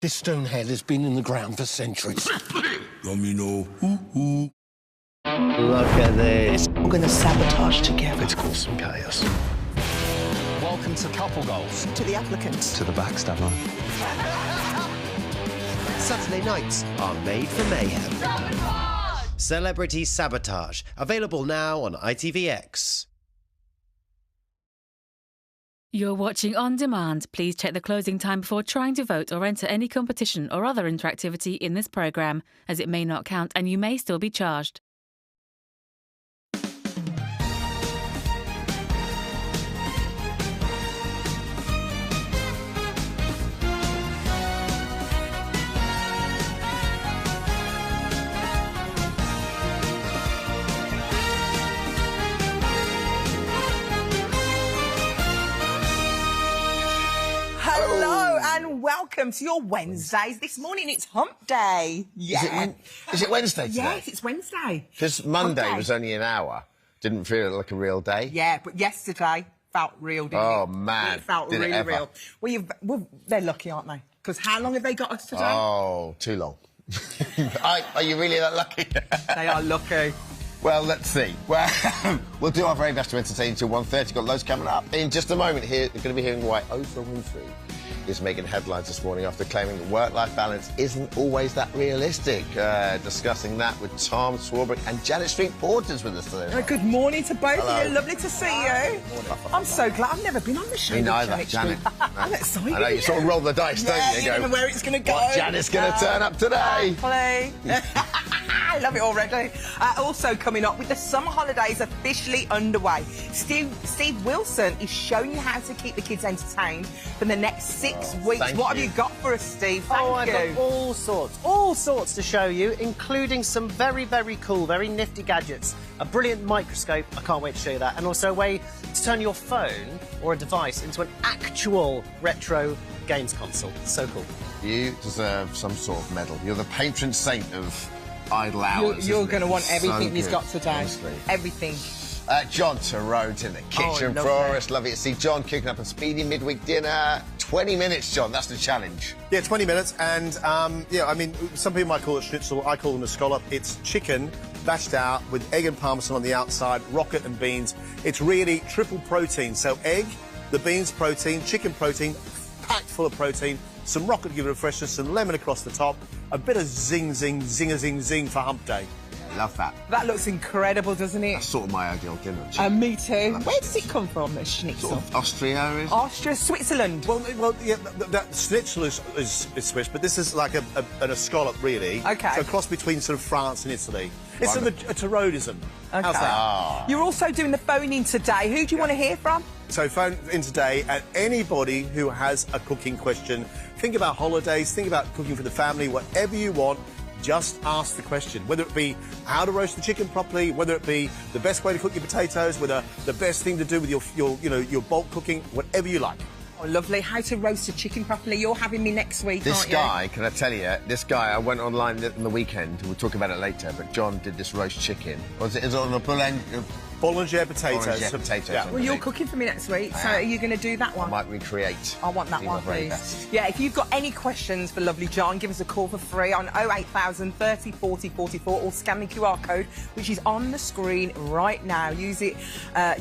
This stone head has been in the ground for centuries. Let me know. Look at this. We're going to sabotage together. Let's cause some chaos. Welcome to Couple Goals. To the applicant. To the backstabber. Saturday nights are made for mayhem. Celebrity Sabotage, available now on ITVX. You're watching On Demand. Please check the closing time before trying to vote or enter any competition or other interactivity in this programme, as it may not count and you may still be charged. Hello and welcome to your Wednesdays. This morning it's Hump Day. Yeah. Is it Wednesday today? Yes, it's Wednesday. Because Monday Hump day. was only an hour. Didn't feel like a real day. Yeah, but yesterday felt real, didn't it? Oh, man. It felt Did it really ever? real. Well, they're lucky, aren't they? Because how long have they got us today? Oh, too long. Are you really that lucky? They are lucky. Well, let's see. Well, we'll do our very best to entertain you till 1:30. Got loads coming up. In just a moment, here you're going to be hearing why Oprah Winfrey is making headlines this morning after claiming that work-life balance isn't always that realistic. Discussing that with Tom Swarbrick and Janet Street Porter's with us today. Good morning to both Hello. of you. Lovely to see you. I'm so glad. I've never been on the show. Me with neither, Janet. Street. I'm excited. I know, you sort of roll the dice, Yeah, don't you? you don't know where it's going to go. What Janet's going to turn up today. Play. I love it already. Also coming up with the summer holidays officially underway. Steve Wilson is showing you how to keep the kids entertained for the next 6 weeks. thank What have you. you got for us, Steve? Thank I've you. got all sorts to show you, including some very, very cool, very nifty gadgets. A brilliant microscope, I can't wait to show you that, and also a way to turn your phone or a device into an actual retro games console. So cool. You deserve some sort of medal. You're the patron saint of idle hours. You're isn't going to it? want So everything he's good, got today. honestly. Everything. John Turone in the kitchen lovely. for us. Lovely to see John cooking up a speedy midweek dinner. 20 minutes, John. That's the challenge. Yeah, 20 minutes, and, yeah, I mean, some people might call it schnitzel. I call them a scallop. It's chicken bashed out with egg and parmesan on the outside, rocket and beans. It's really triple protein. So egg, the beans protein, chicken protein, packed full of protein, some rocket to give it a freshness, some lemon across the top, a bit of zing, zing, zinger, zing, zing for hump day. Love that. That looks incredible, doesn't it? That's sort of my ideal dinner. Me too. Where does it come from, the schnitzel? Sort of Austria, is it? Austria, Switzerland. Well, yeah, that schnitzel is Swiss, but this is like a scallop, really. Okay. So a cross between sort of France and Italy. It's sort of a Tyrodism. How's Okay. that? You're also doing the phone-in today. Who do you want to hear from? So phone in today at anybody who has a cooking question. Think about holidays, think about cooking for the family, whatever you want. Just ask the question, whether it be how to roast the chicken properly, whether it be the best way to cook your potatoes, whether the best thing to do with your bulk cooking, whatever you like. Oh, lovely. How to roast a chicken properly. You're having me next week, This aren't you? guy, can I tell you, this guy, I went online on the weekend, we'll talk about it later, but John did this roast chicken. Is it on a Boulanger potatoes. Boulanger potatoes. Yeah. Well, you're cooking for me next week, so are you going to do that I one? might recreate. I want that Do my one, very please. best. Yeah, if you've got any questions for lovely John, give us a call for free on 08000 30 40 44 or scan the QR code, which is on the screen right now. Use it.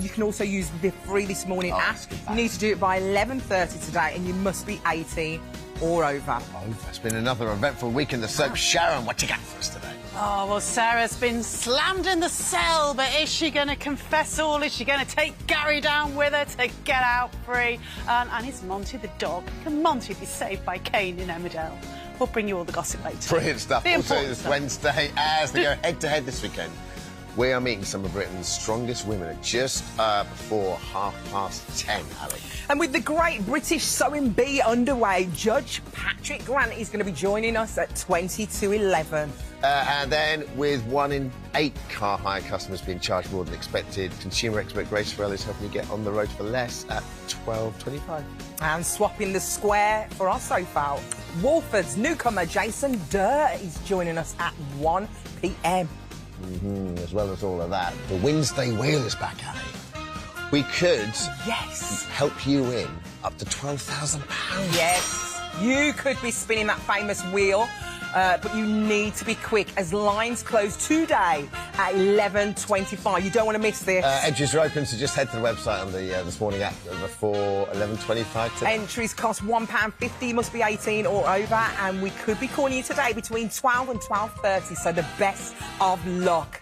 You can also use the free this morning app. You need to do it by 11:30 today, and you must be 18 or over. It's been another eventful week in the soap. Sharon, what you got for us today? Oh, well, Sarah's been slammed in the cell, but is she going to confess all? Is she going to take Gary down with her to get out free? And is Monty the dog? Can Monty be saved by Kane in Emmerdale? We'll bring you all the gossip later. Brilliant stuff. The Also, important this stuff. Wednesday, as they go head-to-head this weekend, we are meeting some of Britain's strongest women at just before 10:30, Ali. And with the Great British Sewing Bee underway, Judge Patrick Grant is going to be joining us at 20 to 11. And then, with 1 in 8 car hire customers being charged more than expected, consumer expert Grace Farrell is helping you get on the road for less at 12:25. And swapping the square for our sofa, Walford's newcomer Jason Durr is joining us at 1 p.m. As well as all of that, the Wednesday Wheel is back, Ali. We could Yes. help you win up to £12,000. Yes. You could be spinning that famous wheel, but you need to be quick as lines close today at 11:25. You don't want to miss this. Entries are open, so just head to the website on the This Morning app before 11:25 today. Entries cost £1.50, must be 18 or over, and we could be calling you today between 12 and 12:30, so the best of luck.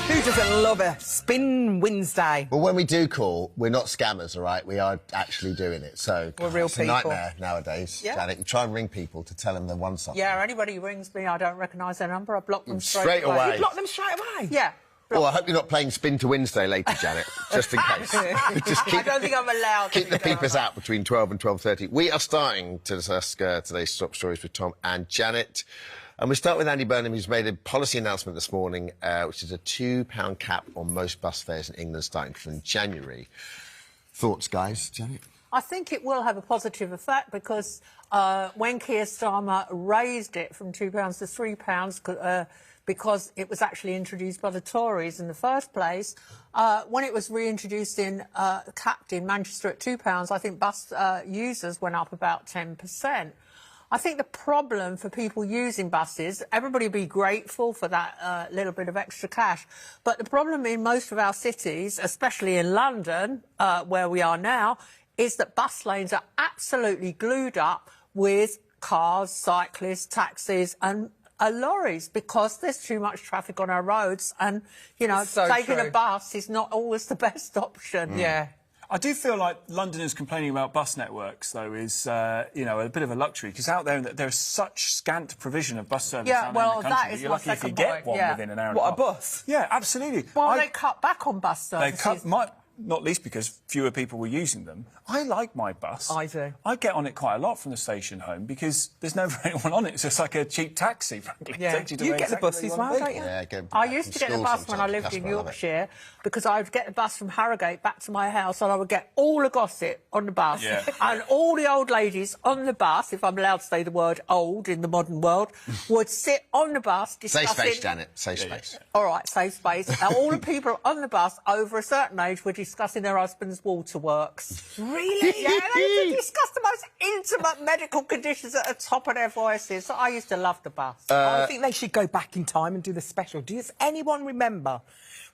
Who doesn't love a Spin Wednesday? Well, when we do call, we're not scammers, all right? We are actually doing it, so... We're real it's people. It's a nightmare nowadays, Yeah. Janet. You try and ring people to tell them they won something. Yeah, anybody who rings me, I don't recognise their number. I block them Straight away. You block them straight away? Yeah. Well, I hope you're not playing Spin to Wednesday later, Janet, just in case. Just I don't think I'm allowed to keep the peepers out between 12 and 12:30. We are starting to discuss today's top stories with Tom and Janet. And we start with Andy Burnham, who's made a policy announcement this morning, which is a £2 cap on most bus fares in England starting from January. Thoughts, guys? Janet? I think it will have a positive effect because when Keir Starmer raised it from £2 to £3, because it was actually introduced by the Tories in the first place, when it was reintroduced capped in Manchester at £2, I think bus users went up about 10%. I think the problem for people using buses, everybody will be grateful for that little bit of extra cash, but the problem in most of our cities, especially in London, where we are now, is that bus lanes are absolutely glued up with cars, cyclists, taxis and lorries because there's too much traffic on our roads and, you know, taking a bus is not always the best option. Yeah. I do feel like Londoners complaining about bus networks, though, is, you know, a bit of a luxury, because out there there's such scant provision of bus service out there in the country that is you're my lucky if you second get point. one Yeah. within an hour and a half. What, a bus? Yeah, absolutely. Well, they cut back on bus services. Not least because fewer people were using them. I like my bus. I do. I get on it quite a lot from the station home because there's never anyone on it. It's just like a cheap taxi, frankly. Yeah. It takes you to You where get the exactly bus where as you well, want to don't be. you? Yeah, I used to get the bus when I lived in Yorkshire because I would get the bus from Harrogate back to my house and I would get all the gossip on the bus and all the old ladies on the bus, if I'm allowed to say the word old in the modern world, would sit on the bus discussing... Safe space, Janet. Safe space. All right, safe space. All the people on the bus over a certain age were discussing their husband's waterworks. Really? Yeah, they used to discuss the most intimate medical conditions at the top of their voices. So I used to love the bus. I think they should go back in time and do the special. Does anyone remember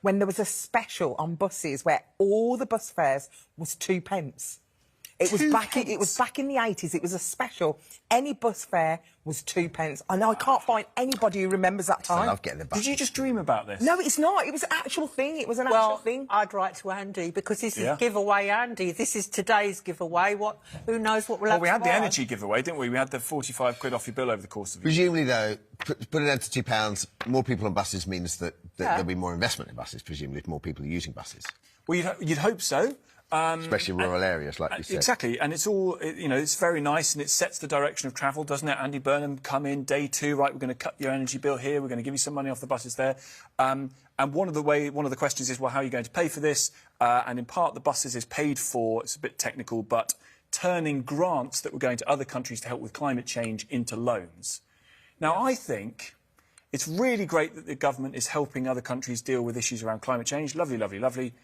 when there was a special on buses where all the bus fares was 2 pence? It was back in the 80s. It was a special. Any bus fare was 2 pence. I know I can't find anybody who remembers that time. I love getting the bus. Did you just dream about this? No, it's not. It was an actual thing. It was an actual thing. I'd write to Andy because this is giveaway Andy. This is today's giveaway. Who knows what we'll have we had the tomorrow. energy giveaway, didn't we? We had the 45 quid off your bill over the course of the year. Presumably, though, put it down to £2, more people on buses means that there'll be more investment in buses, presumably, if more people are using buses. Well, you'd hope so. Especially in rural areas, like you said. Exactly, and it's all, you know, it's very nice and it sets the direction of travel, doesn't it? Andy Burnham come in day 2, right, we're going to cut your energy bill here, we're going to give you some money off the buses there. And one of the questions is, well, how are you going to pay for this? And in part, the buses is paid for, it's a bit technical, but turning grants that were going to other countries to help with climate change into loans. Now, I think it's really great that the government is helping other countries deal with issues around climate change. Lovely, lovely, lovely.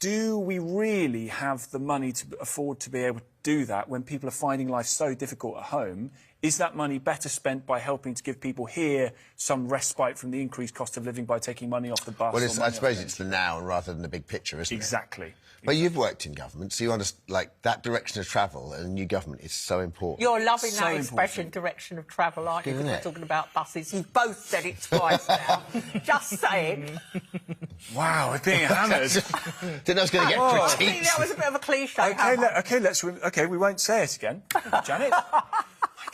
Do we really have the money to afford to be able to do that when people are finding life so difficult at home? Is that money better spent by helping to give people here some respite from the increased cost of living by taking money off the bus? Well, I suppose it's the now rather than the big picture, isn't it? Exactly. But you've worked in government, so you understand, like, that direction of travel and a new government is so important. You're loving that expression, direction of travel, aren't you? Because we're talking about buses. You've both said it twice now. Just saying. Wow, we're being hammered. Didn't I was going to get critiques. I think that was a bit of a cliche. OK, we won't say it again. Janet?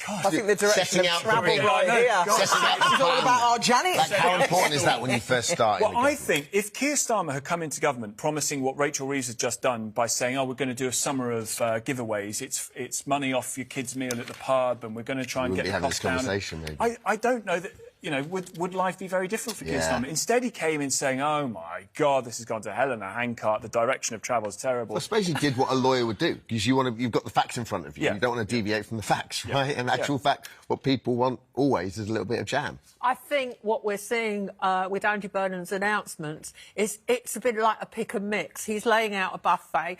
God, I think the direction of travel here. It's all about our Janet. Like, how important is that when you first start? Well, I think if Keir Starmer had come into government promising what Rachel Reeves has just done by saying, oh, we're going to do a summer of giveaways, it's money off your kids' meal at the pub and we're going to try and get the cost down. Maybe. I don't know that... you know, would life be very different for Keir Yeah. Starmer? Instead, he came in saying, "Oh my God, this has gone to hell in a handcart. The direction of travel is terrible." I suppose he did what a lawyer would do, because you've got the facts in front of you. Yeah. You don't want to deviate from the facts, right? And actual fact, what people want always is a little bit of jam. I think what we're seeing with Andy Burnham's announcements is it's a bit like a pick and mix. He's laying out a buffet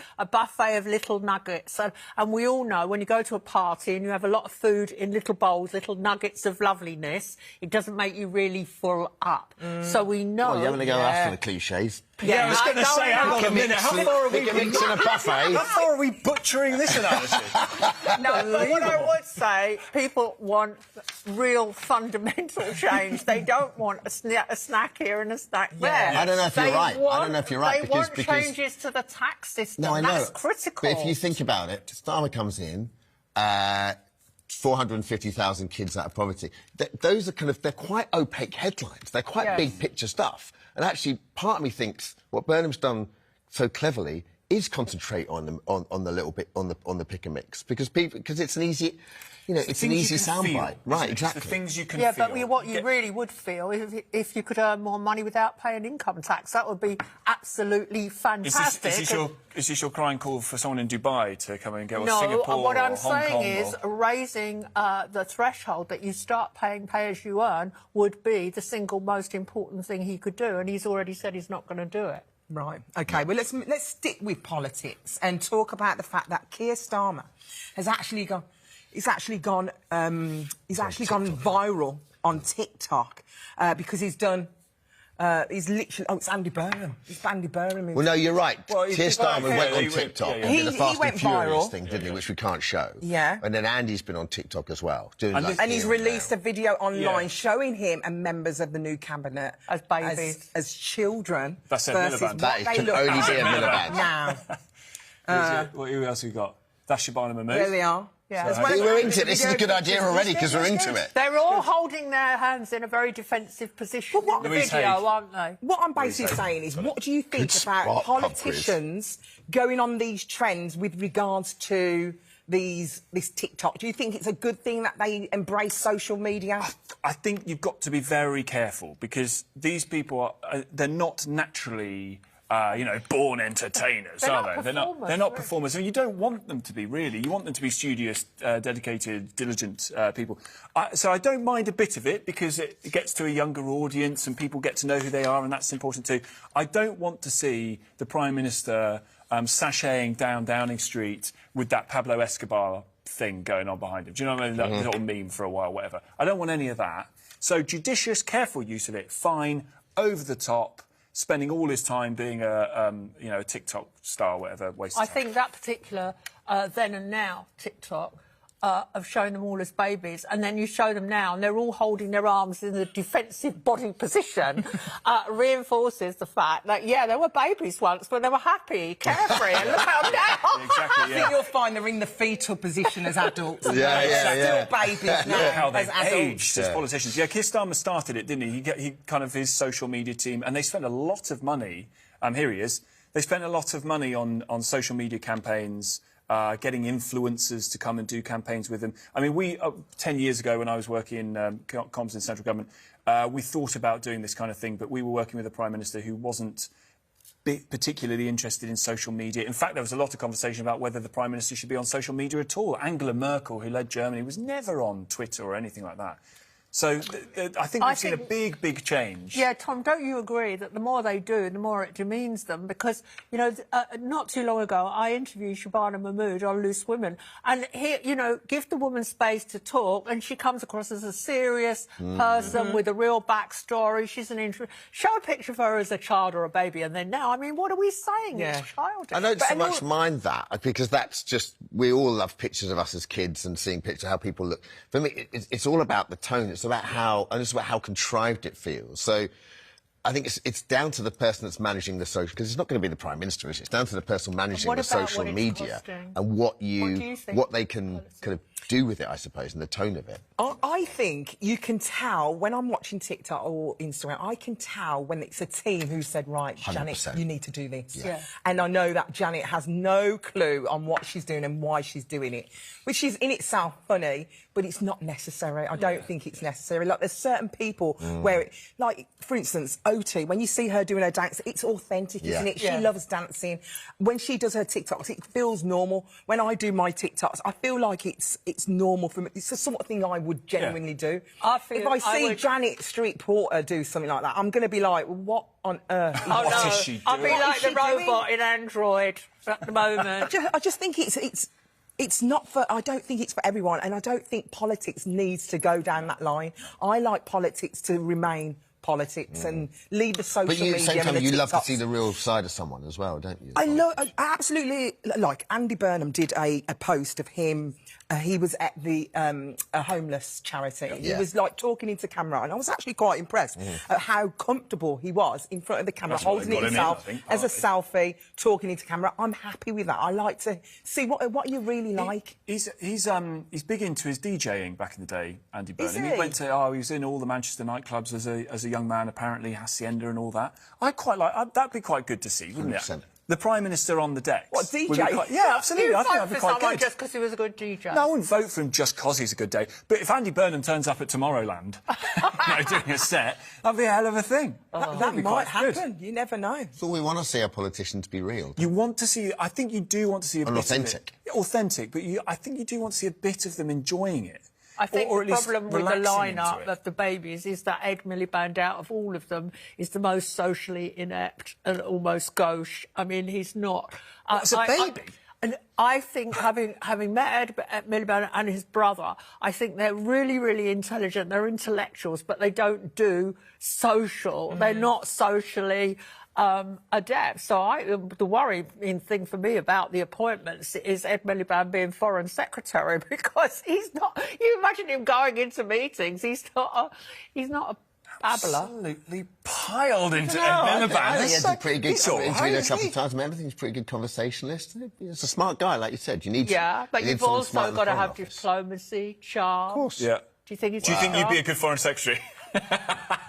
of little nuggets. And we all know when you go to a party and you have a lot of food in little bowls, little nuggets of loveliness, it doesn't make you really full up. So we know... Well, you're going to go after the clichés. Yeah, I was going to say, hang on a minute, how far are we mixing a buffet? How far are we butchering this analysis? No, but what I would say, people want real fundamental change. They don't want a snack here and a snack there. I don't know if you're right. I don't know if you're right. They want changes to the tax system. No, I know. That's critical. But if you think about it, Starmer comes in, 450,000 kids out of poverty. Those are they're quite opaque headlines. They're quite big picture stuff. And actually, part of me thinks what Burnham's done so cleverly is concentrate on the little bit on the pick and mix, because it's an easy, it's an easy soundbite, right? Exactly. It's the things you can feel. But what you really would feel if you could earn more money without paying income tax, that would be absolutely fantastic. Is this your crying call for someone in Dubai to come and go, or no, Singapore what I'm or Hong saying Kong is raising the threshold that you start paying pay-as-you-earn would be the single most important thing he could do, and he's already said he's not going to do it. Right. OK, well, let's stick with politics and talk about the fact that Keir Starmer has actually gone... He's actually gone viral on TikTok because he's done... he's literally... Oh, it's Andy Burnham. It's Andy Burnham. Well, no, you're right. Well, Keir Starmer went on TikTok and did a Fast and Furious thing, didn't he, which we can't show. Yeah. And then Andy's been on TikTok as well. And he's released a video online showing him and members of the new cabinet as babies, as children. That's a versus Miliband. That can only be a Miliband. Now. Who else have we got? That's Shabana Mahmood. There they are. Yeah. So we're into it. This is a good idea already because we're into it. They're all holding their hands in a very defensive position in the video, aren't they? What I'm basically saying is, what do you think about politicians going on these trends with regards to this TikTok? Do you think it's a good thing that they embrace social media? I think you've got to be very careful because these people they're not naturally... born entertainers, are they? They're not performers. I mean, you don't want them to be, really. You want them to be studious, dedicated, diligent people. So I don't mind a bit of it because it gets to a younger audience and people get to know who they are, and that's important too. I don't want to see the Prime Minister sashaying down Downing Street with that Pablo Escobar thing going on behind him. Do you know what I mean? That little meme for a while, whatever. I don't want any of that. So judicious, careful use of it, fine, over the top, spending all his time being a TikTok star, whatever. I think that particular Then and Now TikTok of showing them all as babies, and then you show them now and they're all holding their arms in the defensive body position, reinforces the fact that, they were babies once, but they were happy, carefree, and look at them now. Exactly, I think you'll find they're in the fetal position as adults. Still babies now. Look at how they've as aged as politicians. Yeah, Keir Starmer started it, didn't he? He kind of his social media team, and they spent a lot of money. Here he is. They spent a lot of money on social media campaigns. Getting influencers to come and do campaigns with them. I mean, 10 years ago when I was working in comms in central government, we thought about doing this kind of thing, but we were working with a Prime Minister who wasn't particularly interested in social media. In fact, there was a lot of conversation about whether the Prime Minister should be on social media at all. Angela Merkel, who led Germany, was never on Twitter or anything like that. So I think we've seen a big change. Yeah, Tom, don't you agree that the more they do, the more it demeans them? Because, not too long ago, I interviewed Shabana Mahmood on Loose Women, and here, give the woman space to talk, and she comes across as a serious person with a real backstory. She's show a picture of her as a child or a baby, and then now, I mean, what are we saying? Yeah. It's childish. I don't so much mind that, because that's just... We all love pictures of us as kids and seeing pictures of how people look. For me, it's all about the tone. It's about how contrived it feels. So I think it's down to the person that's managing the social, because it's not going to be the Prime Minister, is it? It's down to the person managing the social media and what they can kind of do with it, I suppose, and the tone of it. I think you can tell when I'm watching TikTok or Instagram, I can tell when it's a team who said, right, 100%. Janet, you need to do this. Yeah. And I know that Janet has no clue on what she's doing and why she's doing it, which is in itself funny, but it's not necessary. I don't think it's necessary. Like, there's certain people where, like, for instance, Oti, when you see her doing her dance, it's authentic, isn't it? She loves dancing. When she does her TikToks, it feels normal. When I do my TikToks, I feel like it's normal for me. It's the sort of thing I would genuinely do. If I see Janet Street Porter do something like that, I'm going to be like, what on earth? What is she doing? I'll be like the robot in Android at the moment. I just think it's not for... I don't think it's for everyone, and I don't think politics needs to go down that line. I like politics to remain politics and leave the social media. But at the same time, you love to TikToks. see the real side of someone as well, don't you? I absolutely... Like, Andy Burnham did a post of him. He was at the a homeless charity. He was, like, talking into camera, and I was actually quite impressed at how comfortable he was in front of the camera, holding it himself as a selfie, talking into camera. I'm happy with that. I like to see what you really like. He's big into his DJing back in the day, Andy Burnham. Is he? He went to, he was in all the Manchester nightclubs as a young man, apparently, Hacienda and all that. I quite like... that'd be quite good to see, wouldn't 100%. it? The Prime Minister on the decks. What, DJ? Yeah, absolutely. I think that'd be quite good. Just because he was a good DJ. No, I wouldn't vote for him just because he's a good day. But if Andy Burnham turns up at Tomorrowland, doing a set, that'd be a hell of a thing. That might happen. You never know. So we want to see our politicians be real. You want to see... I think you do want to see a bit authentic. of it. Authentic, but I think you do want to see a bit of them enjoying it. I think or at the least problem with the relaxing into lineup it. of the babies is that Ed Miliband, out of all of them, is the most socially inept and almost gauche. I mean, he's not... As a baby? And I think, having met Ed Miliband and his brother, I think they're really, really intelligent. They're intellectuals, but they don't do social. They're not socially adept. So the worrying thing for me about the appointments is Ed Miliband being Foreign Secretary, because he's not... You imagine him going into meetings. He's not a babbler. Absolutely piled into Ed I Miliband. think he's a pretty good... He's all I've right, interviewed him a isn't couple he? of times. I think he's a pretty good conversationalist. He's a smart guy, like you said. You need... Yeah, but you need you've someone also smart in the got to Foreign have Office. diplomacy, charm. Of course. Yeah. Do you think he's... Do you think you'd be a good Foreign Secretary?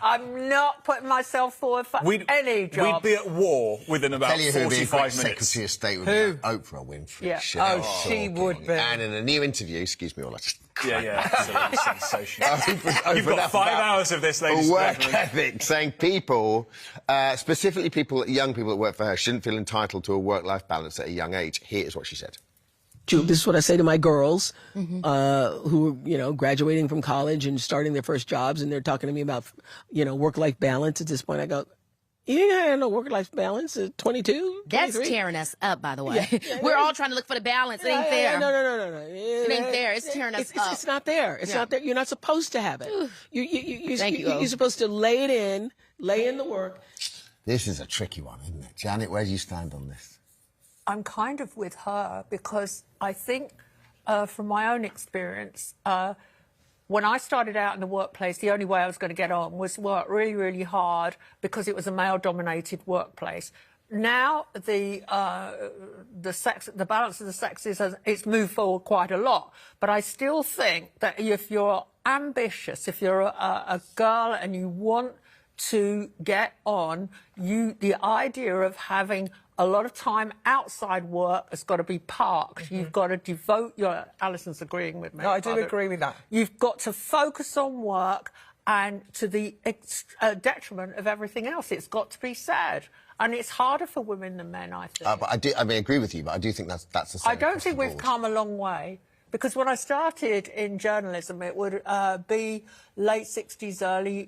I'm not putting myself forward for any job. We'd be at war within about Tell you who'd be a 45 great minutes. Secretary of State would be Oprah Winfrey. Yeah. She would be. And in a new interview, excuse me, all I just... Yeah, absolutely sensational. Oprah's You've got up 5 about hours of this, ladies and work gentlemen. ethic, saying people, specifically young people that work for her, shouldn't feel entitled to a work-life balance at a young age. Here's what she said. This is what I say to my girls who are, graduating from college and starting their first jobs, and they're talking to me about, work-life balance. At this point, I go, you ain't had no work-life balance at 22, That's 23? tearing us up, by the way. We're all trying to look for the balance. It ain't there. No. It ain't there. It's tearing us up. It's not there. It's not there. You're not supposed to have it. You're supposed to lay it in, lay in the work. This is a tricky one, isn't it? Janet, where do you stand on this? I'm kind of with her, because I think, from my own experience, when I started out in the workplace, the only way I was going to get on was work really, really hard, because it was a male-dominated workplace. Now the balance of the sexes it's moved forward quite a lot, but I still think that if you're ambitious, if you're a girl and you want to get on, the idea of having a lot of time outside work has got to be parked. You've got to devote Alison's agreeing with me. No, I do agree with that. You've got to focus on work, and to the detriment of everything else. It's got to be said. And it's harder for women than men, I think. But I agree with you, but I do think that's the same. I don't think we've come a long way. Because when I started in journalism, it would be late 60s, early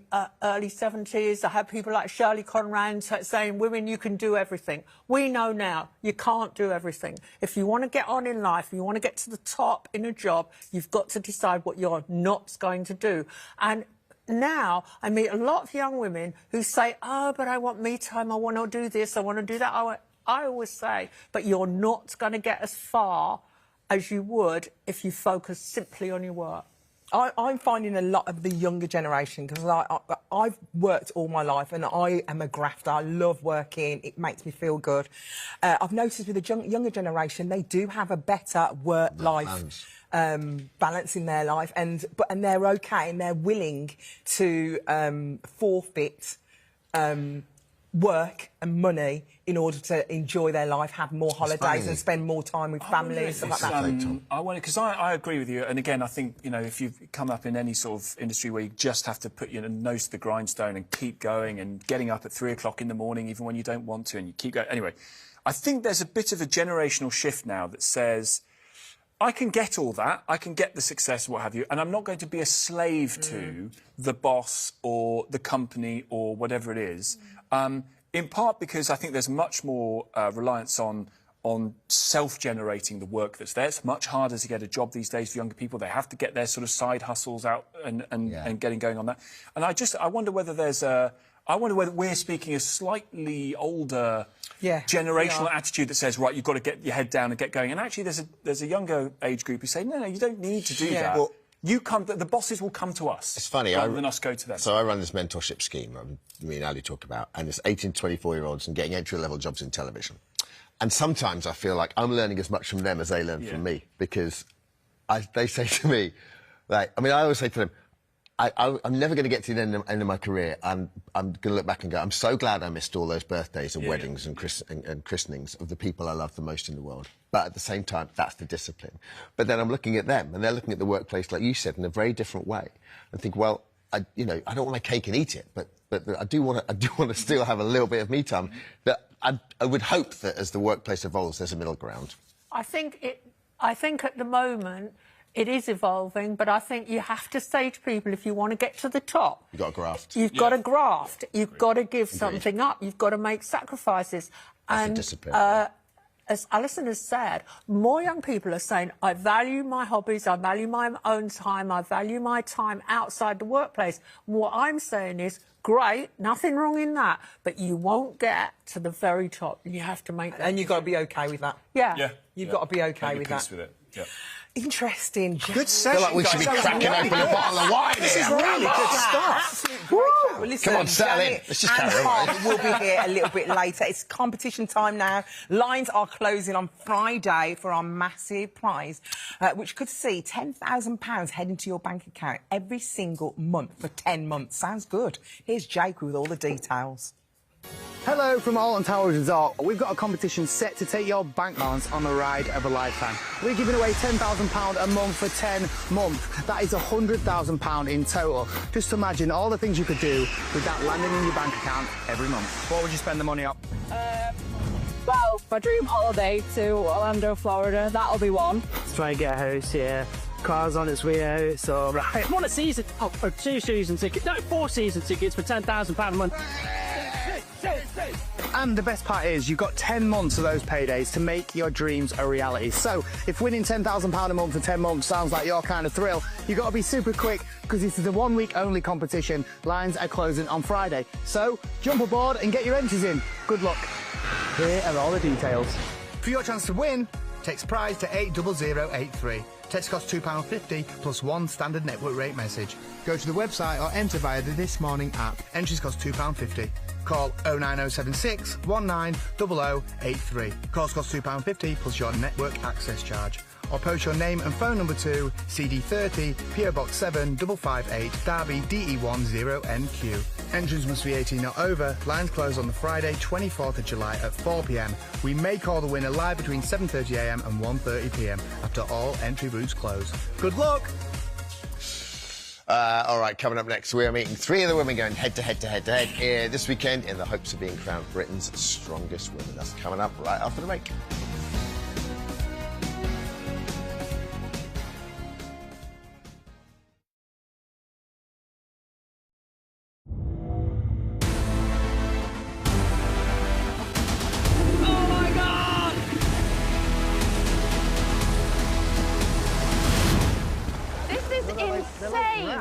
70s. I had people like Shirley Conran saying, women, you can do everything. We know now you can't do everything. If you want to get on in life, if you want to get to the top in a job, you've got to decide what you're not going to do. And now I meet a lot of young women who say, oh, but I want me time, I want to do this, I want to do that. I always say, but you're not going to get as far as you would if you focus simply on your work. I'm finding a lot of the younger generation, because I've worked all my life and I am a grafter. I love working. It makes me feel good. I've noticed with the younger generation, they do have a better work-life balance in their life, and they're okay and they're willing to forfeit work and money in order to enjoy their life, have more holidays and spend more time with family and stuff like that. I wonder, because I agree with you, and again, I think, you know, if you've come up in any sort of industry where you just have to put your nose to the grindstone and keep going and getting up at 3 o'clock in the morning even when you don't want to, and you keep going. Anyway, I think there's a bit of a generational shift now that says, I can get all that, I can get the success, what have you, and I'm not going to be a slave to the boss or the company or whatever it is. In part because I think there's much more reliance on self-generating the work that's there. It's much harder to get a job these days for younger people. They have to get their sort of side hustles out and getting going on that. And I wonder whether I wonder whether we're speaking a slightly older generational attitude that says, right, you've got to get your head down and get going. And actually, there's a younger age group who say, no, you don't need to do that. Well, the bosses will come to us. It's funny, rather than us go to them. So I run this mentorship scheme me and Ali talk about, and it's 18 to 24-year-olds and getting entry-level jobs in television. And sometimes I feel like I'm learning as much from them as they learn from me, because they say to me, like, I mean, I always say to them, I'm never going to get to the end of my career, and I'm going to look back and go, I'm so glad I missed all those birthdays and weddings and christenings of the people I love the most in the world. But at the same time, that's the discipline. But then I'm looking at them, and they're looking at the workplace, like you said, in a very different way, and think, well, I don't want my cake and eat it, but I do want to still have a little bit of me time. But I would hope that as the workplace evolves, there's a middle ground. I think at the moment it is evolving, but I think you have to say to people, if you want to get to the top, you've got to graft. You've got to graft. You've got to give something up. You've got to make sacrifices. That's and discipline. As Alison has said, more young people are saying, I value my hobbies, I value my own time, I value my time outside the workplace. And what I'm saying is, great, nothing wrong in that, but you won't get to the very top. You have to make that. And you've got to be OK with that. Yeah. You've got to be OK with that. With it. Yeah. Interesting. Good session. I feel like we should be cracking open a bottle of wine This here. is really good stuff. Absolute great chat. Well, listen, Come on, settle in. Janet Let's just and carry on. Tom will be here a little bit later. It's competition time now. Lines are closing on Friday for our massive prize, which could see £10,000 head into your bank account every single month for 10 months. Sounds good. Here's Jake with all the details. Hello from Alton Towers Resort. We've got a competition set to take your bank balance on the ride of a lifetime. We're giving away £10,000 a month for 10 months. That is £100,000 in total. Just imagine all the things you could do with that landing in your bank account every month. What would you spend the money on? Well, my dream holiday to Orlando, Florida, that'll be one. Let's try and get a house here. Car's on its way out, so... Right. I want a season, or 2 season tickets, no, 4 season tickets for £10,000 a month. And the best part is you've got 10 months of those paydays to make your dreams a reality. So if winning £10,000 a month for 10 months sounds like your kind of thrill, you've got to be super quick because this is a 1 week only competition. Lines are closing on Friday. So jump aboard and get your entries in. Good luck. Here are all the details. For your chance to win, text prize to 80083. Text costs £2.50 plus 1 standard network rate message. Go to the website or enter via the This Morning app. Entries cost £2.50. Call 09076 190083. Calls cost £2.50 plus your network access charge. Or post your name and phone number to CD30 PO Box 7558 Derby DE10NQ. Entrance must be 18 or over. Lines close on the Friday 24th of July at 4 p.m. We may call the winner live between 7:30 a.m. and 1:30 p.m. after all entry routes close. Good luck! All right, coming up next, we are meeting 3 of the women going head-to-head here this weekend in the hopes of being crowned Britain's strongest women. That's coming up right after the break. Insane!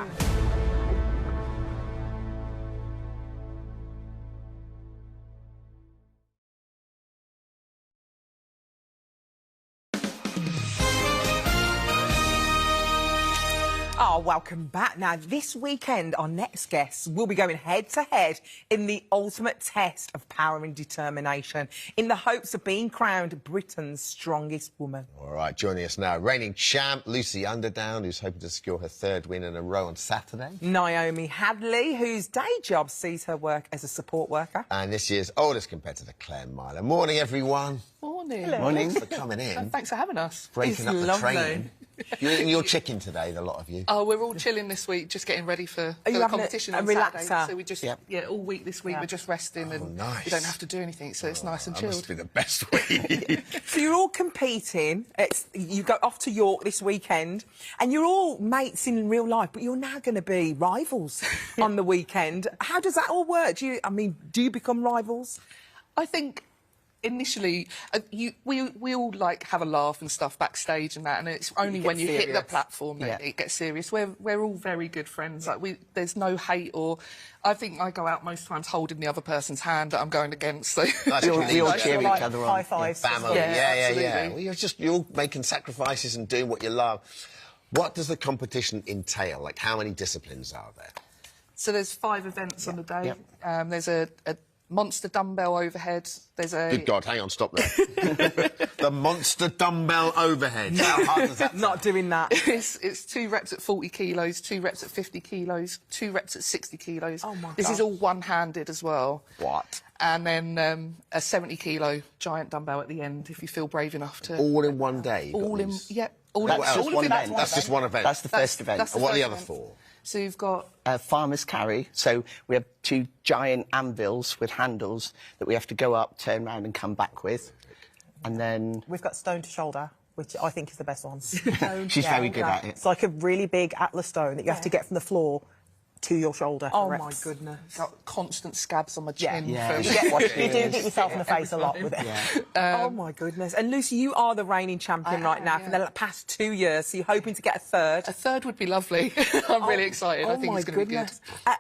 Oh, welcome back. Now, this weekend, our next guests will be going head-to-head in the ultimate test of power and determination in the hopes of being crowned Britain's strongest woman. All right, joining us now, reigning champ Lucy Underdown, who's hoping to secure her 3rd win in a row on Saturday. Naomi Hadley, whose day job sees her work as a support worker. And this year's oldest competitor, Claire Myler. Morning, everyone. Morning. Hello. Morning. Thanks for coming in. Thanks for having us. Breaking up the training. You're eating your chicken today, the lot of you. Oh, we're all chilling this week, just getting ready for the competition on Saturday. So we just, all week this week we're just resting and we don't have to do anything, so it's nice and chilled. Must be the best week. So you're all competing. You go off to York this weekend, and you're all mates in real life, but you're now going to be rivals on the weekend. How does that all work? Do you become rivals? I think initially, we all like have a laugh and stuff backstage and that, and it's only when you hit the platform that it gets serious. We're all very good friends. Like there's no hate, or I think I go out most times holding the other person's hand that I'm going against. So we all cheer each like other on. High fives. Family. Yeah. Well, you're all making sacrifices and doing what you love. What does the competition entail? Like, how many disciplines are there? So there's 5 events on the day. There's a monster dumbbell overhead. There's a... Good God, hang on, stop there. The monster dumbbell overhead. How hard is that? Not doing that. It's 2 reps at 40 kilos, 2 reps at 50 kilos, 2 reps at 60 kilos. Oh, my God. This is all one-handed as well. What? And then a 70-kilo giant dumbbell at the end, if you feel brave enough to... All in one day? All in... Yeah. That's just one event? That's the first event. That's And what are the other 4? So you've got... farmer's carry. So we have 2 giant anvils with handles that we have to go up, turn round and come back with. And then... We've got stone to shoulder, which I think is the best one. She's very good at it. It's like a really big Atlas stone that you have to get from the floor to your shoulder. Oh, for my reps. goodness. Got constant scabs on my chin. You do hit yourself in the face a lot with it. Oh, my goodness. And, Lucy, you are the reigning champion right now for the past 2 years, so you're hoping to get a 3rd. A 3rd would be lovely. I'm really excited. I think it's going to be good.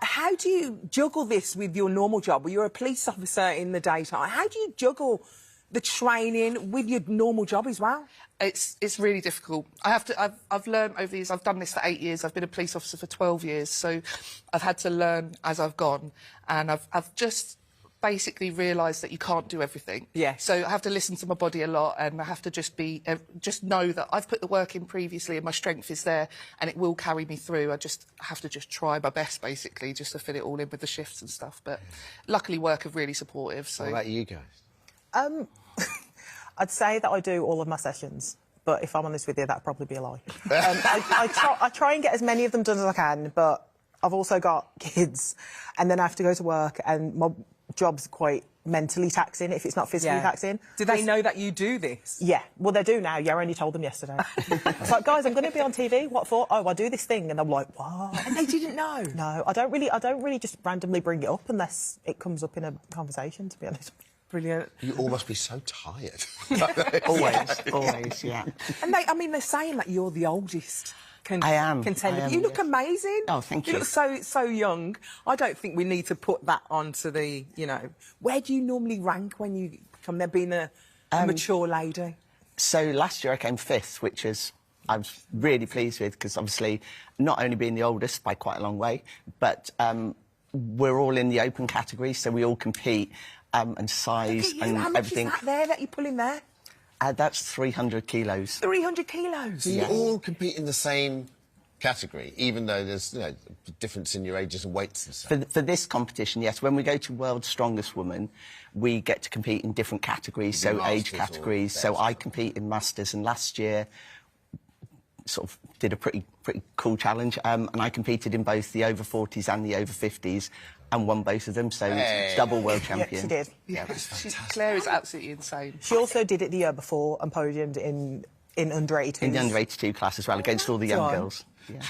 How do you juggle this with your normal job? Well, you're a police officer in the daytime. How do you juggle the training with your normal job as well? It's really difficult. I've learned over the years. I've done this for 8 years. I've been a police officer for 12 years, so I've had to learn as I've gone, and I've just basically realised that you can't do everything. Yeah. So I have to listen to my body a lot, and I have to just know that I've put the work in previously, and my strength is there, and it will carry me through. I have to just try my best, basically, just to fit it all in with the shifts and stuff. But luckily, work are really supportive. So. What about you guys? I'd say that I do all of my sessions, but if I'm honest with you, that'd probably be a lie. I try and get as many of them done as I can, but I've also got kids, and then I have to go to work, and my job's quite mentally taxing if it's not physically taxing. Do they know that you do this? Yeah, well, they do now. Yeah, I only told them yesterday. It's like, guys, I'm going to be on TV. What for? Oh, I do this thing, and I'm like, what? And they didn't know. No, I don't really just randomly bring it up unless it comes up in a conversation, to be honest. Brilliant. You all must be so tired. Always, yeah. And they're saying that you're the oldest. I am. Contender. You look amazing. Oh, thank you. You look so young. I don't think we need to put that onto the, Where do you normally rank when you come there, being a mature lady? So last year I came 5th, which I was really pleased with, because obviously not only being the oldest by quite a long way, but we're all in the open category, so we all compete. And size and How much everything. Is that you pull in there? That's 300 kilos. 300 kilos? So you all compete in the same category, even though there's, difference in your ages and weights and stuff? For this competition, yes. When we go to World's Strongest Woman, we get to compete in different categories, so age categories. So I compete in Masters, and last year sort of did a pretty cool challenge, and I competed in both the over 40s and the over 50s. And won both of them, so double world champion. Yeah, she did. Yeah, Claire is absolutely insane. She also did it the year before and podiumed in under 82s. In the under 82 class as well, against all the young girls. Yeah.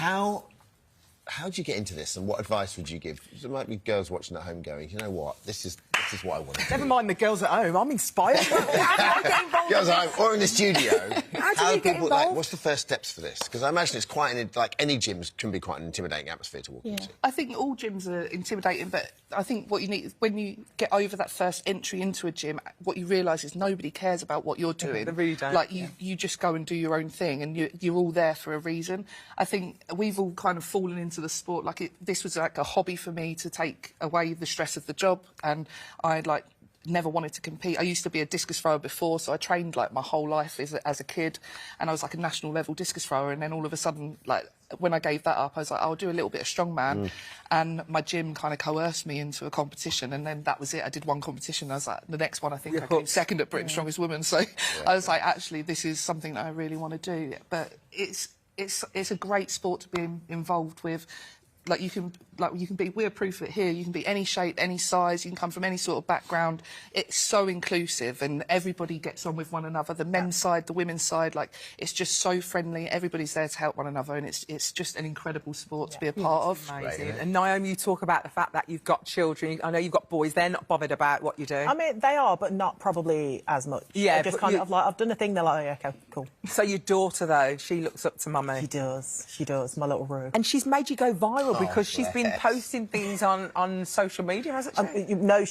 How do you get into this, and what advice would you give? There might be girls watching at home going, you know what, this is what I want to do. Never mind the girls at home, I'm inspired. How do I get involved girls at home, or in the studio. How How do you get people, involved? what's the first steps for this? Because I imagine it's quite like any gyms can be quite an intimidating atmosphere to walk into. I think all gyms are intimidating, but I think what you need is when you get over that first entry into a gym, what you realise is nobody cares about what you're doing. They really don't. Like, you just go and do your own thing, and you're all there for a reason. I think we've all kind of fallen into the sport. Like, this was like a hobby for me to take away the stress of the job, and I'd like never wanted to compete. I used to be a discus thrower before, so I trained like my whole life as a kid, and I was like a national level discus thrower, and then all of a sudden, like, when I gave that up, I was like, I'll do a little bit of strongman, and my gym kind of coerced me into a competition, and then that was it. I did one competition, I was like, the next one I think I came second at Britain's Strongest Woman, so I was like, actually, this is something that I really want to do. But it's a great sport to be involved with. Like, you can be, we're proof of it here, you can be any shape, any size, you can come from any sort of background. It's so inclusive, and everybody gets on with one another. The men's side, the women's side, like, it's just so friendly. Everybody's there to help one another, and it's just an incredible sport to be a part of. Amazing. And Naomi, you talk about the fact that you've got children. I know you've got boys. They're not bothered about what you do. I mean, they are, but not probably as much. Yeah, they're just kind of like, I've done a thing, they're like, okay, cool. So your daughter, though, she looks up to mummy. She does, my little Rue. And she's made you go viral because she's been posting things on social media, hasn't she? No,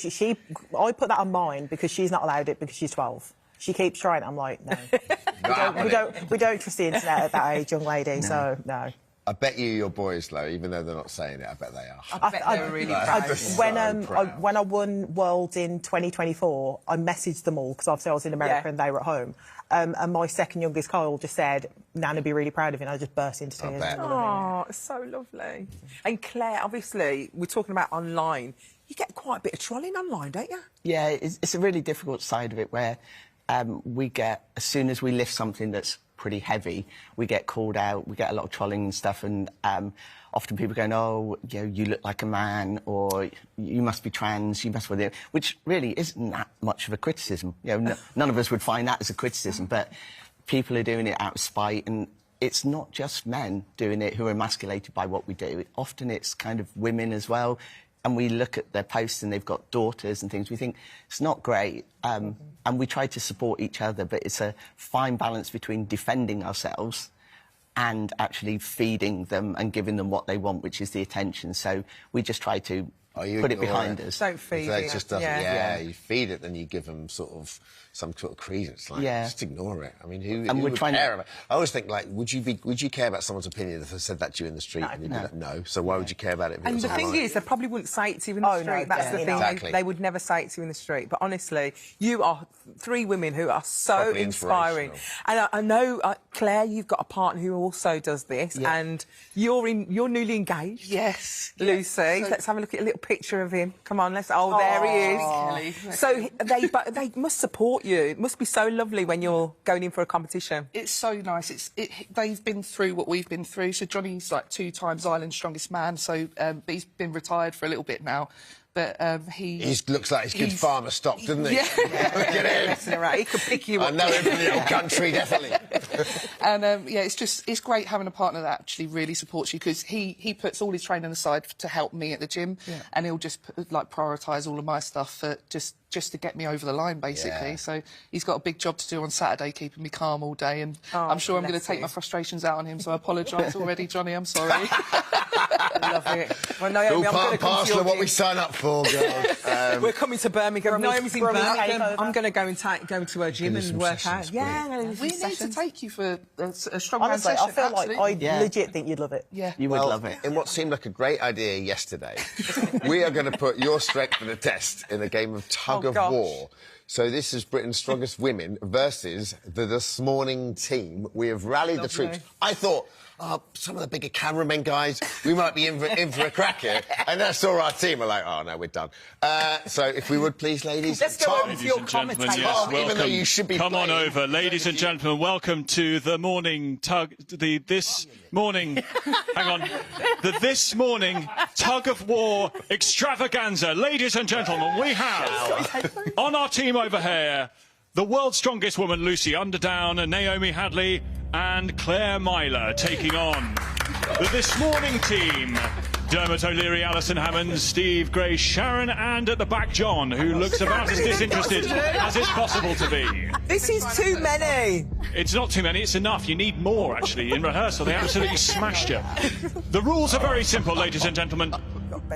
I put that on mine because she's not allowed it because she's 12. She keeps trying. I'm like, no. we don't trust the internet at that age, young lady, so no. I bet your boys, though, even though they're not saying it, I bet they are. I bet they were really proud. When I won Worlds in 2024, I messaged them all, because obviously I was in America and they were at home. And my second youngest, Kyle, just said, Nana, be really proud of you, and I just burst into tears. Oh, it's so lovely. And Claire, obviously, we're talking about online. You get quite a bit of trolling online, don't you? Yeah, it's a really difficult side of it where we get, as soon as we lift something that's pretty heavy, we get called out, we get a lot of trolling and stuff, and often people going, oh, you look like a man, or you must be trans, you must be... Which really isn't that much of a criticism. None of us would find that as a criticism, but people are doing it out of spite, and it's not just men doing it who are emasculated by what we do. Often it's kind of women as well, and we look at their posts and they've got daughters and things. We think it's not great, and we try to support each other, but it's a fine balance between defending ourselves and actually feeding them and giving them what they want, which is the attention. So we just try to put it behind us. Don't feed it. Just doesn't, you feed it, then you give them some sort of credence. Like, just ignore it. I mean, who would care about? I always think, like, would you care about someone's opinion if they said that to you in the street? And you'd be like, no. So why would you care about it? And the thing is, they probably wouldn't say it to you in the street. That's the thing. Exactly. They would never say it to you in the street. But honestly, you are three women who are so inspiring. And I know, Claire, you've got a partner who also does this, and you're newly engaged. Yes. Lucy. Let's have a look at a little picture of him. Come on, oh, there he is. So they must support you. It must be so lovely when you're going in for a competition. It's so nice. They've been through what we've been through. So Johnny's like 2 times Ireland's strongest man. So but he's been retired for a little bit now. But he looks like he's good farmer stock, doesn't he? Yeah. Look at him. He could pick you up. I know him from the old country, definitely. And it's great having a partner that actually really supports you, because he puts all his training aside to help me at the gym, and he'll just prioritise all of my stuff for just to get me over the line, basically. So he's got a big job to do on Saturday, keeping me calm all day, and I'm sure I'm going to take my frustrations out on him, so I apologise already, Johnny, I'm sorry. I love it. Well, Naomi, I'm going to come to your what we sign up for, girls. We're coming to Birmingham. Naomi's in Birmingham. I'm going to go to her gym and work out. Yeah, we need to take you for a strongman session. I feel like I legit think you'd love it. Yeah, you would love it. In what seemed like a great idea yesterday, we are going to put your strength to the test in a game of tug of war. So this is Britain's Strongest Women versus the This Morning team. We have rallied the troops. I thought, some of the bigger cameramen guys, we might be in for a cracker. And I saw our team, we're like, oh, no, we're done. So if we would, please, ladies. Let's go over to your commentator. Yes, even though you should be Come on over, ladies and gentlemen. Welcome to the morning tug... This morning tug of war extravaganza. Ladies and gentlemen, we have on our team over here the world's strongest woman, Lucy Underdown, and Naomi Hadley and Claire Myler taking on the This Morning team. Dermot O'Leary, Alison Hammond, Steve Gray, Sharon, and at the back, John, who looks about as disinterested as it's possible to be. This is too many. It's not too many, it's enough. You need more, actually. In rehearsal, they absolutely smashed you. The rules are very simple, ladies and gentlemen.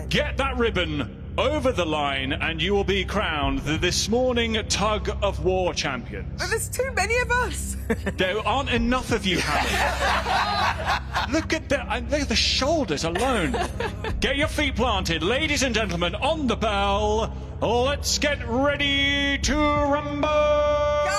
Get that ribbon over the line and you will be crowned the This Morning Tug of War champions. But there's too many of us. There aren't enough of you, Hannah. Look at the shoulders alone. Get your feet planted, ladies and gentlemen, on the bell. Let's get ready to rumble. Go!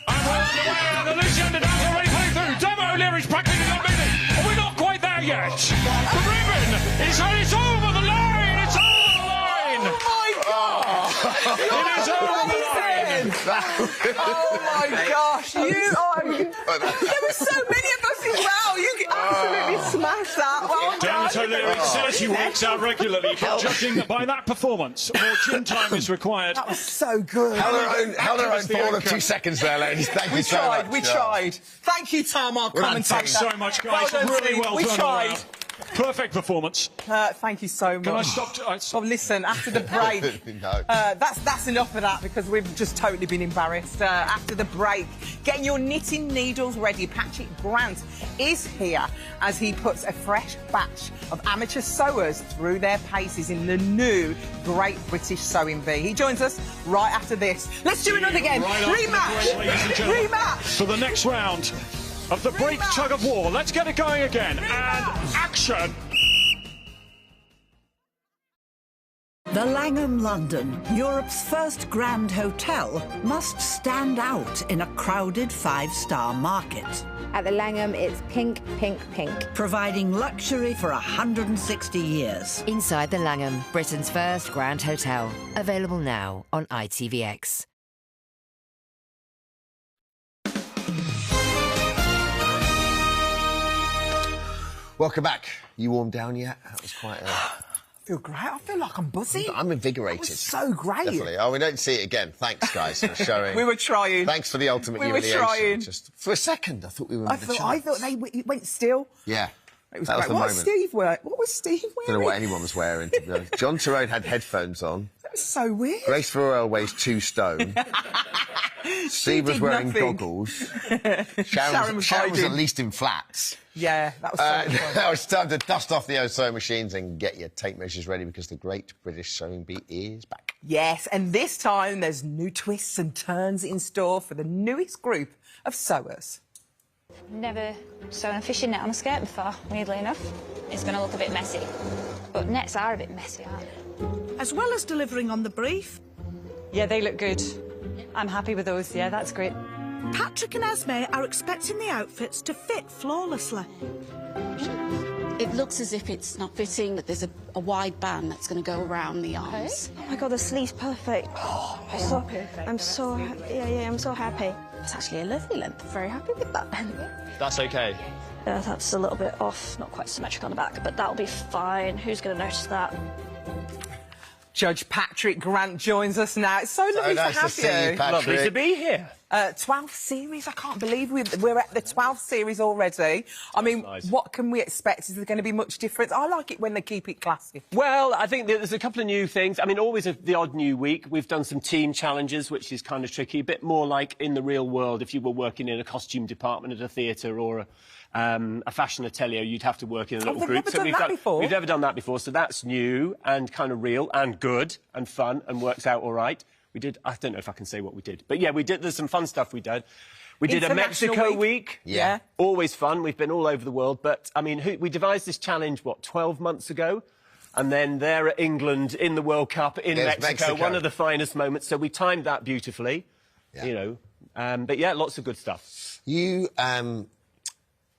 And we're on the way, and the Lucy Underdown's already putting through. Dermot O'Leary's practically not moving. And we're not quite there yet. The ribbon is over the line. It's over the line. Oh my God! It is over the line. Oh my gosh! There were so many of us as well. You absolutely smashed that. Well Dermot done. O'Leary says he works out regularly, but judging by that performance, more gym time is required. That was so good. Held her own for all of 2 seconds there, ladies. Thank you so much. We tried. Thank you, Tom, our commentator. Thanks so much, guys. Well done, Really Steve. well We done. tried. Perfect performance. Thank you so much. Can I stop? Oh, listen, after the break, No. that's enough of that because we've just totally been embarrassed. After the break, getting your knitting needles ready, Patrick Grant is here as he puts a fresh batch of amateur sewers through their paces in the new Great British Sewing Bee. He joins us right after this. Let's do another game. Right after the break, ladies and gentlemen, Rematch. for the next round of the break tug of war. Let's get it going again. And action. The Langham London, Europe's first grand hotel, must stand out in a crowded 5-star market. At the Langham, it's pink, pink, pink. Providing luxury for 160 years. Inside the Langham, Britain's first grand hotel. Available now on ITVX. Welcome back. You warmed down yet? That was quite I feel great. I feel like I'm buzzing. I'm invigorated. That was so great. Definitely. Oh, we don't see it again. Thanks, guys, for showing. We were trying. Thanks for the ultimate We were humiliation. trying. Just for a second, I thought we were. I thought it went still. Yeah. It was That was great. the What moment. was Steve wearing? What was Steve wearing? Don't know what anyone was wearing, to be honest. John Tyrone had headphones on. That was so weird. Grace Farrell weighs 2 stone. Steve was did wearing nothing. goggles. Sharon Sharon was was at hiding. least in flats. Yeah, that was so much fun. Now it's time to dust off the sewing machines and get your tape measures ready because the Great British Sewing Bee is back. Yes, and this time there's new twists and turns in store for the newest group of sewers. Never sewn a fishing net on a skirt before, weirdly enough. It's going to look a bit messy. But nets are a bit messy, aren't they? As well as delivering on the brief, Yeah, they look good. I'm happy with those. Yeah, that's great. Patrick and Esme are expecting the outfits to fit flawlessly. It looks as if it's not fitting, that there's a wide band that's going to go around the arms. Oh my God, the sleeve's perfect. Oh, I'm so happy. Yeah, I'm so happy. It's actually a lovely length. Very happy with that. That's okay. That's a little bit off, not quite symmetric on the back, but that'll be fine. Who's going to notice that? Judge Patrick Grant joins us now. It's so lovely nice to have to see you, Patrick. Lovely to be here. 12th series, I can't believe we're at the 12th series already. I mean, what can we expect? Is there going to be much difference? I like it when they keep it classy. Well, I think there's a couple of new things. I mean, always the odd new week. We've done some team challenges, which is kind of tricky. A bit more like in the real world, if you were working in a costume department at a theatre or a fashion atelier, you'd have to work in a little group. We've never done that before, so that's new and kind of real and good and fun and works out all right. We did, I don't know if I can say what we did, but yeah, we did, there's some fun stuff we did. We did a Mexico week. Yeah. Always fun. We've been all over the world, but, I mean, we devised this challenge, 12 months ago? And then there at England in the World Cup in Mexico, one of the finest moments, so we timed that beautifully, you know. But yeah, lots of good stuff. You,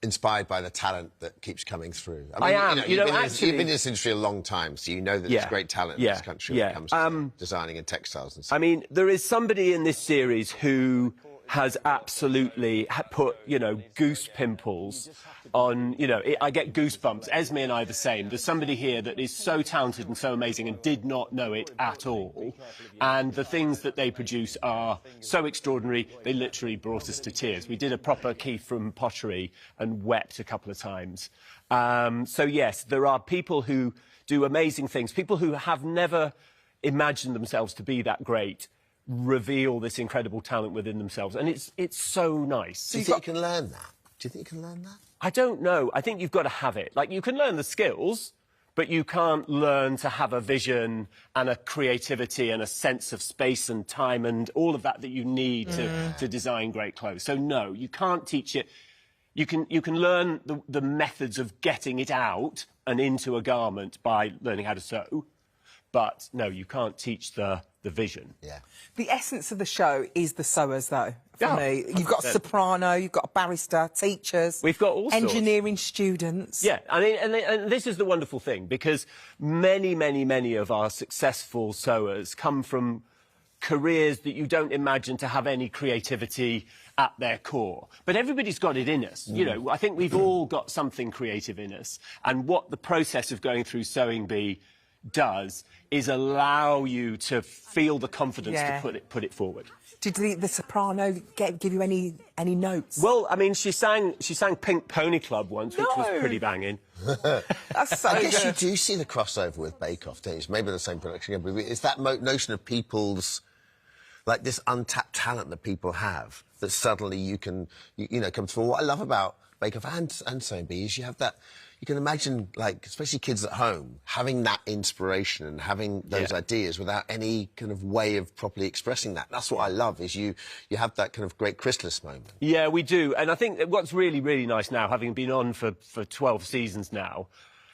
inspired by the talent that keeps coming through. I am. You've been in this industry a long time, so you know that there's great talent in Yeah. this country when it comes to designing and textiles and stuff. I mean, there is somebody in this series who has absolutely put, you know, goose pimples on, you know, I get goosebumps. Esme and I are the same. There's somebody here that is so talented and so amazing and did not know it at all. And the things that they produce are so extraordinary, they literally brought us to tears. We did a proper Keith from Pottery and wept a couple of times. So, yes, there are people who do amazing things, people who have never imagined themselves to be that great, reveal this incredible talent within themselves, and it's so nice. Do you think you can learn that? Do you think you can learn that? I don't know. I think you've got to have it. Like, you can learn the skills, but you can't learn to have a vision and a creativity and a sense of space and time and all of that that you need to design great clothes. So no, you can't teach it. You can learn the methods of getting it out and into a garment by learning how to sew, but no, you can't teach the vision. Yeah. The essence of the show is the sewers, though. For me, you've got a 100%. soprano, you've got a barrister, teachers. We've got all sorts. Engineering students. Yeah, I mean, and this is the wonderful thing, because many of our successful sewers come from careers that you don't imagine to have any creativity at their core. But everybody's got it in us. You know, I think we've all got something creative in us. And what the process of going through Sewing Bee does is allow you to feel the confidence to put it forward. Did the soprano give you any notes? Well, I mean, she sang Pink Pony Club once, which was pretty banging. That's so I guess good. you do see the crossover with Bake Off, don't you? It's maybe the same production again, but it's that notion of people's, like, this untapped talent that people have that suddenly you can, you know, come through. What I love about Bake Off and Sewing Bee is you have that. You can imagine, like, especially kids at home, having that inspiration and having those ideas without any kind of way of properly expressing that. That's what I love, is you have that kind of great chrysalis moment. Yeah, we do. And I think that what's really, really nice now, having been on for 12 seasons now,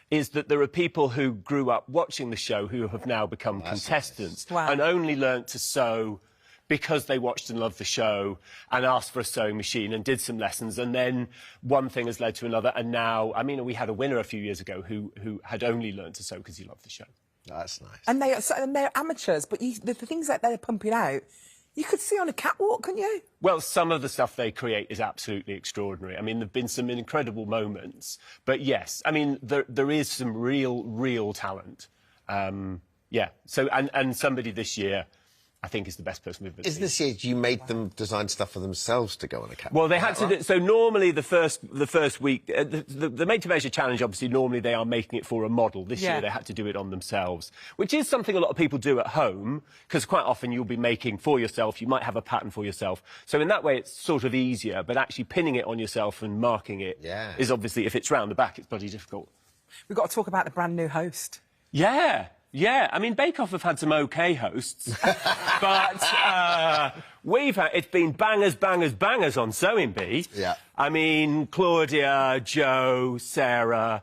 is that there are people who grew up watching the show who have now become contestants and only learnt to sew because they watched and loved the show and asked for a sewing machine and did some lessons, and then one thing has led to another, and now, I mean, we had a winner a few years ago who had only learned to sew because he loved the show. That's nice. And they're amateurs, but the things that they're pumping out, you could see on a catwalk, couldn't you? Well, some of the stuff they create is absolutely extraordinary. I mean, there've been some incredible moments, but yes, I mean, there is some real talent. Yeah, so, and somebody this year, I think, is the best person we've ever seen. Is this year you made them design stuff for themselves to go on a catwalk? Well, they had to do, so normally the first week, the Made to Measure challenge, obviously, normally they are making it for a model. This year they had to do it on themselves, which is something a lot of people do at home, because quite often you'll be making for yourself, you might have a pattern for yourself. So in that way, it's sort of easier, but actually pinning it on yourself and marking it is obviously, if it's round the back, it's bloody difficult. We've got to talk about the brand new host. Yeah. Yeah, I mean, Bake Off have had some OK hosts, but it's been bangers on Sewing Bee. Yeah. I mean, Claudia, Joe, Sarah,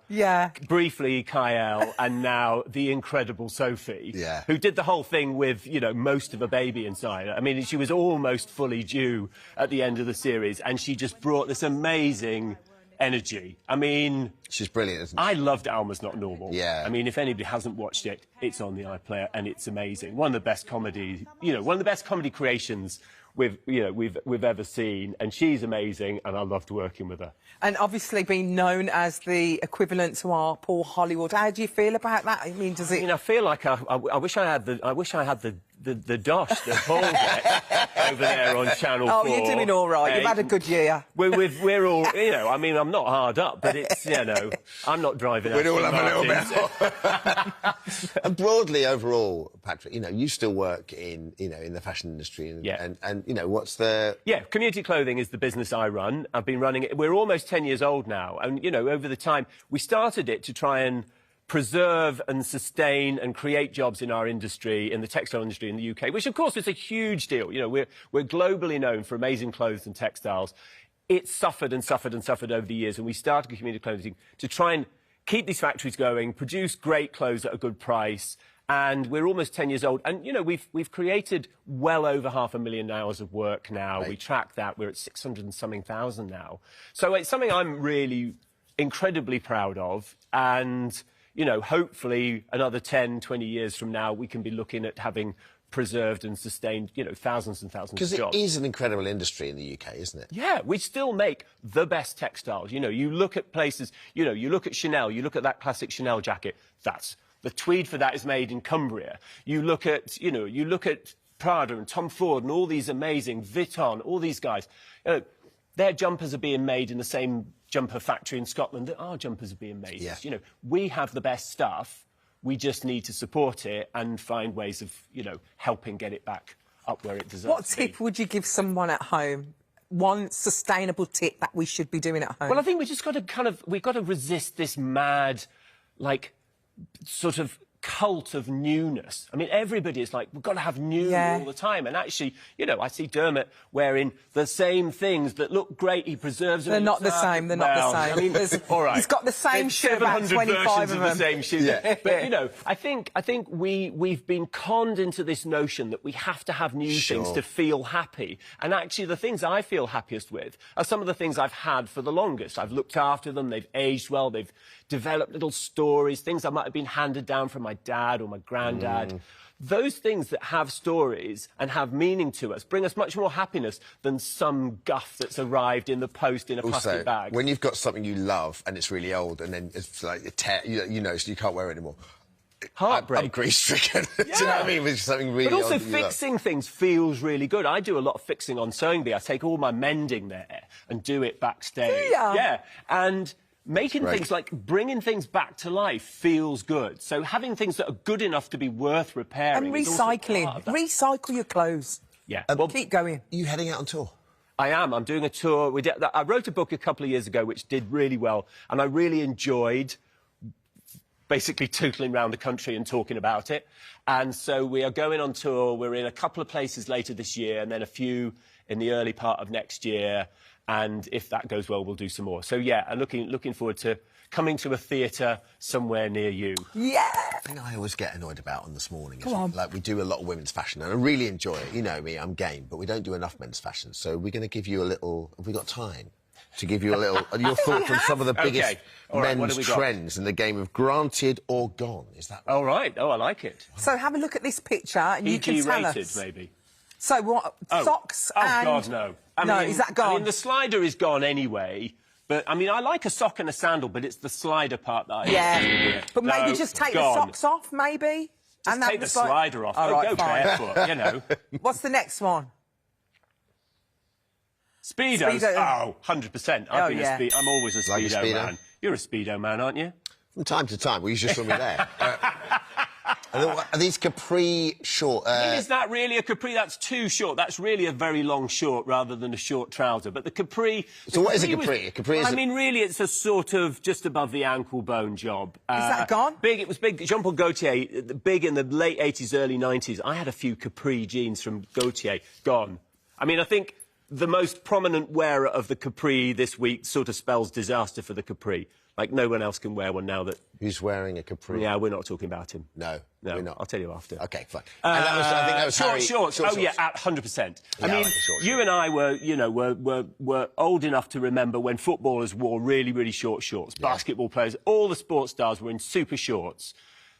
briefly Kyle, and now the incredible Sophie, who did the whole thing with, you know, most of a baby inside her. I mean, she was almost fully due at the end of the series, and she just brought this amazing energy. I mean, she's brilliant, isn't she? I loved Alma's Not Normal. Yeah. I mean, if anybody hasn't watched it, it's on the iPlayer and it's amazing. One of the best comedy, you know, one of the best comedy creations we've ever seen, and she's amazing, and I loved working with her. And obviously being known as the equivalent to our Paul Hollywood. How do you feel about that? I mean, does it? I mean, I feel like I wish I had the dosh that Paul gets over there on Channel 4. Oh, you're doing all right. You've had a good year. We're all, you know, I mean, I'm not hard up, but it's, you know, I'm not driving. We'd all have a little bit. And broadly, overall, Patrick, you know, you still work in the fashion industry, and you know, what's the... Yeah, Community Clothing is the business I run. I've been running it. We're almost 10 years old now, and, you know, over the time, we started it to try and preserve and sustain and create jobs in our industry, in the textile industry in the UK, which, of course, is a huge deal. You know, we're globally known for amazing clothes and textiles. It's suffered and suffered and suffered over the years, and we started Community Clothing to try and keep these factories going, produce great clothes at a good price, and we're almost 10 years old. And, you know, we've created well over 500,000 hours of work now. Right. We track that. We're at 600 and something thousand now. So it's something I'm really incredibly proud of, and... you know, hopefully another 10, 20 years from now, we can be looking at having preserved and sustained, you know, thousands and thousands of jobs. Because it is an incredible industry in the UK, isn't it? Yeah, we still make the best textiles. You know, you look at places, you know, you look at Chanel, you look at that classic Chanel jacket, that's... The tweed for that is made in Cumbria. You look at, you know, you look at Prada and Tom Ford and all these amazing, Vuitton, all these guys. You know, their jumpers are being made in the same jumper factory in Scotland that our jumpers are being made. Yeah. You know, we have the best stuff. We just need to support it and find ways of, you know, helping get it back up where it deserves. What tip would you give someone at home? One sustainable tip that we should be doing at home? Well, I think we just got to we've got to resist this mad, like, sort of cult of newness. I mean, everybody is like, we've got to have new all the time. And actually, you know, I see Dermot wearing the same things that look great. He preserves them. They're not the same. They're not the same. I mean, all right. He's got the same shoe, about 25 of the same shoe. Yeah. But, you know, I think we've been conned into this notion that we have to have new things to feel happy. And actually, the things I feel happiest with are some of the things I've had for the longest. I've looked after them. They've aged well. They've developed little stories, things that might have been handed down from my dad or my granddad. Those things that have stories and have meaning to us bring us much more happiness than some guff that's arrived in the post in a plastic bag. When you've got something you love and it's really old and then it's like, you know, so you can't wear it anymore. Heartbreak. I'm grief-stricken. Do you know what I mean? With something really But also old fixing things feels really good. I do a lot of fixing on Sewing Bee. I take all my mending there and do it backstage. Yeah. And making things, like bringing things back to life, feels good. So having things that are good enough to be worth repairing. And recycling. Recycle your clothes. Yeah. Well, keep going. Are you heading out on tour? I am. I'm doing a tour. I wrote a book a couple of years ago which did really well, and I really enjoyed basically tootling around the country and talking about it. And so we are going on tour. We're in a couple of places later this year and then a few in the early part of next year. And if that goes well, we'll do some more. So, yeah, I'm looking forward to coming to a theatre somewhere near you. Yeah! The thing I always get annoyed about on This Morning is, like, we do a lot of women's fashion, and I really enjoy it. You know me, I'm game, but we don't do enough men's fashion. So we're going to give you a little... Have we got time to give you a little... your thoughts on some of the biggest men's trends in the game of granted or gone? Is that right? Oh, right. Oh, I like it. So have a look at this picture and you can tell rated, us... maybe. So what? Socks and... Oh, God, no. No, is that gone? I mean, the slider is gone anyway. But, I mean, I like a sock and a sandal, but it's the slider part that I... Yeah. But maybe just take the socks off, maybe? Just take the slider off. Go barefoot, you know. What's the next one? Speedos. Oh, 100%. I'm always a Speedo man. You're a Speedo man, aren't you? From time to time. Well, you just saw me there. Are these capri short? Is that really a capri? That's too short. That's really a very long short rather than a short trouser. But the capri... So what is a capri? A capri is... I mean, really, it's a sort of just above the ankle bone job. Is that gone? Big. It was big. Jean-Paul Gaultier, big in the late 80s, early 90s. I had a few capri jeans from Gaultier. Gone. I mean, I think the most prominent wearer of the capri this week sort of spells disaster for the capri. Like, no one else can wear one now that... Who's wearing a capri? Yeah, we're not talking about him. No, we're not. I'll tell you after. OK, fine. And that was, I think that was short Harry... shorts. Short oh, shorts. yeah, at 100%. Yeah, I mean, like you and I were, you know, were old enough to remember when footballers wore really, really short shorts. Yeah. Basketball players, all the sports stars were in super shorts.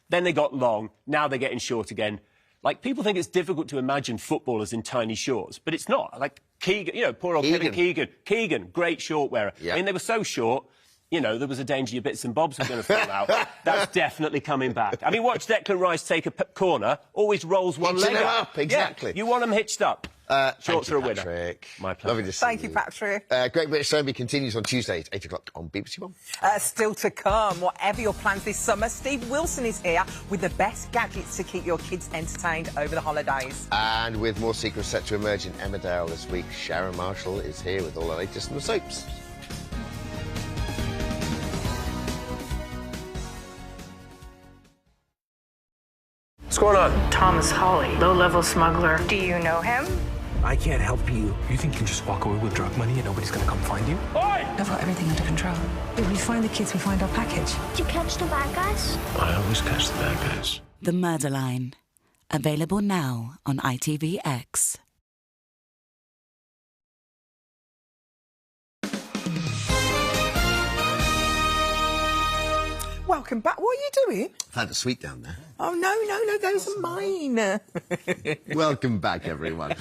Then they got long. Now they're getting short again. Like, people think it's difficult to imagine footballers in tiny shorts, but it's not. Like, Keegan, you know, poor old Kevin Keegan. Keegan, great short wearer. Yeah. I mean, they were so short... You know, there was a danger your bits and bobs were going to fall out. That's definitely coming back. I mean, watch Declan Rice take a corner, always rolls one leg up. Exactly. Yeah, you want them hitched up. Shorts are a winner. Patrick. My pleasure. Lovely to see Thank you, Patrick. Great British Sewing Bee continues on Tuesdays, 8 o'clock on BBC One. Still to come, whatever your plans this summer, Steve Wilson is here with the best gadgets to keep your kids entertained over the holidays. And with more secrets set to emerge in Emmerdale this week, Sharon Marshall is here with all the latest in the soaps. What's going on? Thomas Hawley, low-level smuggler. Do you know him? I can't help you. You think you can just walk away with drug money and nobody's gonna come find you? Oi! I've got everything under control. If we find the kids, we find our package. Did you catch the bad guys? I always catch the bad guys. The Murder Line. Available now on ITVX. Welcome welcome back. What are you doing? I've had a sweet down there. Oh, no, those are mine. Welcome back, everyone.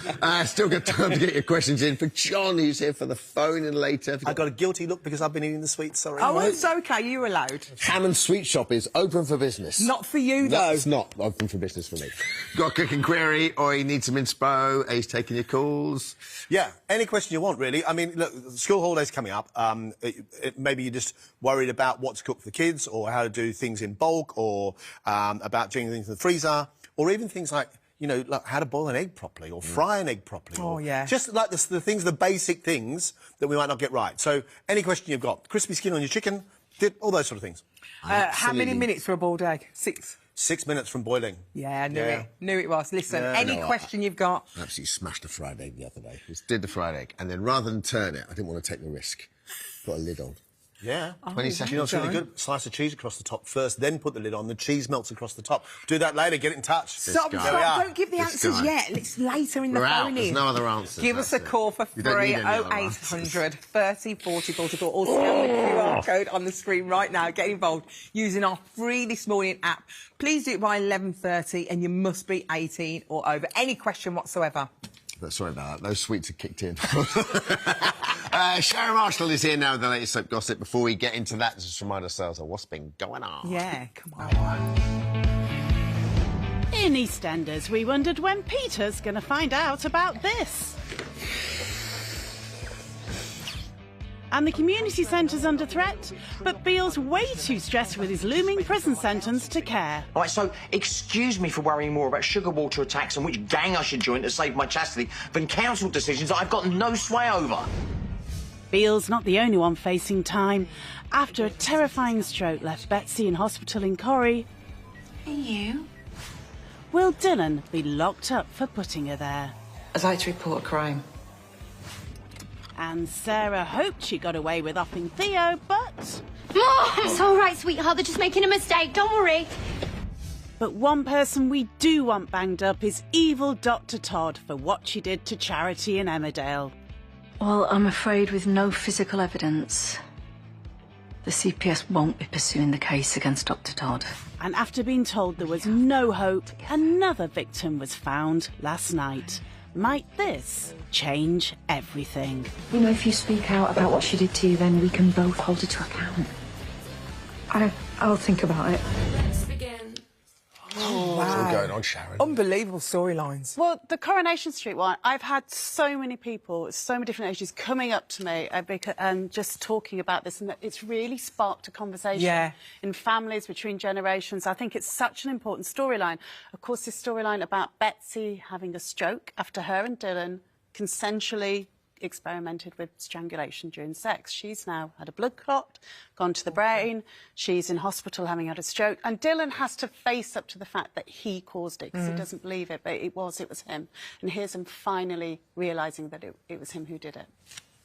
Still got time to get your questions in for John, who's here for the phone and later. I got a guilty look because I've been eating the sweets, sorry. Oh, it's OK, you're allowed. Hammond Sweet Shop is open for business. Not for you, though. No, it's not open for business for me. Got a cooking query, or you need some inspo, Ace taking your calls? Yeah, any question you want, really. I mean, look, school holidays coming up. Maybe you're just worried about what to cook for the kids, or how to do things in bulk, or about doing things in the freezer, or even things like, you know, like how to boil an egg properly, or fry an egg properly. Oh, yeah. Just like the things, the basic things that we might not get right. So, any question you've got. Crispy skin on your chicken, all those sort of things. How many minutes for a boiled egg? 6. 6 minutes from boiling. Yeah, I knew it. Knew it was. Listen, any question you've got... I absolutely smashed a fried egg the other day. Just did the fried egg, and then rather than turn it, I didn't want to take the risk. Put a lid on. Yeah. 20 seconds. You know, it's really good. Slice of cheese across the top first, then put the lid on. The cheese melts across the top. Do that later. Get it in touch. Stop. Don't give the answers yet. It's later in the phone. There's no other answers. Give us a call for free, 0800 30 40 44, or scan the QR code on the screen right now. Get involved using our free This Morning app. Please do it by 11:30, and you must be 18 or over. Any question whatsoever. But sorry about that. Those sweets have kicked in. Sharon Marshall is here now with the latest soap gossip. Before we get into that, just remind ourselves of what's been going on. Yeah, come on. In EastEnders, we wondered when Peter's going to find out about this. And the community centre's under threat, but Beale's way too stressed with his looming prison sentence to care. Right, so excuse me for worrying more about sugar water attacks and which gang I should join to save my chastity than council decisions that I've got no sway over. Beale's not the only one facing time. After a terrifying stroke left Betsy in hospital in Corrie... You? Will Dylan be locked up for putting her there? I'd like to report a crime. And Sarah hoped she got away with offing Theo, but... It's all right, sweetheart. They're just making a mistake. Don't worry. But one person we do want banged up is evil Dr. Todd for what she did to Charity in Emmerdale. Well, I'm afraid with no physical evidence, the CPS won't be pursuing the case against Dr. Todd. And after being told there was no hope, another victim was found last night. Might this change everything? You know, if you speak out about what she did to you, then we can both hold her to account. I'll think about it. Let's begin. Oh, wow. What's going on, Sharon? Unbelievable storylines. Well, the Coronation Street one, I've had so many people, so many different ages coming up to me and just talking about this, and it's really sparked a conversation in families, between generations. I think it's such an important storyline. Of course, this storyline about Betsy having a stroke after her and Dylan consensually experimented with strangulation during sex. She's now had a blood clot, gone to the brain. She's in hospital having had a stroke. And Dylan has to face up to the fact that he caused it, because he doesn't believe it, but it was him. And here's him finally realising that it was him who did it.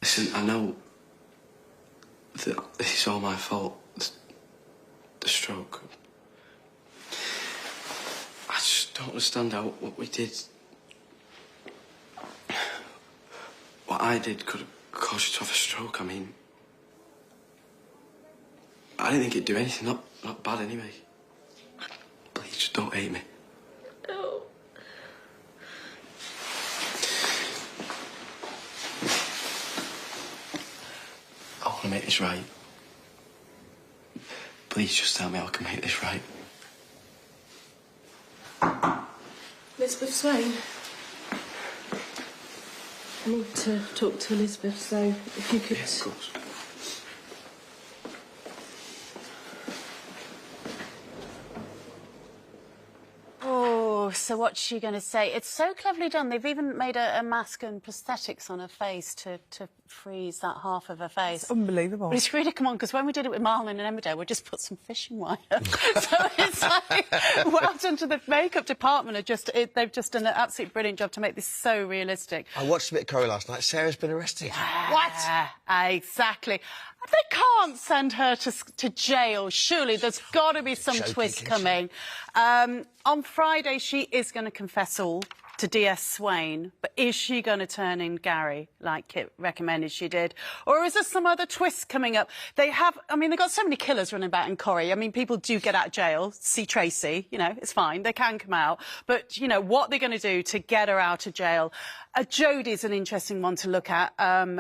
Listen, I know that this is all my fault, the stroke. I just don't understand how what we did... What I did could have caused you to have a stroke. I mean, I didn't think it'd do anything, not bad anyway. Please, just don't hate me. No. I want to make this right. Please just tell me how I can make this right. Elizabeth Swain. I need to talk to Elizabeth, so if you could... Yeah, of course. Oh, so what's she going to say? It's so cleverly done. They've even made a mask and prosthetics on her face to freeze that half of her face. It's unbelievable. But it's really, come on, because when we did it with Marlon and Emmerdale, we just put some fishing wire. So it's like, well done to the makeup department. They've just done an absolutely brilliant job to make this so realistic. I watched a bit of Corrie last night. Sarah's been arrested. What? Exactly. They can't send her to jail. Surely there's got to be some twist coming. On Friday, she is going to confess all. to DS Swain, but is she going to turn in Gary like Kit recommended she did? Or is there some other twist coming up? They have, I mean, they've got so many killers running about in Corrie. I mean, people do get out of jail, see Tracy, you know, it's fine, they can come out. But, you know, what they're going to do to get her out of jail. Jodie's an interesting one to look at,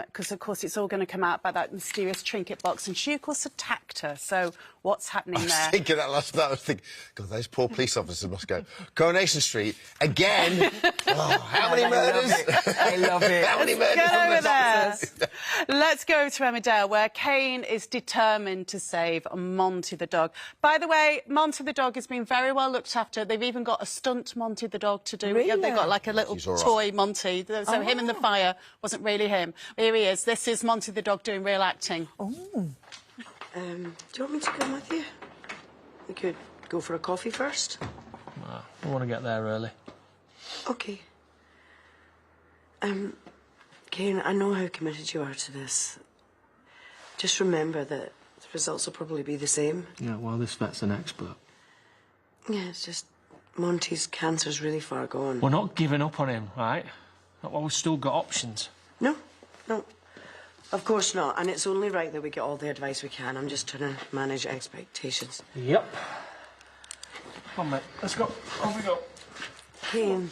because, of course, it's all going to come out by that mysterious trinket box, and she, of course, attacked her. So what's happening there? I was thinking that last night. I was thinking, God, those poor police officers must go, Coronation Street, again? Oh, how many murders? I love it. How many murders Get on over the there. officers? Let's go to Emmerdale, where Kane is determined to save Monty the dog. By the way, Monty the dog has been very well looked after. They've even got a stunt Monty the dog to do. Really? They've got like a little toy Monty. So him in the fire wasn't really him. Here he is. This is Monty the dog doing real acting. Do you want me to come with you? We could go for a coffee first. I want to get there early. OK. Kane, I know how committed you are to this. Just remember that the results will probably be the same. Yeah, well, this vet's an expert. Yeah, it's just Monty's cancer's really far gone. We're not giving up on him, right? Well, we've still got options. No, no. Of course not. And it's only right that we get all the advice we can. I'm just trying to manage expectations. Yep. Come on, mate. Let's go. Off we go. Kane.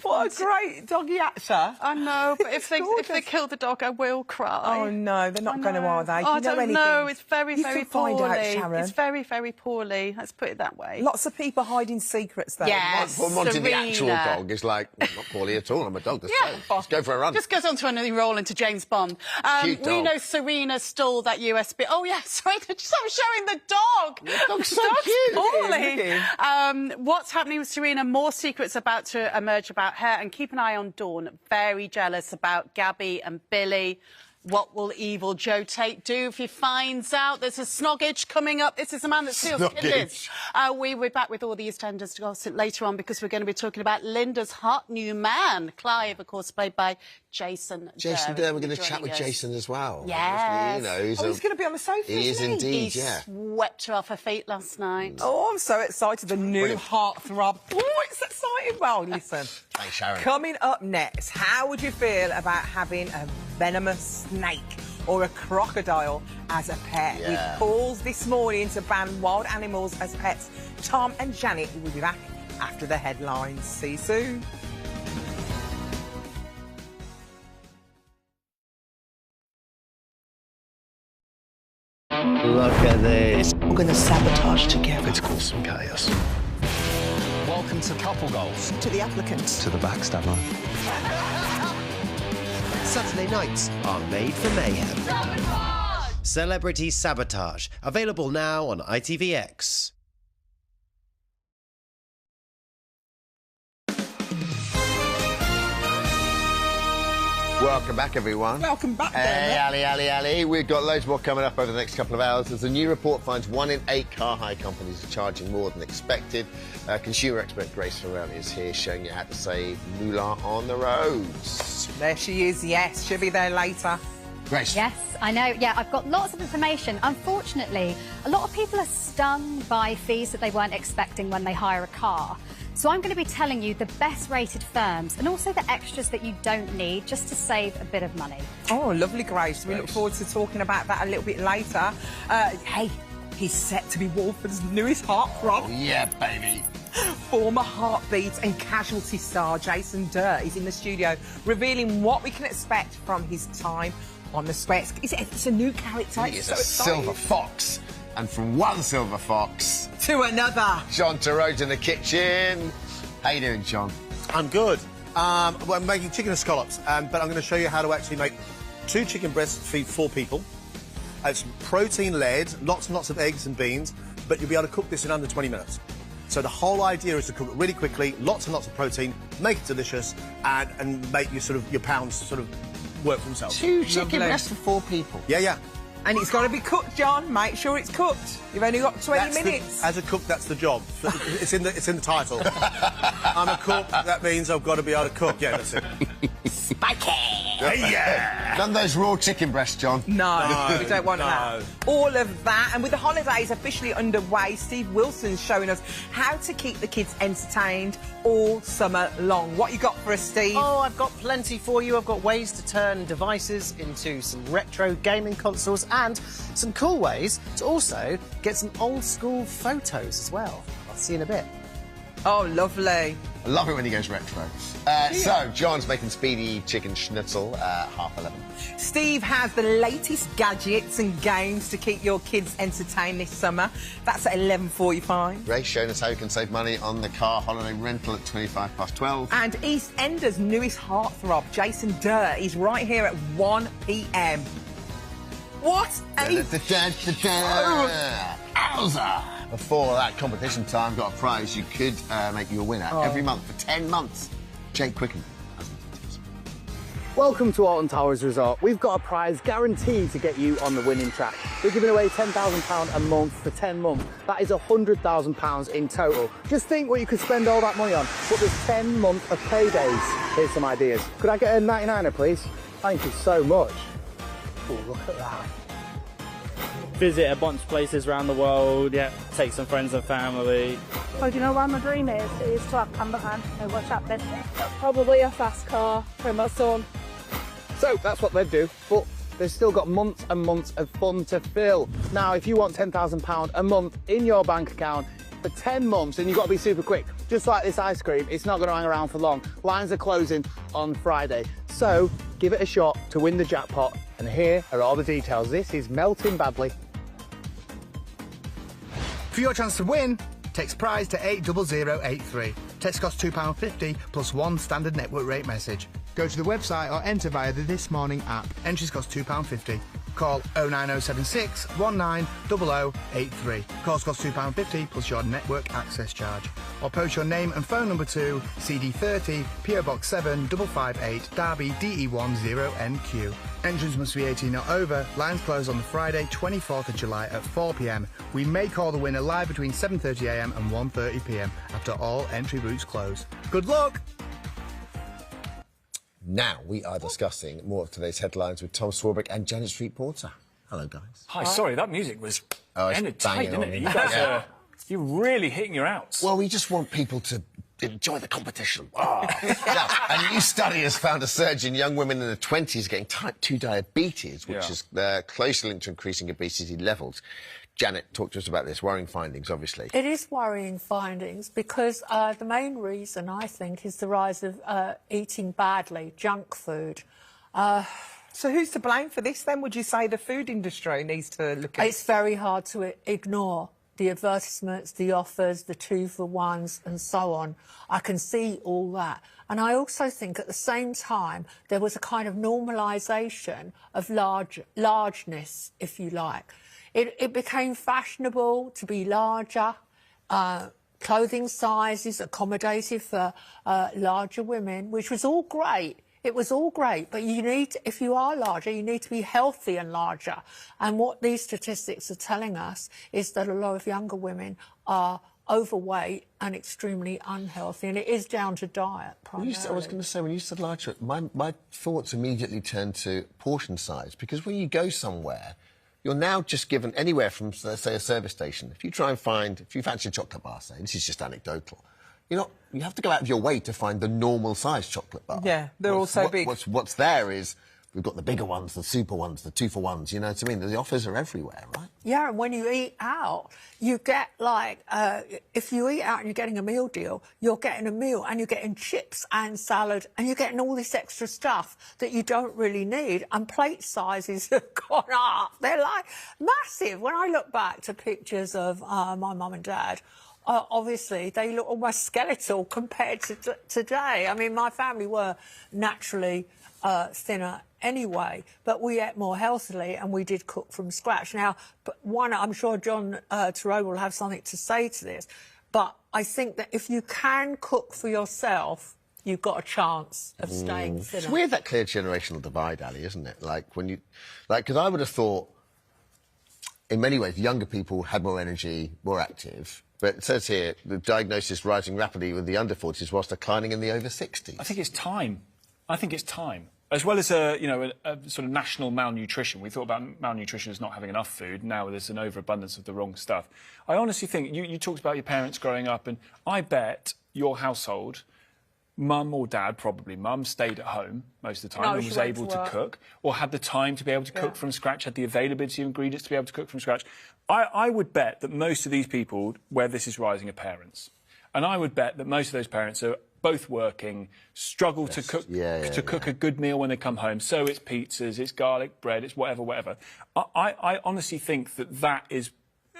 What a great doggy actor. I know, but if they kill the dog, I will cry. Oh, no, they're not going to, are they? Oh, I don't know. It's very, you very can find poorly. out, Sharon. It's very, very poorly. Let's put it that way. Lots of people hiding secrets, though. Yes, Poor Monty, the Serena. actual dog, is like, well, not poorly at all. I'm a dog. Let's go for a run. Just goes on to another role into James Bond. Cute dog. We know Serena stole that USB. Oh, yeah, sorry, stop showing the dog. The dog's so Dog's cute. poorly. What's happening with Serena? More secrets about to emerge about her. And keep an eye on Dawn. Very jealous about Gabby and Billy. What will evil Joe Tate do if he finds out there's a snoggage coming up? This is a man that steals kittens. We'll be back with all the EastEnders to gossip later on, because we're going to be talking about Linda's hot new man, Clive, of course, played by Jason Jason Dunn. We're going to chat with Jason as well. Yes. You know, he's going to be on the sofa, He is indeed, He swept her off her feet last night. Oh, I'm so excited. The new heartthrob. Oh, it's exciting. Well, listen. Thanks, Sharon. Coming up next, how would you feel about having a venomous snake or a crocodile as a pet? Yeah. With calls this morning to ban wild animals as pets. Tom and Janet will be back after the headlines. See you soon. Look at this. We're going to sabotage together. Let's cause some chaos. Welcome to Couple Goals. To the applicant. To the backstabber. Saturday nights are made for mayhem. Celebrity Sabotage. Available now on ITVX. Welcome back, everyone. Welcome back, Hey, Ali. We've got loads more coming up over the next couple of hours. As a new report finds 1 in 8 car hire companies are charging more than expected. Consumer expert Grace Farrell is here showing you how to save moolah on the roads. There she is, yes. She'll be there later. Grace. Yes, I know. Yeah, I've got lots of information. Unfortunately, a lot of people are stung by fees that they weren't expecting when they hire a car. So I'm going to be telling you the best rated firms and also the extras that you don't need just to save a bit of money. Oh, lovely, Grace. We look forward to talking about that a little bit later. Hey, he's set to be Wolford's newest heartthrob. Oh, yeah, baby. Former Heartbeat and Casualty star Jason Durr is in the studio, revealing what we can expect from his time on the squares. It's a new character. It's a silver fox. And from one silver fox to another. John Turode in the kitchen. How you doing, John? I'm good. Well, I'm making chicken and scallops, but I'm going to show you how to actually make 2 chicken breasts to feed 4 people. It's protein-led, lots and lots of eggs and beans, but you'll be able to cook this in under 20 minutes. So the whole idea is to cook it really quickly, lots and lots of protein, make it delicious, and make your pounds sort of work for themselves. 2 chicken breasts for 4 people? Yeah. And it's got to be cooked, John. Make sure it's cooked. You've only got 20 minutes. As a cook, that's the job. It's in the title. I'm a cook. That means I've got to be able to cook. Yeah, that's it. spiky. Yeah. None of those raw chicken breasts, John. No, we don't want that. All of that. And with the holidays officially underway, Steve Wilson's showing us how to keep the kids entertained all summer long. What you got for us, Steve? Oh, I've got plenty for you. I've got ways to turn devices into some retro gaming consoles and some cool ways to also get some old-school photos as well. I'll see you in a bit. Oh, lovely. I love it when he goes retro. So, John's making speedy chicken schnitzel at 11:30. Steve has the latest gadgets and games to keep your kids entertained this summer. That's at 11:45. Ray's showing us how you can save money on the car holiday rental at 12. And EastEnders' newest heartthrob, Jason Durr, is right here at 1 p.m. What? Owza! Before that competition time got a prize, you could make you a winner every month for 10 months. Jake Quicken. Welcome to Alton Towers Resort. We've got a prize guaranteed to get you on the winning track. We're giving away £10,000 a month for 10 months. That is £100,000 in total. Just think what you could spend all that money on. But there's 10 months of paydays. Here's some ideas. Could I get a 99er, please? Thank you so much. Oh, look at that. Visit a bunch of places around the world, yeah, take some friends and family. Well, do you know what my dream is? It is to have camper van. Oh, what's happening? Probably a fast car for my son. So that's what they'd do, but they've still got months and months of fun to fill. Now, if you want £10,000 a month in your bank account for 10 months, then you've got to be super quick. Just like this ice cream, it's not going to hang around for long. Lines are closing on Friday. So give it a shot to win the jackpot. And here are all the details. This is melting badly. For your chance to win, text prize to 80083. Text costs £2.50 plus one standard network rate message. Go to the website or enter via the This Morning app. Entries cost £2.50. Call 09076 190083. Calls cost £2.50 plus your network access charge. Or post your name and phone number to CD30 PO Box 7558 Derby DE10NQ. Entrance must be 18 or over. Lines close on the Friday 24th of July at 4 p.m. We may call the winner live between 7:30 a.m. and 1:30 p.m. after all entry routes close. Good luck! Now we are discussing more of today's headlines with Tom Swarbrick and Janet Street Porter. Hello, guys. Hi, sorry, that music was it's banging isn't on. it? You guys you're really hitting your outs. Well, we just want people to enjoy the competition. Now, a new study has found a surge in young women in their 20s getting type 2 diabetes, which is closely linked to increasing obesity levels. Janet, talk to us about this. Worrying findings, obviously. It is worrying findings because the main reason, I think, is the rise of eating badly, junk food. So who's to blame for this, then? Would you say the food industry needs to look at it? It's very hard to ignore the advertisements, the offers, the 2-for-1s and so on. I can see all that. And I also think at the same time there was a kind of normalisation of largeness, if you like. It became fashionable to be larger. Clothing sizes accommodated for larger women, which was all great. It was all great, but you need, if you are larger, you need to be healthy and larger. And what these statistics are telling us is that a lot of younger women are overweight and extremely unhealthy, and it is down to diet primarily. I was going to say, when you said larger, my thoughts immediately turned to portion size, because when you go somewhere, you're now just given anywhere from, say, a service station. If you try and find, if you fancy a chocolate bar, say, this is just anecdotal, you have to go out of your way to find the normal size chocolate bar. Yeah, they're all so big. What's there is, we've got the bigger ones, the super ones, the 2-for-1s, you know what I mean? The offers are everywhere, right? Yeah, and when you eat out, you get, like, if you eat out and you're getting a meal deal, you're getting a meal and you're getting chips and salad and you're getting all this extra stuff that you don't really need, and plate sizes have gone up. They're, like, massive. When I look back to pictures of my mum and dad, obviously, they look almost skeletal compared to today. I mean, my family were naturally thinner anyway, but we ate more healthily and we did cook from scratch. Now, I'm sure John Turot will have something to say to this, but I think that if you can cook for yourself, you've got a chance of staying thinner. It's weird, that clear generational divide, Ali, isn't it? Because I would have thought, in many ways, younger people had more energy, more active. But it says here, the diagnosis rising rapidly with the under 40s whilst declining in the over 60s. I think it's time. I think it's time. As well as a sort of national malnutrition. We thought about malnutrition as not having enough food. Now there's an overabundance of the wrong stuff. I honestly think, you talked about your parents growing up, and I bet your household, mum or dad, probably mum, stayed at home most of the time and was able to cook, or had the time to be able to cook from scratch, had the availability of ingredients to be able to cook from scratch. I would bet that most of these people where this is rising are parents. And I would bet that most of those parents are both working, struggle to cook a good meal when they come home. So it's pizzas, it's garlic bread, it's whatever. I honestly think that is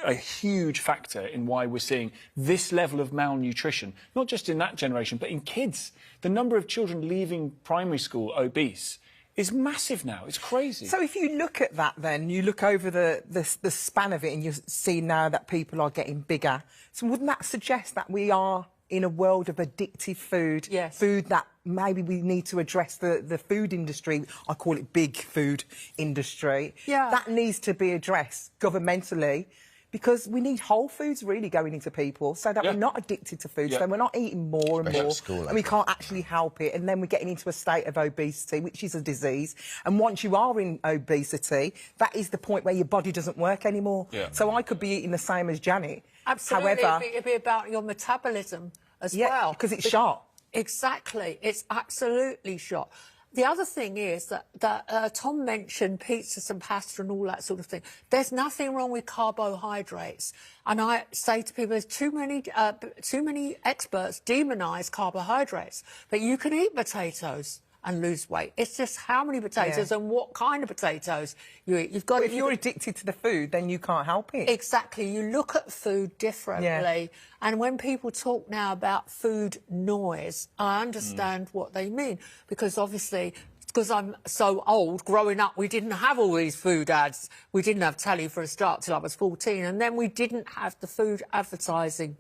a huge factor in why we're seeing this level of malnutrition, not just in that generation, but in kids. The number of children leaving primary school obese is massive now. It's crazy. So if you look at that then, you look over the span of it and you see now that people are getting bigger. So wouldn't that suggest that we are in a world of addictive food? Yes. Food that maybe we need to address the food industry. I call it big food industry. Yeah. That needs to be addressed governmentally, because we need whole foods really going into people so that we're not addicted to food, so we're not eating more and more, and we can't actually help it, and then we're getting into a state of obesity, which is a disease. And once you are in obesity, that is the point where your body doesn't work anymore. Yeah. So I could be eating the same as Janet. Absolutely. However, it'd be about your metabolism as well. because it's shot. Exactly. It's absolutely shot. The other thing is that Tom mentioned pizzas and pasta and all that sort of thing. There's nothing wrong with carbohydrates. And I say to people, there's too many experts demonise carbohydrates. But you can eat potatoes and lose weight. It's just how many potatoes and what kind of potatoes you eat. You've got. If you're addicted to the food, then you can't help it. Exactly. You look at food differently. And when people talk now about food noise, I understand what they mean, because obviously, because I'm so old, growing up, we didn't have all these food ads. We didn't have telly for a start till I was 14, and then we didn't have the food advertising.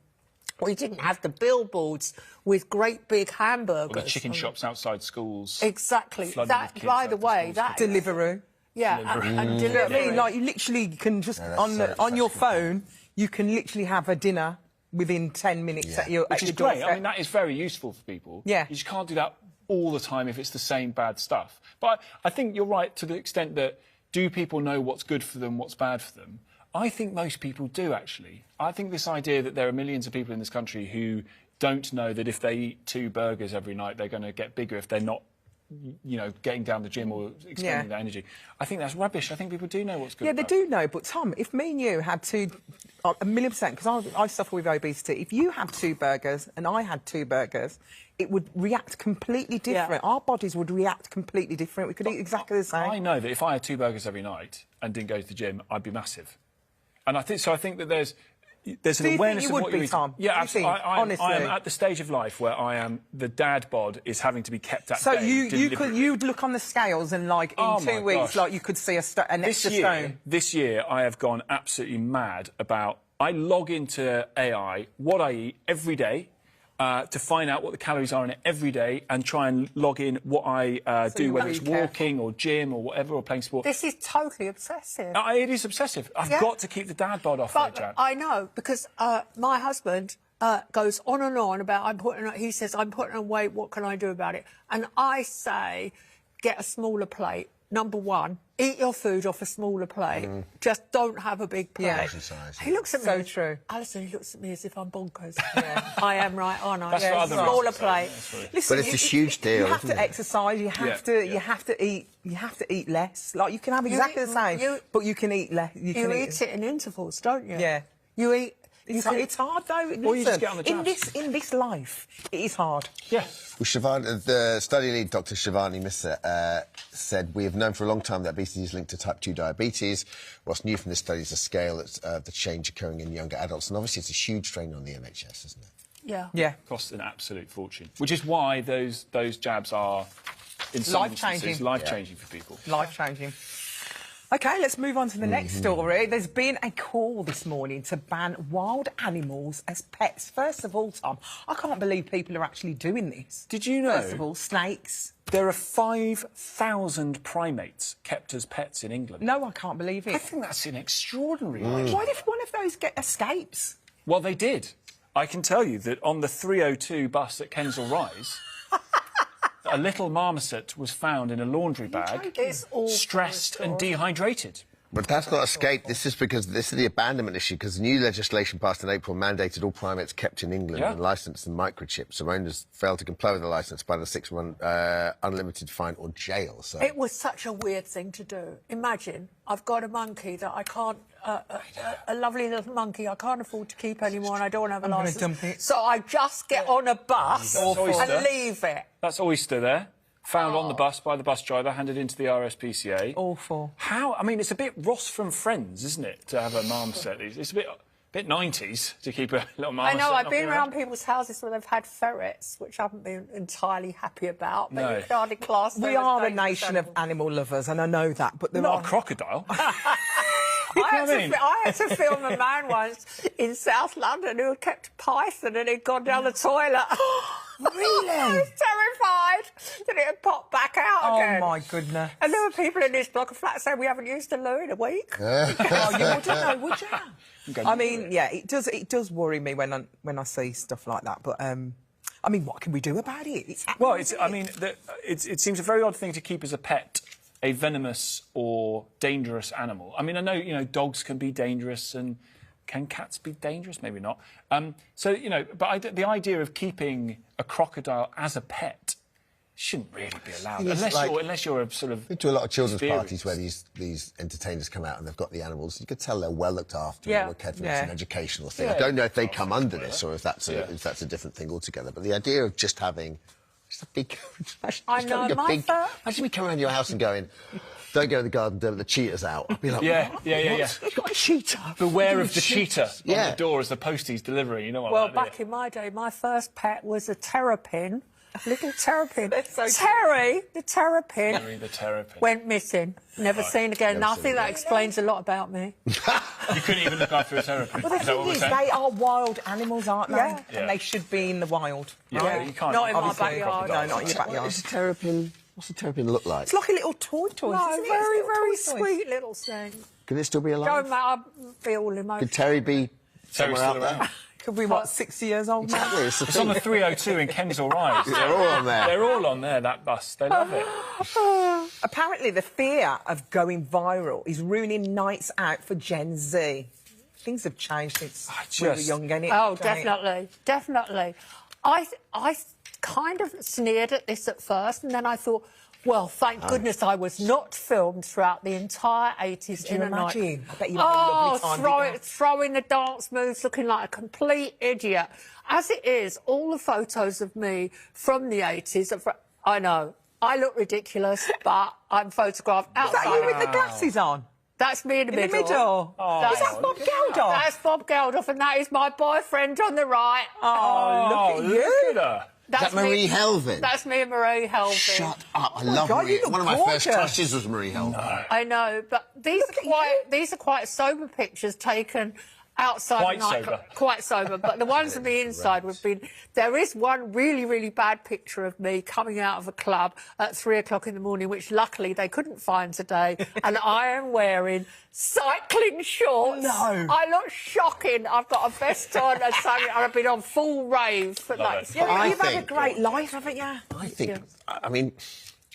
We didn't have the billboards with great big hamburgers. Or the chicken shops outside schools. Exactly. That, by the way, that Deliveroo. Yeah, and Deliveroo. I mean, like, you literally can just on your phone, you can literally have a dinner within 10 minutes at your Which is great. I mean, that is very useful for people. Yeah. You just can't do that all the time if it's the same bad stuff. But I think you're right to the extent that, do people know what's good for them, what's bad for them? I think most people do, actually. I think this idea that there are millions of people in this country who don't know that if they eat 2 burgers every night, they're going to get bigger if they're not, getting down the gym or expending their energy. I think that's rubbish. I think people do know what's good. Yeah, they do know. But, Tom, if me and you had 1,000,000%, because I suffer with obesity, if you had 2 burgers and I had 2 burgers, it would react completely different. Our bodies would react completely different. We could eat exactly the same. I know that if I had 2 burgers every night and didn't go to the gym, I'd be massive. And I think that there's an awareness of what you're eating. Tom? Yeah, absolutely. Honestly, I am at the stage of life where the dad bod is having to be kept at bay. So you'd look on the scales and, like, in 2 weeks, like, you could see an extra stone. This year, I have gone absolutely mad about. I log into AI what I eat every day. To find out what the calories are in it every day and try and log in what I do, whether it's walking or gym or whatever, or playing sport. This is totally obsessive. It is obsessive. I've got to keep the dad bod off. But I know, because my husband goes on and on about he says, I'm putting on weight, what can I do about it? And I say, get a smaller plate. Number one, eat your food off a smaller plate. Just don't have a big plate. Yeah. He looks at me. So true. Alison, he looks at me as if I'm bonkers. I am right, aren't I? That's smaller plate. Listen, but it's a huge deal. You have to exercise. You have to eat. You have to eat less. Like, you can have exactly the same, but you can eat less. You eat it in intervals, don't you? Yeah. You eat. It's hard, though. Or you just get on the jabs. In this life, it is hard. Yeah. Well, the study lead, Dr. Shivani Missa, said, we have known for a long time that obesity is linked to type 2 diabetes. What's new from this study is the scale of the change occurring in younger adults. And obviously it's a huge strain on the NHS, isn't it? Yeah. Yeah. Costs an absolute fortune. Which is why those jabs are, in some instances, life-changing for people. Life-changing. OK, let's move on to the next story. There's been a call this morning to ban wild animals as pets. First of all, Tom, I can't believe people are actually doing this. Did you know? First of all, snakes. There are 5,000 primates kept as pets in England. No, I can't believe it. I think that's an extraordinary. What if one of those escapes? Well, they did. I can tell you that on the 302 bus at Kensal Rise, a little marmoset was found in a laundry bag, It's awful. stressed and dehydrated. But that's not escape. This is because this is the abandonment issue, because the new legislation passed in April mandated all primates kept in England and licensed and microchipped. So owners failed to comply with the licence by the 6-month unlimited fine or jail. So It was such a weird thing to do. Imagine, I've got a monkey that I can't, a lovely little monkey I can't afford to keep anymore, and I don't have a gonna licence. dump it. So I just get on a bus and leave it. That's oyster there. Found on the bus by the bus driver, handed into the RSPCA. Awful. How? I mean, it's a bit Ross from Friends, isn't it, to have a marmoset? It's a bit 90s to keep a little marmoset. I know, I've been knocking around people's houses where they've had ferrets, which I haven't been entirely happy about, but No. you can hardly class them We as are a dangerous nation of animal lovers, and I know that, but there Not are... a crocodile. I had to film a man once in South London who had kept a python and he'd gone down the toilet. Really? I was terrified that it had popped back out again. Oh, my goodness. And there were people in this block of flats saying, we haven't used a loo in a week. Oh, you wouldn't know, would you? I mean, yeah, it does worry me when I see stuff like that, but... I mean, what can we do about it? It seems a very odd thing to keep as a pet, a venomous or dangerous animal. I mean, I know, you know, dogs can be dangerous, and can cats be dangerous? Maybe not. So, you know, but the idea of keeping a crocodile as a pet shouldn't really be allowed, unless you're a sort of... We do a lot of children's experienced. parties where these entertainers come out and they've got the animals. You could tell they're well looked after, Yeah. and well cared for. It's an educational thing. Yeah. I don't know if they come under this or if that's a different thing altogether. But the idea of just having just a big... I know, Imagine me coming around your house and going, don't go to the garden, don't let the cheetahs out. I'd be like, Yeah. You've got a cheetah? Beware of the cheetah Yeah. on the door as the postie's delivering. You know what? Well, back in my day, my first pet was a terrapin. Little terrapin. That's so Terry, the terrapin, Terry the terrapin. went missing. Never seen again. And I think that explains a lot about me. You couldn't even look after a terrapin. Well, the Is that what thing we're is, saying? they are wild animals, aren't they? Yeah. And they should be in the wild. Yeah, right? you can't. Not in my obviously, backyard. No, not in your backyard. What's a terrapin? What's a terrapin look like? It's like a little toy. No, isn't it? very, It's a very little toy. sweet little thing. Can it still be alive? Don't matter, I feel emotional. Could Terry be Terry's somewhere out still there? around. Could be, what, 60 years old now? Exactly, it's the It's on thing. the 302 in Kensal Rise. They're all on there. They're all on there, that bus. They love it. Apparently, the fear of going viral is ruining nights out for Gen Z. Things have changed since we were young, ain't it? Oh, Don't it? definitely, definitely. I kind of sneered at this at first, and then I thought, well, thank goodness I was not filmed throughout the entire 80s Can you in a night. imagine? I bet you had a lovely time, didn't you? throwing the dance moves, looking like a complete idiot. As it is, all the photos of me from the 80s, I know, I look ridiculous, but I'm photographed Is outside. that you with the glasses on? That's me in the middle. Oh. Is that Bob Geldof? That's Bob Geldof, and that is my boyfriend on the right. Oh, look at you. her. Is that Marie Helvin? That's me and Marie Helvin. Shut up. I love God, Marie. you look One of my first gorgeous. crushes was Marie Helvin. No. I know, but these are quite sober pictures taken outside Quite the nightclub. sober. Quite sober, but the ones on the inside would be. There is one really, really bad picture of me coming out of a club at 3 o'clock in the morning, which luckily they couldn't find today, and I am wearing cycling shorts. No. I look shocking. I've got a vest on and something, and I've been on full rave for Love it. Yeah, you've had a think- great life, haven't you? I think, I mean,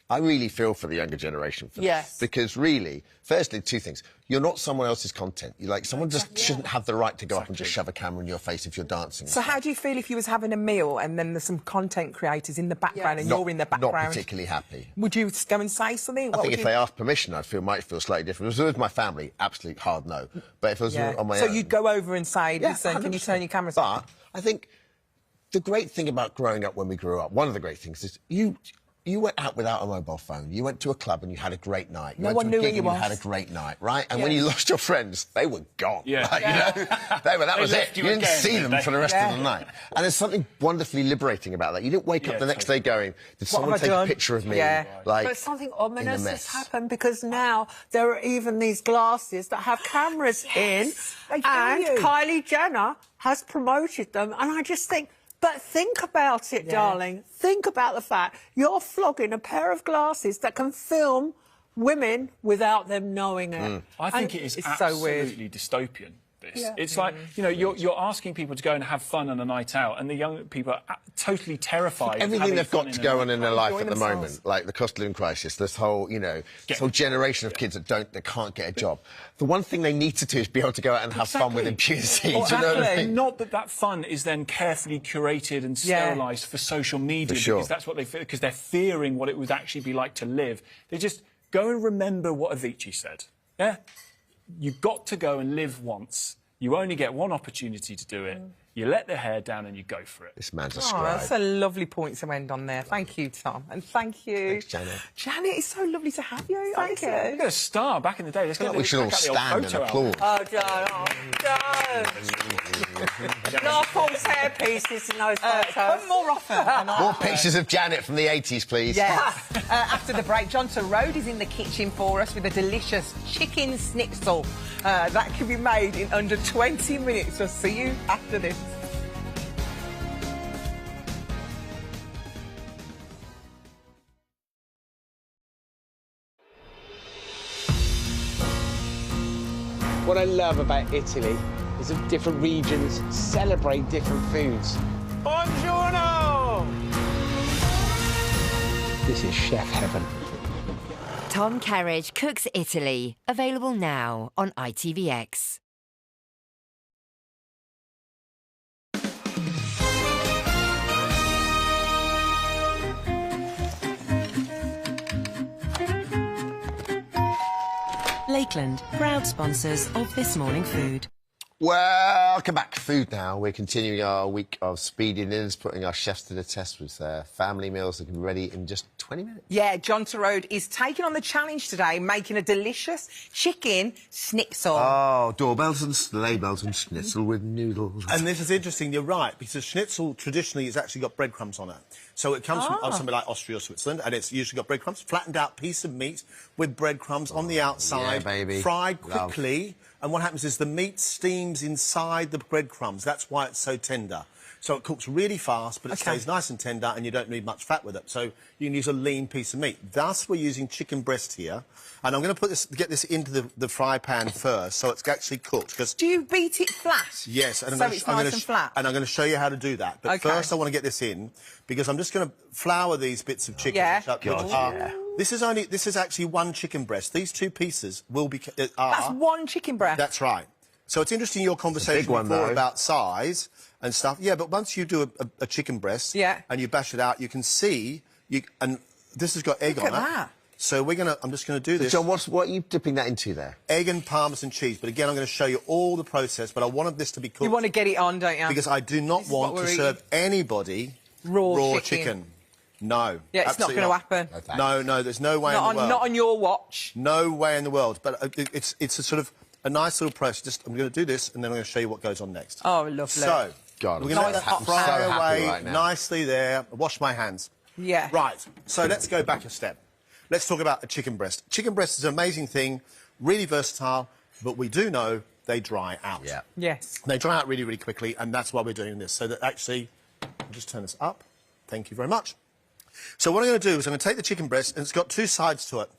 I really feel for the younger generation for Yes. this. Because really, firstly, two things. You're not someone else's content. You like someone just shouldn't have the right to go up and just shove a camera in your face if you're dancing. So how do you feel if you was having a meal and then there's some content creators in the background and not, you're in the background? Not particularly happy. Would you go and say something? I think if they asked permission, might feel slightly different. If it was with my family, absolute hard no. But if it was on my So own... you'd go over and say, Yeah, listen, can you 100%. turn your cameras on? But I think the great thing about growing up when we grew up, one of the great things is you went out without a mobile phone. You went to a club and you had a great night. You No went one to knew a who gig you and you was. had a great night, right? And Yeah. when you lost your friends, they were gone. Yeah. Like, you know, that was left it. you You didn't again, see didn't them they? for the rest Yeah. of the night. And there's something wonderfully liberating about that. You didn't wake up the next day going, did someone have I take done? a picture of me? Yeah. Like, But something in ominous a has mess. happened because now there are even these glasses that have cameras in, they film and you. Kylie Jenner has promoted them, and I just think. But think about it, darling. Think about the fact you're flogging a pair of glasses that can film women without them knowing it. I think it is it's so weird. absolutely dystopian. this. Yeah. It's like, you know, you're asking people to go and have fun on a night out, and the young people are totally terrified. Everything they've got to go on in their life at the themselves. moment, like the cost of living crisis, this whole, you know, this whole generation of kids that can't get a job. The one thing they need to do is be able to go out and have fun with impunity. Do you know what I mean? Not that fun is then carefully curated and sterilised for social media, For sure. because that's what they feel, because they're fearing what it would actually be like to live. They just go and remember what Avicii said. Yeah? You've got to go and live once. You only get one opportunity to do it. You let the hair down and you go for it. This man's a Oh, scribe. that's a lovely point to end on there. Thank you, Tom. And thank you. Thanks, Janet. Janet, it's so lovely to have you. Thank you. Look at a star back in the day. Let's I feel like we should all stand and applaud. Oh, don't. No false hair pieces in those photos. Come more often. More pictures of Janet from the 80s, please. Yes. After the break, Johnson Road is in the kitchen for us with a delicious chicken schnitzel that can be made in under 20 minutes. So see you after this. What I love about Italy is that different regions celebrate different foods. Buongiorno! This is chef heaven. Tom Kerridge Cooks Italy. Available now on ITVX. Lakeland, proud sponsors of This Morning Food. Welcome back. Food now. We're continuing our week of speedy dinners, putting our chefs to the test with family meals that can be ready in just 20 minutes. Yeah, Johnson Road is taking on the challenge today, making a delicious chicken schnitzel. Oh, doorbells and sleigh bells and schnitzel with noodles. And this is interesting, you're right, because schnitzel traditionally has actually got breadcrumbs on it. So it comes from somewhere like Austria or Switzerland, and it's usually got breadcrumbs, flattened out piece of meat with breadcrumbs on the outside, yeah, baby. fried quickly. And what happens is the meat steams inside the breadcrumbs. That's why it's so tender. So it cooks really fast, but it stays nice and tender, and you don't need much fat with it. So you can use a lean piece of meat. Thus, we're using chicken breast here. And I'm going to get this into the fry pan first, so it's actually cooked. Do you beat it flat? Yes. And so it's nice and flat? And I'm going to show you how to do that. But first, I want to get this in, because I'm just going to flour these bits of chicken. Yeah. This is actually one chicken breast. These two pieces will be... That's one chicken breast? That's right. So it's interesting your conversation before about size and stuff. Yeah, but once you do a chicken breast and you bash it out, you can see... and this has got egg on it. Look at that. So I'm just going to do this. John, what are you dipping that into there? Egg and Parmesan cheese. But again, I'm going to show you all the process, but I wanted this to be cooked. You want to get it on, don't you? Because I do not want to serve anybody raw chicken. No. Yeah, it's not going to happen. No, there's no way in the world. Not on your watch. No way in the world. But it's a sort of a nice little process. I'm going to do this, and then I'm going to show you what goes on next. Oh, lovely. So, we're going to let that fry away nicely there. Wash my hands. Yeah. Right. So let's go back a step. Let's talk about a chicken breast. Chicken breast is an amazing thing, really versatile, but we do know they dry out. Yeah. Yes. They dry out really, really quickly, and that's why we're doing this. So that actually, I'll just turn this up. Thank you very much. So what I'm going to do is I'm going to take the chicken breast, and it's got two sides to it.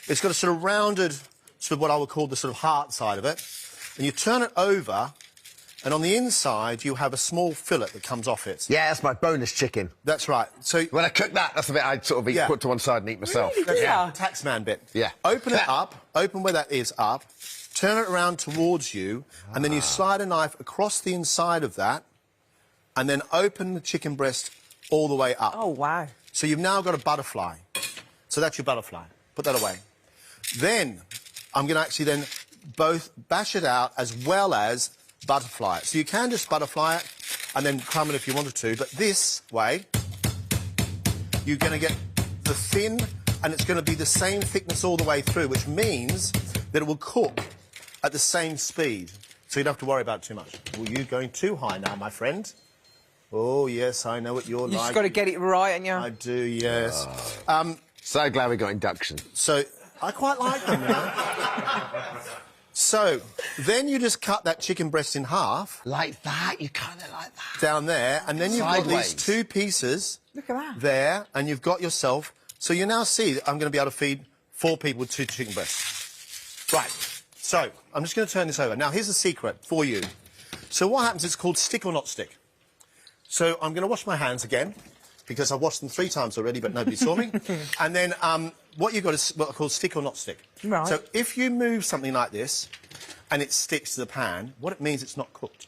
It's got a sort of rounded, sort of what I would call the sort of heart side of it. And you turn it over, and on the inside you have a small fillet that comes off it. Yeah, that's my bonus chicken. That's right. So when I cook that, that's the bit I'd sort of put to one side and eat myself. Really? That's the taxman bit. Yeah. Open it up, open where that is up, turn it around towards you, and then you slide a knife across the inside of that, and then open the chicken breast all the way up. Oh, wow. So you've now got a butterfly. So that's your butterfly. Put that away. Then I'm going to actually then both bash it out as well as butterfly it. So you can just butterfly it and then crumb it if you wanted to, but this way you're going to get the thin, and it's going to be the same thickness all the way through, which means that it will cook at the same speed. So you don't have to worry about it too much. Well, you're going too high now, my friend. Oh, yes, I know what you're like. You've just got to get it right, haven't you? I do, yes. So glad we got induction. So, I quite like them, you know. So, then you just cut that chicken breast in half. Like that? You cut it like that? Down there, and then you've got these two pieces. Look at that. There, and you've got yourself... So you now see that I'm going to be able to feed 4 people with 2 chicken breasts. Right. So, I'm just going to turn this over. Now, here's a secret for you. So what happens is called stick or not stick. So I'm going to wash my hands again, because I've washed them 3 times already, but nobody saw me. And then what you've got is what are called stick or not stick. Right. So if you move something like this and it sticks to the pan, what it means it's not cooked.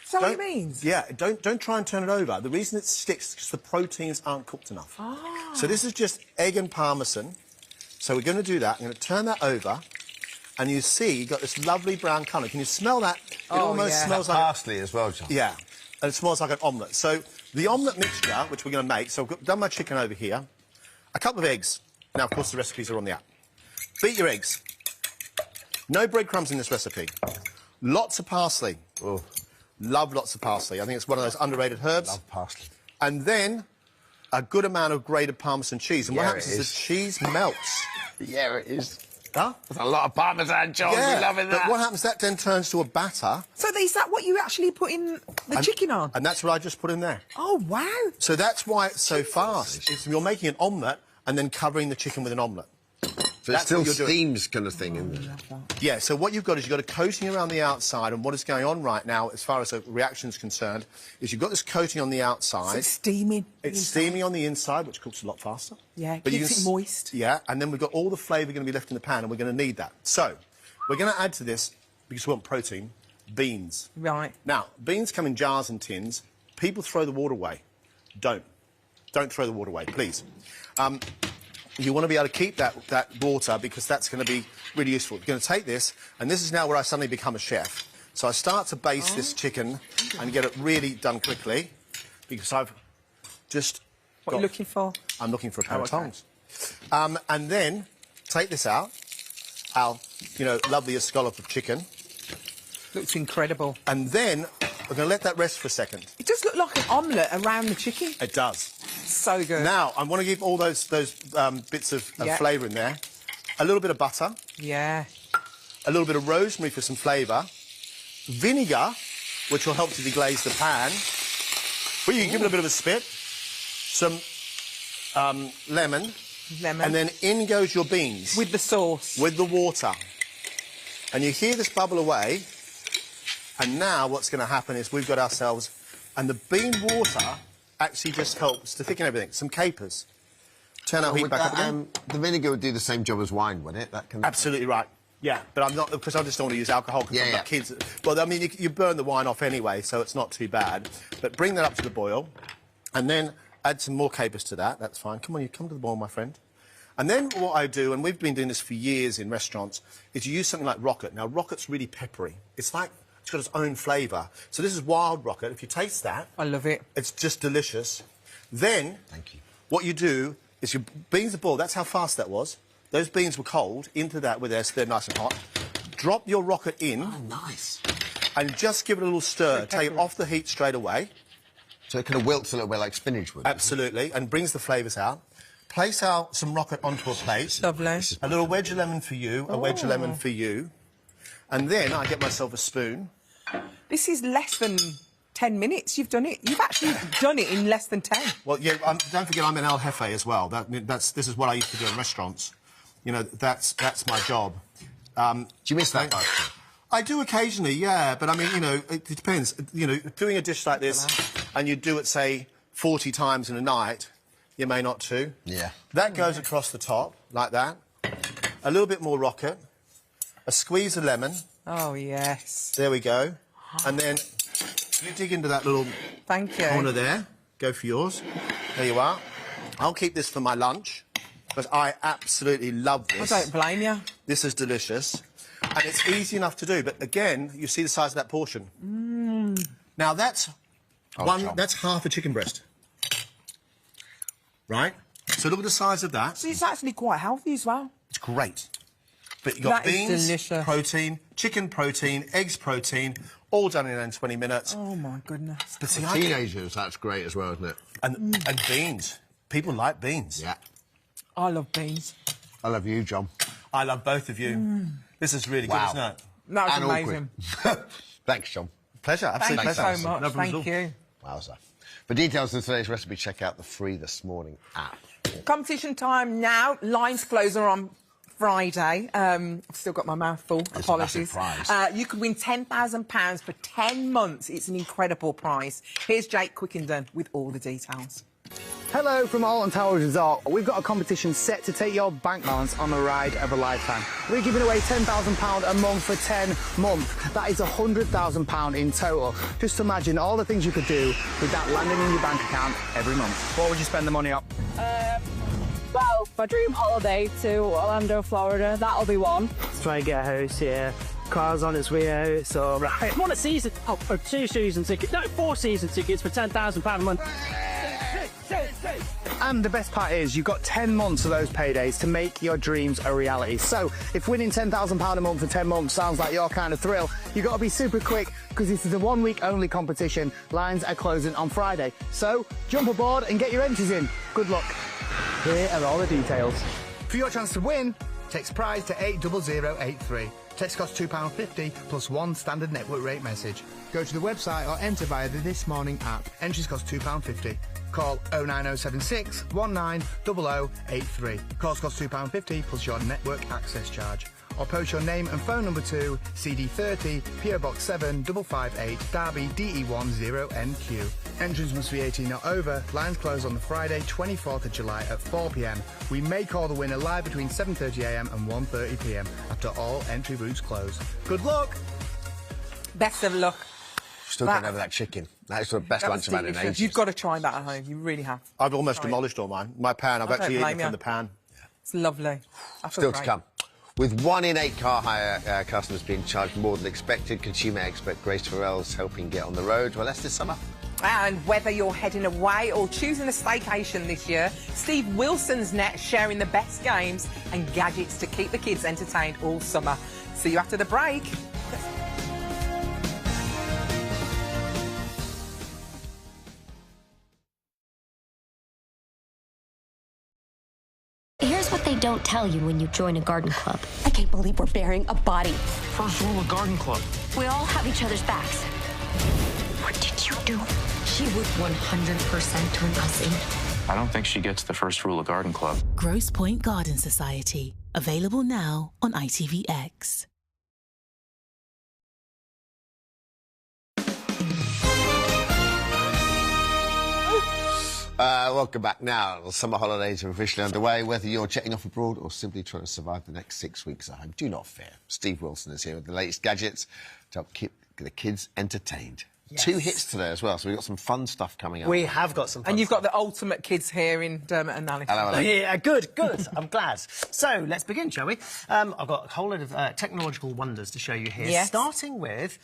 Is that what it means? Yeah, don't try and turn it over. The reason it sticks is because the proteins aren't cooked enough. Ah. So this is just egg and parmesan. So we're going to do that. I'm going to turn that over. And you see, you've got this lovely brown colour. Can you smell that? It almost smells like... Parsley as well, John. Yeah, and it smells like an omelette. So the omelette mixture, which we're going to make, so I've done my chicken over here, a couple of eggs. Now, of course, the recipes are on the app. Beat your eggs. No breadcrumbs in this recipe. Lots of parsley. Oh, love lots of parsley. I think it's one of those underrated herbs. Love parsley. And then a good amount of grated Parmesan cheese. And what happens is the cheese melts. Yeah, it is. Huh? There's a lot of Parmesan, John. Yeah, we're loving that. but what happens, that then turns to a batter. So is that what you actually put in the chicken on? And that's what I just put in there. Oh, wow. So that's why it's so fast. It's, you're making an omelette and then covering the chicken with an omelette. So it still steams kind of thing, isn't it? Yeah, so what you've got is you've got a coating around the outside, and what is going on right now, as far as the reaction is concerned, is you've got this coating on the outside. So it's steaming. It's steaming on the inside, which cooks a lot faster. Yeah, but keeps it moist. Yeah, and then we've got all the flavour going to be left in the pan, and we're going to need that. So, we're going to add to this, because we want protein, beans. Right. Now, beans come in jars and tins. People throw the water away. Don't. Don't throw the water away, please. You want to be able to keep that water, because that's going to be really useful. You're going to take this, and this is now where I suddenly become a chef. So I start to baste this chicken and get it really done quickly, because I've just... What are you looking for? I'm looking for a pair of tongs. And then take this out, our, lovely escallop of chicken. Looks incredible. And then we're going to let that rest for a second. It does look like an omelette around the chicken. It does. So good. Now, I want to give all those bits of flavour in there. A little bit of butter. Yeah. A little bit of rosemary for some flavour. Vinegar, which will help to deglaze the pan. Well, you can give it a bit of a spit. Some lemon. Lemon. And then in goes your beans. With the sauce. With the water. And you hear this bubble away. And now what's going to happen is we've got ourselves... And the bean water actually just helps to thicken everything. Some capers. Turn our heat back up again. The vinegar would do the same job as wine, wouldn't it? That can... Absolutely right. Yeah, but I'm not, because I just don't want to use alcohol because I've got kids. Well, I mean, you burn the wine off anyway, so it's not too bad. But bring that up to the boil, and then add some more capers to that. That's fine. Come on, you come to the boil, my friend. And then what I do, and we've been doing this for years in restaurants, is you use something like rocket. Now, rocket's really peppery. It's like... It's got its own flavour. So this is wild rocket. If you taste that... I love it. It's just delicious. Then... Thank you. What you do is your beans are boiled. That's how fast that was. Those beans were cold. Into that with they're nice and hot. Drop your rocket in. Oh, nice. And just give it a little stir. Take it off the heat straight away. So it kind of wilts a little bit like spinach would. Absolutely. And brings the flavours out. Place out some rocket onto a plate. Lovely. A little wedge of lemon for you. A wedge of lemon for you. And then I get myself a spoon. This is less than 10 minutes. You've done it. You've actually done it in less than 10. Well, yeah, don't forget I'm an El Jefe as well. This is what I used to do in restaurants. That's my job. Do you miss that? I do occasionally, yeah. But, I mean, it depends. Doing a dish like this and you do it, say, 40 times in a night, you may not too. Yeah. That goes across the top, like that. A little bit more rocket. A squeeze of lemon. Oh, yes. There we go. And then you dig into that little corner there. Go for yours. There you are. I'll keep this for my lunch, because I absolutely love this. I don't blame you. This is delicious. And it's easy enough to do. But, again, you see the size of that portion. Now, that's half a chicken breast. Right? So look at the size of that. So it's actually quite healthy as well. It's great. But you've got beans, delicious. protein, chicken protein, eggs protein, all done in 20 minutes. Oh, my goodness. But see, for teenagers, that's great as well, isn't it? And beans. People like beans. Yeah. I love beans. I love you, John. I love both of you. This is really good, isn't it? That was amazing. Thanks, John. Pleasure, absolute pleasure. pleasure. So much. No Thank you. Wowza. For details of today's recipe, check out the Free This Morning app. Competition time now. Lines close are on Friday. I've still got my mouth full. It's Apologies. a massive prize. You could win £10,000 for 10 months. It's an incredible prize. Here's Jake Quickenden with all the details. Hello from Alton Towers Resort. We've got a competition set to take your bank balance on a ride of a lifetime. We're giving away £10,000 a month for 10 months. That is £100,000 in total. Just imagine all the things you could do with that landing in your bank account every month. What would you spend the money on? Well, my dream holiday to Orlando, Florida, that'll be one. Try and get a house here. Car's on its way out, so right. I want a season, or 2 season tickets, no, 4 season tickets for £10,000 a month. And the best part is you've got 10 months of those paydays to make your dreams a reality. So if winning £10,000 a month for 10 months sounds like your kind of thrill, you've got to be super quick because this is a 1 week only competition. Lines are closing on Friday. So jump aboard and get your entries in. Good luck. Here are all the details. For your chance to win, text prize to 80083. Text costs £2.50 plus 1 standard network rate message. Go to the website or enter via the This Morning app. Entries cost £2.50. Call 09076 190083. Calls cost £2.50 plus your network access charge. Or post your name and phone number to CD30 PO Box 7558 Derby DE10NQ. Entrance must be 18 or over. Lines close on the Friday 24th of July at 4 p.m. We may call the winner live between 7:30 a.m. and 1:30 p.m. after all entry routes close. Good luck. Best of luck. Still getting over that chicken. That is the best lunch I've had in ages. You've got to try that at home. You really have. I've almost demolished all mine. My pan, I've actually eaten from the pan. It's lovely. I feel Still great. to come. With 1 in 8 car hire customers being charged more than expected, consumer expert Grace Farrell's helping get on the road. Well, that's this summer. And whether you're heading away or choosing a staycation this year, Steve Wilson's net sharing the best games and gadgets to keep the kids entertained all summer. See you after the break. Here's what they don't tell you when you join a garden club. I can't believe we're bearing a body. First rule of garden club. We all have each other's backs. What did you do? She would 100% turn us in. I don't think she gets the first rule of garden club. Grosse Pointe Garden Society. Available now on ITVX. Welcome back now. Summer holidays are officially underway. Whether you're jetting off abroad or simply trying to survive the next 6 weeks at home, do not fear. Steve Wilson is here with the latest gadgets to help keep the kids entertained. Yes. 2 hits today as well, so we've got some fun stuff coming up. We have got some fun And you've stuff. got the ultimate kids here in Dermot and Alice. Hello. Yeah, good. I'm glad. So, let's begin, shall we? I've got a whole lot of technological wonders to show you here. Yes. Starting with,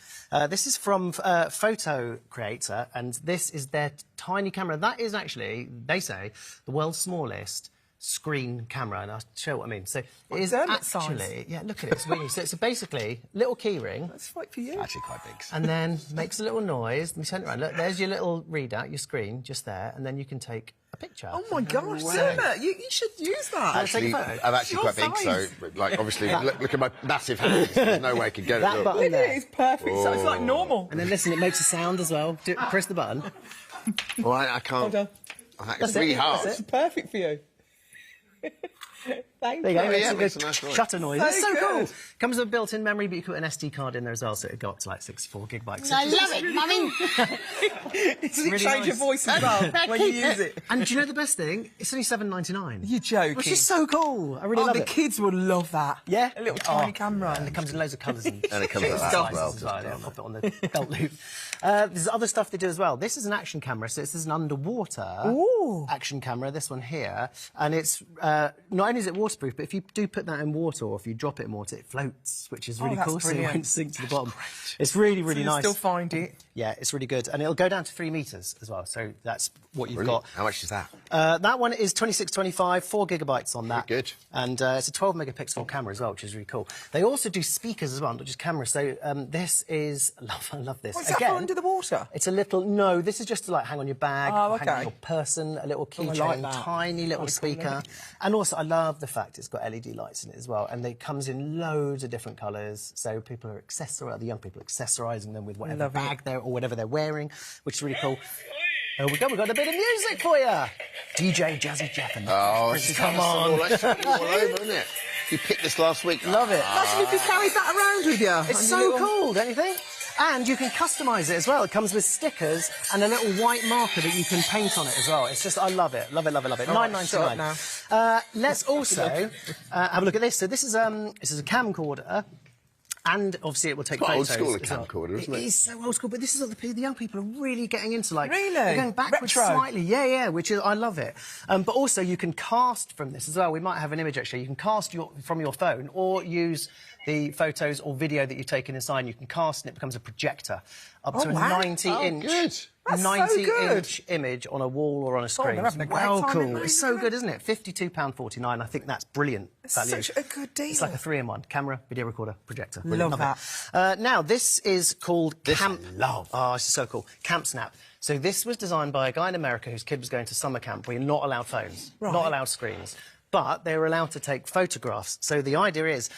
this is from Photo Creator, and this is their tiny camera. That is actually, they say, the world's smallest screen camera, and I'll show you what I mean. So it is Dermot actually, size? yeah, look at it. It's really, so it's basically little key ring. That's right for you. Actually quite big. And then makes a little noise. Let me turn it around. Look, there's your little readout, your screen, just there, and then you can take a picture. Oh my gosh, Wow. Dermot, you should use that. Actually, take a photo. I'm actually Your quite big, size. so, like, obviously, look at my massive hands. There's no way I could get That it. button Look at there. it, it's perfect. So it's like normal. And then listen, it makes a sound as well. Press the button. Well, I can't. Hold on. It's really hard. It's perfect for you. Thank There you go. Oh, Makes yeah, a makes good a nice noise. shutter noise. So It's so good. cool. Comes with a built-in memory, but you can put an SD card in there as well, so it go up to like 64 gigabytes. I love it, Mummy. Doesn't it really change your nice. voice as well when you use it? And do you know the best thing? It's only $7.99. You're joking. Which is so cool. I really Oh, love the it. kids would love that. Yeah? A little tiny camera. And it comes in loads of colours and And it comes with that as well. Yeah, pop it on the belt loop. There's other stuff they do as well. This is an action camera, so this is an underwater action camera, this one here. And it's, not only is it waterproof, but if you do put that in water or if you drop it in water, it floats, which is really that's cool, so it brilliant. won't sink to the bottom. It's really, really So you'll nice. still find it. Yeah, it's really good. And it'll go down to 3 metres as well, so that's what you've Brilliant. got. How much is that? That one is 2625, 4 gigabytes on that. Very good. And it's a 12 megapixel camera as well, which is really cool. They also do speakers as well, not just cameras. So this is, I love this. What's that for under the water? It's a little, no, this is just to like hang on your bag, Oh, hang on okay. your person, a little Oh, I keychain, like that. tiny little Quite speaker. And also I love the fact it's got LED lights in it as well. And it comes in loads of different colours. So people are the young people are accessorising them with whatever Love it. bag they're or whatever they're wearing, which is really cool. Oh, we got a bit of music for you. DJ Jazzy Jeff and Oh, Come on. That's all over, isn't it? You picked this last week. Love it. Imagine if you carried that around with you. It's so cool, don't you think? And you can customise it as well. It comes with stickers and a little white marker that you can paint on it as well. It's just, I love it. Love it, love it, love it. £9.99. Let's also have a look at this. So this is a camcorder. And obviously it will take photos. Old school camcorder, isn't it? It is so old school, but this is what the young people are really getting into. Like, really? They're going backwards Retro. slightly. Yeah, which is, I love it. But also you can cast from this as well. We might have an image actually. You can cast from your phone or use the photos or video that you've taken inside, and you can cast and it becomes a projector up to a 90-inch. 90-inch image on a wall or on a screen. they're having a great time, cool. It's so good, isn't it? £52.49. I think that's brilliant value. Such a good deal. It's like a 3-in-1. Camera, video recorder, projector. Love that. Now, this is called Camp... Oh, this is so cool. Camp Snap. So this was designed by a guy in America whose kid was going to summer camp where you're not allowed phones, not allowed screens, but they were allowed to take photographs. So the idea is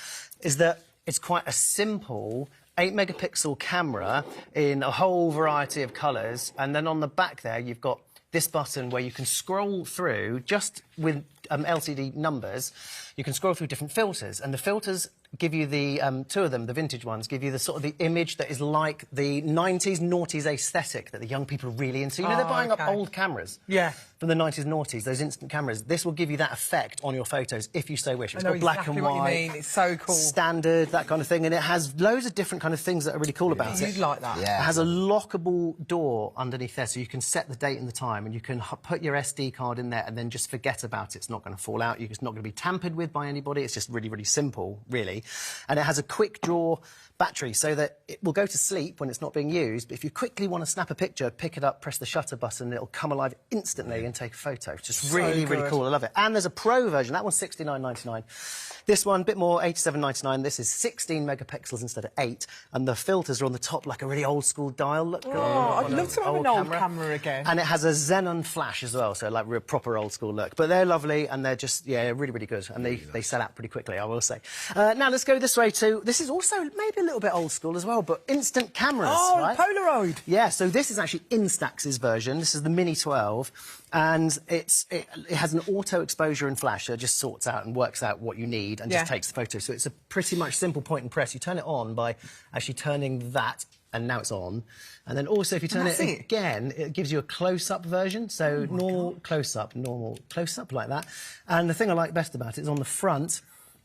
that it's quite a simple 8-megapixel camera in a whole variety of colours, and then on the back there you've got this button where you can scroll through, just with LCD numbers, you can scroll through different filters, and the filters give you the, two of them, the vintage ones, give you the sort of the image that is like the 90s, noughties aesthetic that the young people are really into. You know, they're buying up old cameras. Yeah. From the 90s, noughties, those instant cameras. This will give you that effect on your photos if you so wish. It's I know got black exactly and what white. you mean. It's so cool. Standard, that kind of thing, and it has loads of different kind of things that are really cool about it. You'd like that. Yeah. It has a lockable door underneath there, so you can set the date and the time, and you can put your SD card in there and then just forget about it. It's not going to fall out. It's not going to be tampered with by anybody. It's just really, really simple, really. And it has a quick draw battery so that it will go to sleep when it's not being used, but if you quickly want to snap a picture, pick it up, press the shutter button, it'll come alive instantly and take a photo. Just really, really cool. I love it. And there's a Pro version. That one's $69.99. This one, a bit more, $87.99. This is 16 megapixels instead of 8, and the filters are on the top like a really old-school dial look. Oh, I'd love to have an old camera again. And it has a Xenon flash as well, so like real proper old-school look. But they're lovely, and they're just, yeah, really, really good. And they sell out pretty quickly, I will say. Now, let's go this way too. This is also maybe a little bit old school as well, but instant cameras, right? Polaroid. Yeah, so this is actually Instax's version. This is the Mini 12, and it has an auto exposure and flash, so it just sorts out and works out what you need and just takes the photo. So it's a pretty much simple point and press. You turn it on by actually turning that, and now it's on. And then also, if you turn it again, it gives you a close-up version. So normal close-up, like that. And the thing I like best about it is on the front,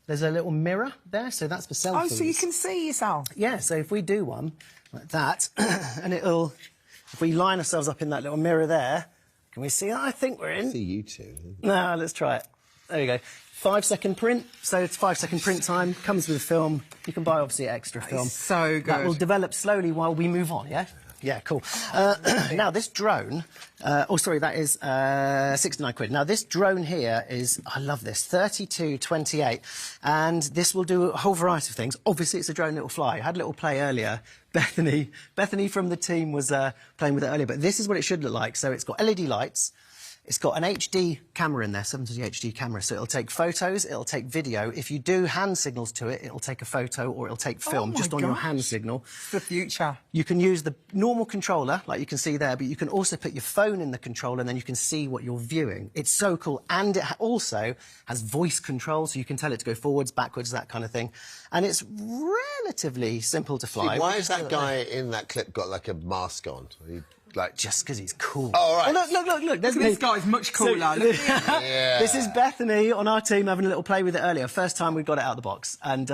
there's a little mirror there, so that's for selfies. Oh, so you can see yourself? Yeah, so if we do one like that, and it'll... If we line ourselves up in that little mirror there, can we see that? I think we're in. See you two. No, let's try it. There you go. 5-second print, so it's 5-second print time. Comes with a film. You can buy, obviously, extra film. So good. That will develop slowly while we move on, yeah? Yeah, cool. Now, this drone... that is 69 quid. Now, this drone here is... I love this. 3228. And this will do a whole variety of things. Obviously, it's a drone that will fly. I had a little play earlier. Bethany from the team was playing with it earlier. But this is what it should look like. So it's got LED lights. It's got an HD camera in there, 720 HD camera, so it'll take photos, it'll take video. If you do hand signals to it, it'll take a photo or it'll take film just on your hand signal. The future. You can use the normal controller, like you can see there, but you can also put your phone in the controller and then you can see what you're viewing. It's so cool. And it also has voice control, so you can tell it to go forwards, backwards, that kind of thing. And it's relatively simple to fly. See, why has that guy in that clip got, like, a mask on? Like, just because he's cool. Oh, right. Oh, look. This guy's much cooler. This is Bethany on our team having a little play with it earlier. First time we've got it out of the box. And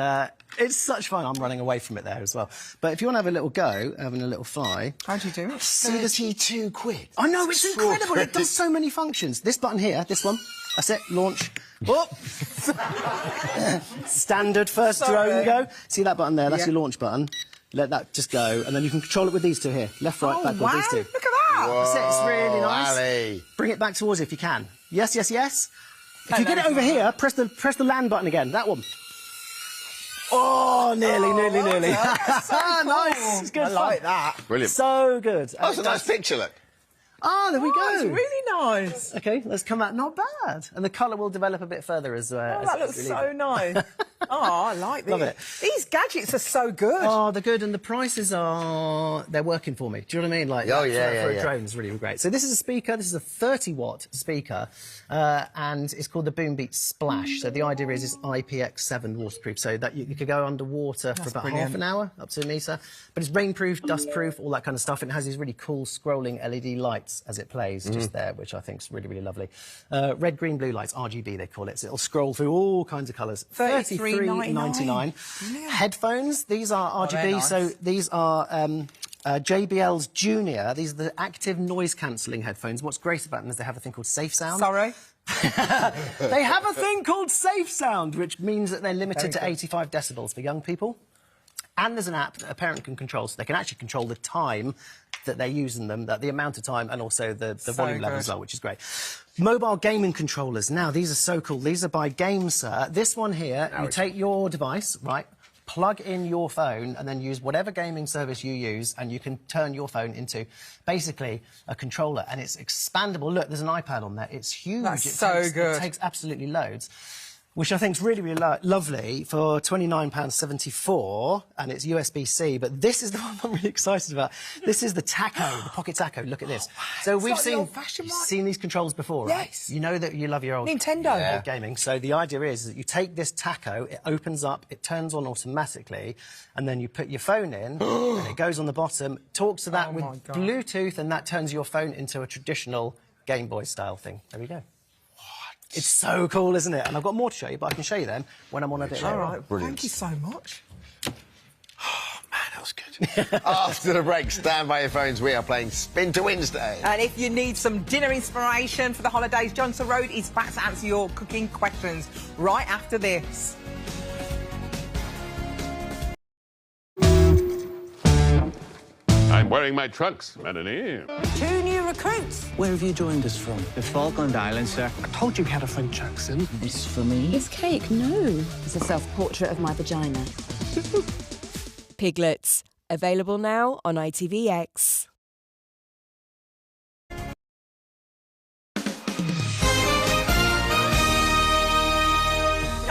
it's such fun. I'm running away from it there as well. But if you want to have a little go, having a little fly... How do you do it? 32 quid. I know, it's incredible. It does so many functions. This button here, this one, that's it, launch. Oh! Standard first drone go. See that button there? That's your launch button. Let that just go, and then you can control it with these two here. Left, right, backward, these two. Look at that! Whoa, that's it, it's really nice. Ali. Bring it back towards you if you can. Yes. If you get it over here, press the land button again, that one. Oh, nearly. So cool. Nice, it's good I like that. Brilliant. So good. Oh, it's a nice picture, look. Oh, there we go. It's really nice. OK, let's come out. Not bad. And the colour will develop a bit further as Oh, that looks so nice. Oh, I like this. Love it. These gadgets are so good. Oh, they're good, and the prices are... They're working for me. Do you know what I mean? Like, Oh, yeah, for yeah. a drone is really great. So this is a speaker. This is a 30-watt speaker, and it's called the Boombeat Splash. So the idea is it's IPX7 waterproof, so that you could go underwater for about half an hour, up to a metre. But it's rainproof, dustproof, all that kind of stuff. And it has these really cool scrolling LED lights as it plays just there, which I think is really, really lovely. Red, green, blue lights, RGB they call it. So it'll scroll through all kinds of colours. $33.99. Headphones, these are RGB, nice. so these are JBL's Junior. These are the active noise cancelling headphones. What's great about them is they have a thing called Safe Sound. Sorry? They have a thing called Safe Sound, which means that they're limited to 85 decibels for young people. And there's an app that a parent can control, so they can actually control the time that they're using them, the amount of time, and also the volume level as well, which is great. Mobile gaming controllers. Now, these are so cool. These are by GameSir. This one here, you take your device, right, plug in your phone, and then use whatever gaming service you use, and you can turn your phone into basically a controller, and it's expandable. Look, there's an iPad on there. It's huge. That's so good. It takes absolutely loads. Which I think is really, really lovely for £29.74, and it's USB-C. But this is the one I'm really excited about. This is the Taco, the Pocket Taco. Look at this. So we've seen these controls before, right? Yes. You know that you love your old Nintendo gaming. So the idea is that you take this Taco, it opens up, it turns on automatically, and then you put your phone in, and it goes on the bottom, talks to that with Bluetooth, and that turns your phone into a traditional Game Boy style thing. There we go. It's so cool, isn't it? And I've got more to show you, but I can show you them when I'm on a bit later. All right, thank you so much. Oh, man, that was good. After the break, stand by your phones. We are playing Spin to Wednesday. And if you need some dinner inspiration for the holidays, Johnson Road is back to answer your cooking questions right after this. I'm wearing my trunks, Melanie. 2 new recruits. Where have you joined us from? The Falkland Islands, sir. I told you we had a French accent. This for me? It's cake, no. It's a self-portrait of my vagina. Piglets. Available now on ITVX.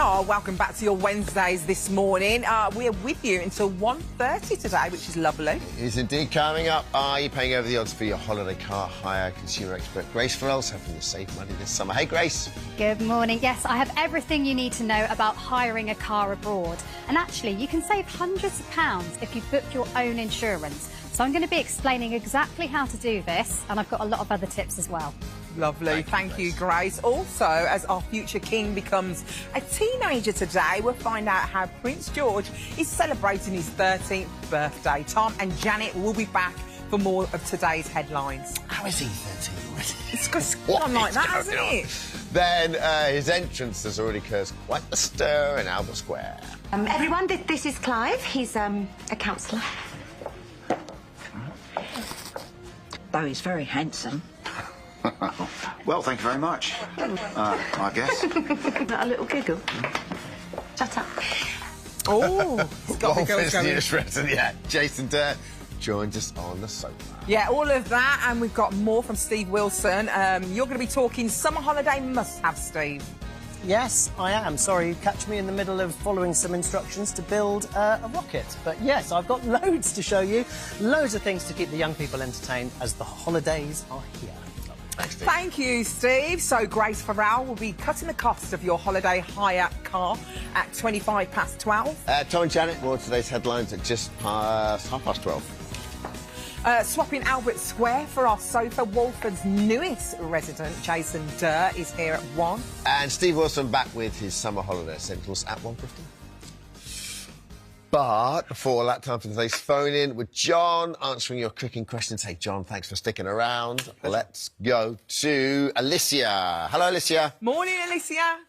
Oh, welcome back to your Wednesdays this morning. We're with you until 1:30 today, which is lovely. It is indeed. Coming up, are you paying over the odds for your holiday car hire? Consumer expert Grace Farrell's helping you save money this summer. Hey, Grace. Good morning. Yes, I have everything you need to know about hiring a car abroad. And actually, you can save hundreds of pounds if you book your own insurance. So I'm going to be explaining exactly how to do this, and I've got a lot of other tips as well. Lovely. Thank you, Grace. Also, as our future king becomes a teenager today, we'll find out how Prince George is celebrating his 13th birthday. Tom and Janet will be back for more of today's headlines. How is he 13 already? It's gone like that, hasn't it? Then his entrance has already caused quite the stir in Albert Square. Everyone, this is Clive. He's a counsellor. Though he's very handsome. Well, thank you very much. I guess. A little giggle. Shut up. Oh, it's got the girls going. News resident, yeah. Jason Durr joins us on the sofa. Yeah, all of that, and we've got more from Steve Wilson. You're going to be talking summer holiday must-have, Steve. Yes, I am. Sorry, you catch me in the middle of following some instructions to build a rocket. But yes, I've got loads to show you. Loads of things to keep the young people entertained as the holidays are here. Thanks, Steve. Thank you, Steve. So Grace Farrell will be cutting the cost of your holiday hire car at 12:25. Tom and Janet, more of today's headlines at just past 12:30. Swapping Albert Square for our sofa, Walford's newest resident, Jason Durr, is here at 1. And Steve Wilson back with his summer holiday essentials at 1:50. But before that, time for today's phone-in with John, answering your cooking questions. Hey, John, thanks for sticking around. Let's go to Alicia. Hello, Alicia. Morning, Alicia.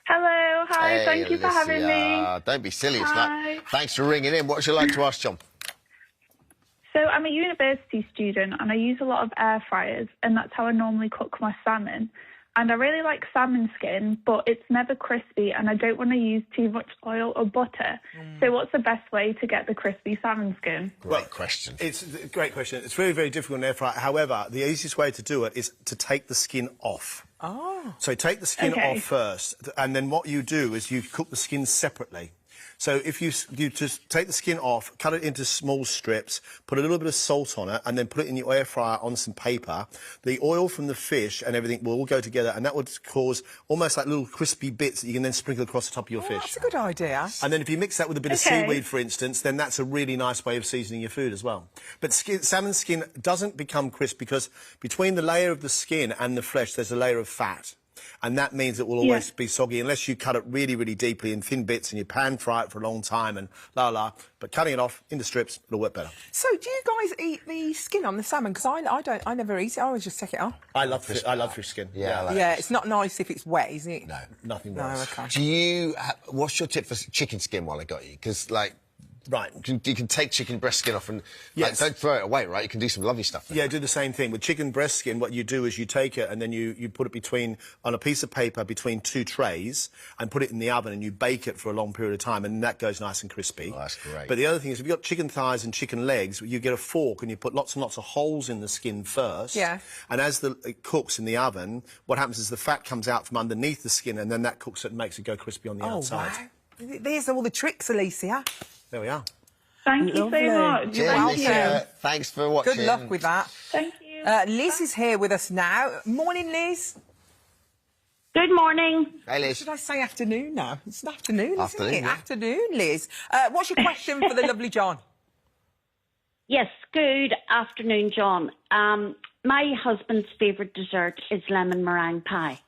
Hello, hi, Hey, thank you for having me. Don't be silly. It's Hi. like, thanks for ringing in. What would you like to ask, John? So I'm a university student and I use a lot of air fryers, and that's how I normally cook my salmon. and I really like salmon skin, but it's never crispy, and I don't want to use too much oil or butter. So what's the best way to get the crispy salmon skin? Great question. It's a great question. It's very, very difficult in air fryer. However, the easiest way to do it is to take the skin off. Oh. So take the skin off first, and then what you do is you cook the skin separately. So if you just take the skin off, cut it into small strips, put a little bit of salt on it, and then put it in your air fryer on some paper, the oil from the fish and everything will all go together, and that would cause almost like little crispy bits that you can then sprinkle across the top of your fish. That's a good idea. And then if you mix that with a bit of seaweed, for instance, then that's a really nice way of seasoning your food as well. But salmon skin doesn't become crisp because between the layer of the skin and the flesh, there's a layer of fat. And that means it will always be soggy unless you cut it really, really deeply in thin bits and you pan fry it for a long time and la. But cutting it off into strips, it'll work better. So, do you guys eat the skin on the salmon? Because I never eat it. I always just take it off. I love fish skin. Yeah, it's not nice if it's wet, is it? No, nothing worse. Okay. Do you? What's your tip for chicken skin while I got you? Because right, you can take chicken breast skin off and don't throw it away, right? You can do some lovely stuff with it. Yeah, do the same thing with chicken breast skin. What you do is you take it and then you put it on a piece of paper between two trays and put it in the oven and you bake it for a long period of time and that goes nice and crispy. Oh, that's great. But the other thing is if you've got chicken thighs and chicken legs, you get a fork and you put lots and lots of holes in the skin first. Yeah. And as it cooks in the oven, what happens is the fat comes out from underneath the skin and then that cooks it and makes it go crispy on the outside. Wow. There's all the tricks, Alicia. There we are. Thank you so much. You're welcome. Thanks for watching. Good luck with that. Thank you. Liz is here with us now. Morning, Liz. Good morning. Hey, Liz. Should I say afternoon now? It's an afternoon, Afternoon, isn't it? yeah. Afternoon, Liz. What's your question for the lovely John? Yes, good afternoon, John. My husband's favourite dessert is lemon meringue pie.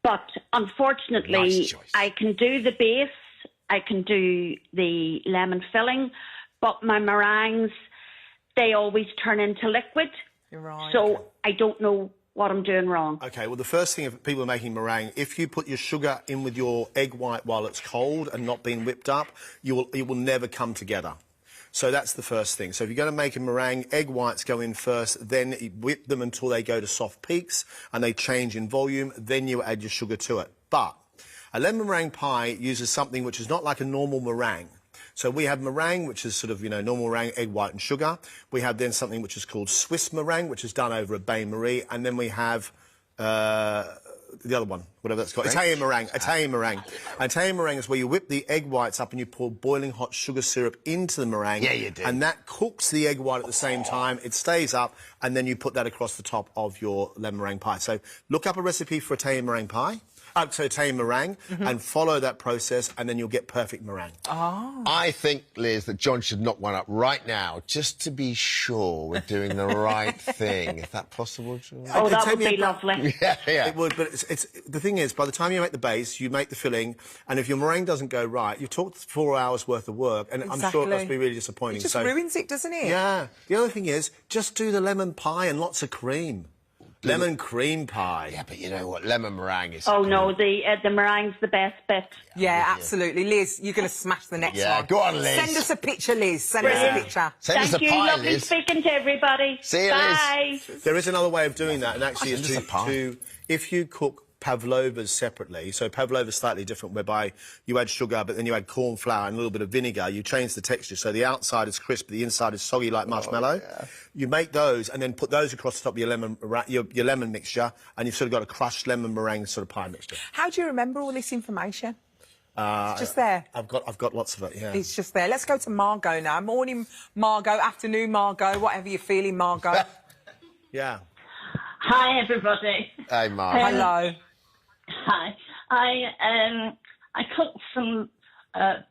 But unfortunately, I can do the base, I can do the lemon filling, but my meringues, they always turn into liquid. You're right. So I don't know what I'm doing wrong. OK, well, the first thing if people are making meringue, if you put your sugar in with your egg white while it's cold and not being whipped up, it will never come together. So that's the first thing. So if you're going to make a meringue, egg whites go in first, then you whip them until they go to soft peaks and they change in volume, then you add your sugar to it. But a lemon meringue pie uses something which is not like a normal meringue. So we have meringue, which is sort of, normal meringue, egg white and sugar. We have then something which is called Swiss meringue, which is done over a bain-marie. And then we have the other one, whatever that's called. Italian meringue. Italian meringue. Italian meringue is where you whip the egg whites up and you pour boiling hot sugar syrup into the meringue. Yeah, you do. And that cooks the egg white at the same time. It stays up, and then you put that across the top of your lemon meringue pie. So look up a recipe for Italian meringue pie. So Italian meringue, and follow that process, and then you'll get perfect meringue. Oh. I think, Liz, that John should knock one up right now, just to be sure we're doing the right thing. Is that possible, John? Oh, that would be lovely. Yeah. It would, but the thing is, by the time you make the base, you make the filling, and if your meringue doesn't go right, you've talked 4 hours worth of work, and I'm sure it must be really disappointing. It just ruins it, doesn't it? Yeah. The other thing is, just do the lemon pie and lots of cream. Lemon cream pie. Yeah, but you know what? Lemon meringue is... Oh, no, the meringue's the best bit. Yeah, absolutely. Liz, you're going to smash the next one. Yeah, go on, Liz. Send us a picture, Liz. Send us a picture. Send us a Thank you. pie, Lovely Liz. speaking to everybody. See you, Bye. Liz. There is another way of doing that, and actually Send us a pie. if you cook pavlovas separately, so pavlova's slightly different, whereby you add sugar, but then you add corn flour and a little bit of vinegar. You change the texture, so the outside is crisp, but the inside is soggy like marshmallow. Yeah. You make those, and then put those across the top of your lemon mixture, and you've sort of got a crushed lemon meringue sort of pie mixture. How do you remember all this information? It's just there. I've got lots of it. Yeah. It's just there. Let's go to Margot now. Morning, Margot. Afternoon, Margot. Whatever you're feeling, Margot. Yeah. Hi, everybody. Hey, Mark. Hello. Hi. I cooked some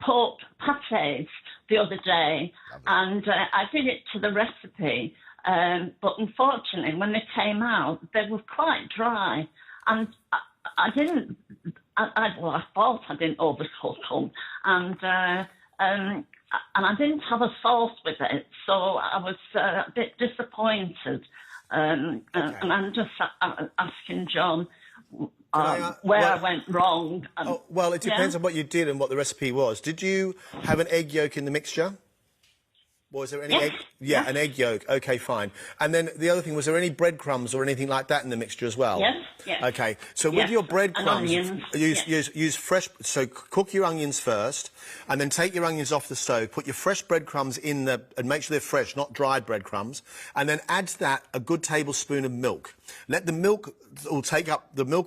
pork pâtés the other day, and I did it to the recipe, but unfortunately, when they came out, they were quite dry, and I thought I didn't overcook them, and I didn't have a sauce with it, so I was a bit disappointed, and I'm just asking John where I went wrong. Well, it depends on what you did and what the recipe was. Did you have an egg yolk in the mixture? Was there any egg? Yeah, an egg yolk. OK, fine. And then the other thing, was there any breadcrumbs or anything like that in the mixture as well? Yes. Yes. Okay, so with Yes. your And breadcrumbs, onions. use fresh. So cook your onions first, and then take your onions off the stove. Put your fresh breadcrumbs in the, and make sure they're fresh, not dried breadcrumbs. And then add to that a good tablespoon of milk. Let the milk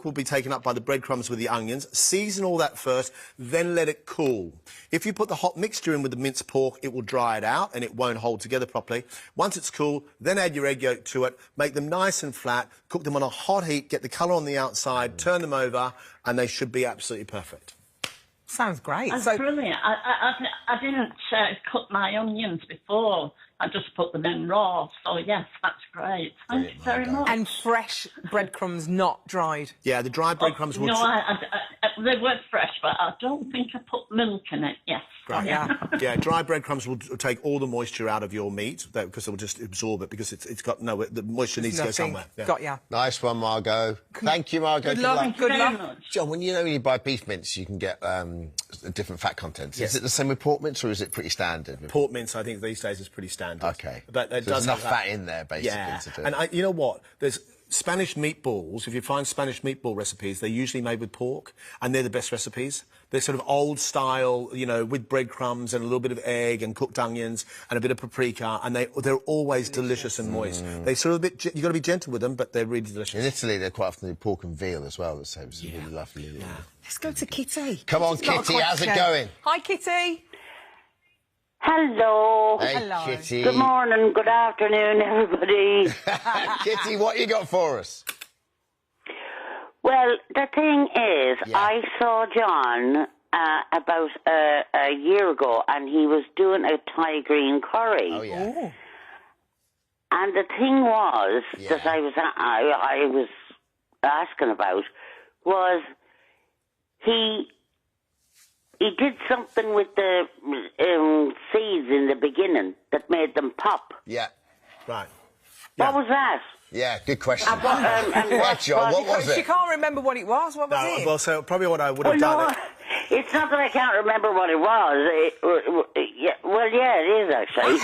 will be taken up by the breadcrumbs with the onions. Season all that first, then let it cool. If you put the hot mixture in with the minced pork, it will dry it out and it won't hold together properly. Once it's cool, then add your egg yolk to it. Make them nice and flat. Cook them on a hot heat. Get the colour on the outside. Turn them over, and they should be absolutely perfect. Sounds great. That's brilliant. I didn't cut my onions before. I just put them in raw. So, yes, that's great. Thank you very much. And fresh breadcrumbs, not dried. Yeah, the dried breadcrumbs will... No, they were fresh, but I don't think I put milk in it, yes. Great. Yeah, dry breadcrumbs will take all the moisture out of your meat because they'll just absorb it because it's got no... The moisture needs to go somewhere. Yeah. Got ya. Nice one, Margot. Thank you, Margot. Good luck. Good luck. John, when you buy beef mince, you can get different fat contents. Yes. Is it the same with pork mince, or is it pretty standard? Pork mince, I think, these days is pretty standard. OK. But it so there's does enough have fat in there, basically. Yeah. To do. And you know what? There's Spanish meatballs. If you find Spanish meatball recipes, they're usually made with pork, and they're the best recipes. They're sort of old style, with breadcrumbs and a little bit of egg and cooked onions and a bit of paprika, and they're always delicious and moist. They sort of you've got to be gentle with them, but they're really delicious. In Italy, they quite often do pork and veal as well. That's really lovely. Yeah. Let's go to Kitty. Come on, Kitty's got a Kitty, how's it question. going? Hi, Kitty. Hello. Hey, Hello. Kitty. Good morning, good afternoon, everybody. Kitty, what you got for us? Well, the thing is, I saw John about a year ago, and he was doing a Thai green curry. Oh, yeah. Ooh. And the thing was that I was asking about was he did something with the seeds in the beginning that made them pop. Yeah. Right. What was that? Yeah, good question. What, John, what was She it? can't remember what it was. What was it? Well, so probably what I would have done... No, it's not that I can't remember what it was. It is, actually.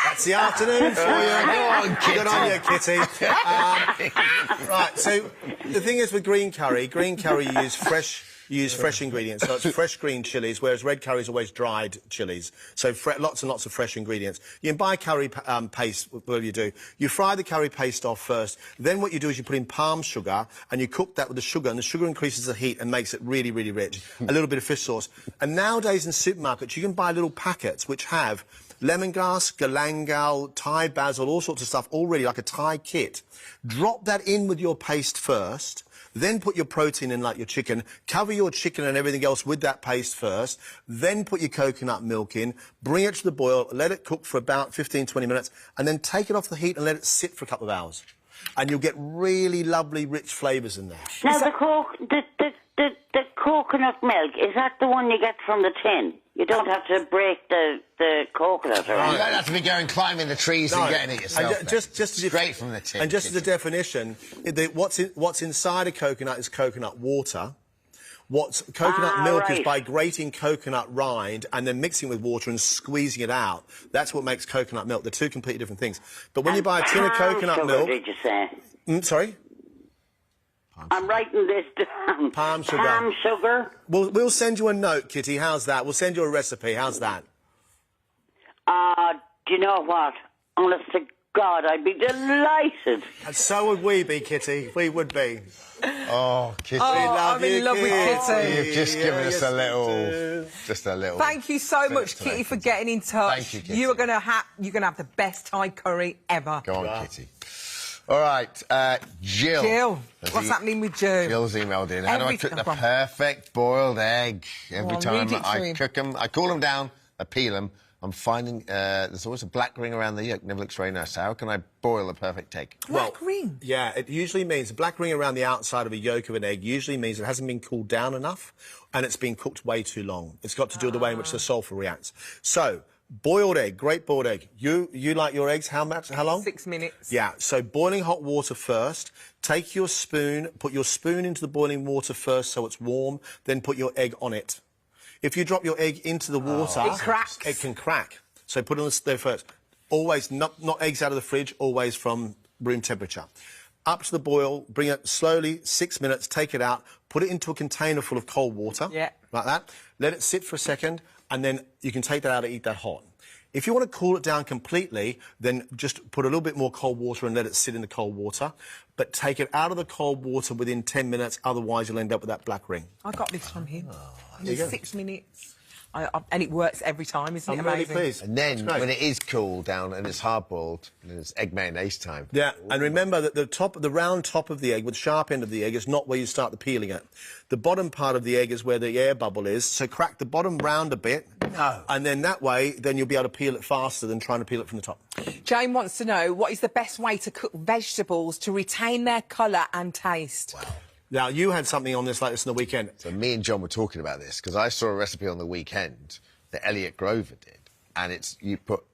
That's the afternoon for you. Go on, Kitty. Good on you, Kitty. Right, so the thing is with green curry you use fresh ingredients. So it's fresh green chilies, whereas red curry is always dried chilies. So lots and lots of fresh ingredients. You can buy curry paste, whatever you do. You fry the curry paste off first. Then what you do is you put in palm sugar, and you cook that with the sugar, and the sugar increases the heat and makes it really, really rich. A little bit of fish sauce. And nowadays in supermarkets, you can buy little packets which have lemongrass, galangal, Thai basil, all sorts of stuff already, like a Thai kit. Drop that in with your paste first, then put your protein in, like your chicken, cover your chicken and everything else with that paste first, then put your coconut milk in, bring it to the boil, let it cook for about 15-20 minutes, and then take it off the heat and let it sit for a couple of hours. And you'll get really lovely, rich flavours in there. Now, the coconut milk, is that the one you get from the tin? You don't have to break the coconut, or You don't have to be going climbing the trees and getting it yourself. And just straight from the tin. And just as a definition, what's inside a coconut is coconut water. Coconut milk is by grating coconut rind and then mixing with water and squeezing it out. That's what makes coconut milk. They're two completely different things. But when you buy a tin of coconut milk... did you say? Sorry? I'm writing this down. Palm sugar. Palm sugar? We'll send you a note, Kitty. How's that? We'll send you a recipe. How's that? Do you know what? Honest to God, I'd be delighted. And so would we be, Kitty. We would be. Oh, Kitty. I'm in love with Kitty. You've just given us a little... Thank you so much, Kitty, for getting in touch. Thank you, Kitty. You're gonna have the best Thai curry ever. Go on, Kitty. All right, Jill. Jill, what's happening with Jill? Jill's emailed in. How do I cook the perfect boiled egg? Every time I cook them, I cool them down, I peel them. I'm finding there's always a black ring around the yolk. Never looks very nice. So how can I boil a perfect egg? Black ring? Yeah, it usually means a black ring around the outside of a yolk of an egg usually means it hasn't been cooled down enough and it's been cooked way too long. It's got to do with the way in which the sulphur reacts. So, boiled egg, great boiled egg. You like your eggs how long? 6 minutes. Yeah, so boiling hot water first. Take your spoon, put your spoon into the boiling water first so it's warm, then put your egg on it. If you drop your egg into the water... It cracks. It can crack. So put it on the stove first. Always, not eggs out of the fridge, always from room temperature. Up to the boil, bring it slowly, 6 minutes, take it out, put it into a container full of cold water, like that. Let it sit for a second, and then you can take that out and eat that hot. If you want to cool it down completely, then just put a little bit more cold water and let it sit in the cold water. But take it out of the cold water within 10 minutes, otherwise you'll end up with that black ring. I got this from him. There you go. 6 minutes. And it works every time, isn't it I'm amazing? really pleased. And then, when it is cooled down and it's hard-boiled, then it's egg mayonnaise time. Yeah, and remember that the round top of the egg, with the sharp end of the egg, is not where you start the peeling at. The bottom part of the egg is where the air bubble is, so crack the bottom round a bit. No. And then that way, then you'll be able to peel it faster than trying to peel it from the top. Jane wants to know, what is the best way to cook vegetables to retain their colour and taste? Wow. Now, you had something on this like this on the weekend. So me and John were talking about this, because I saw a recipe on the weekend that Elliot Grover did, and you put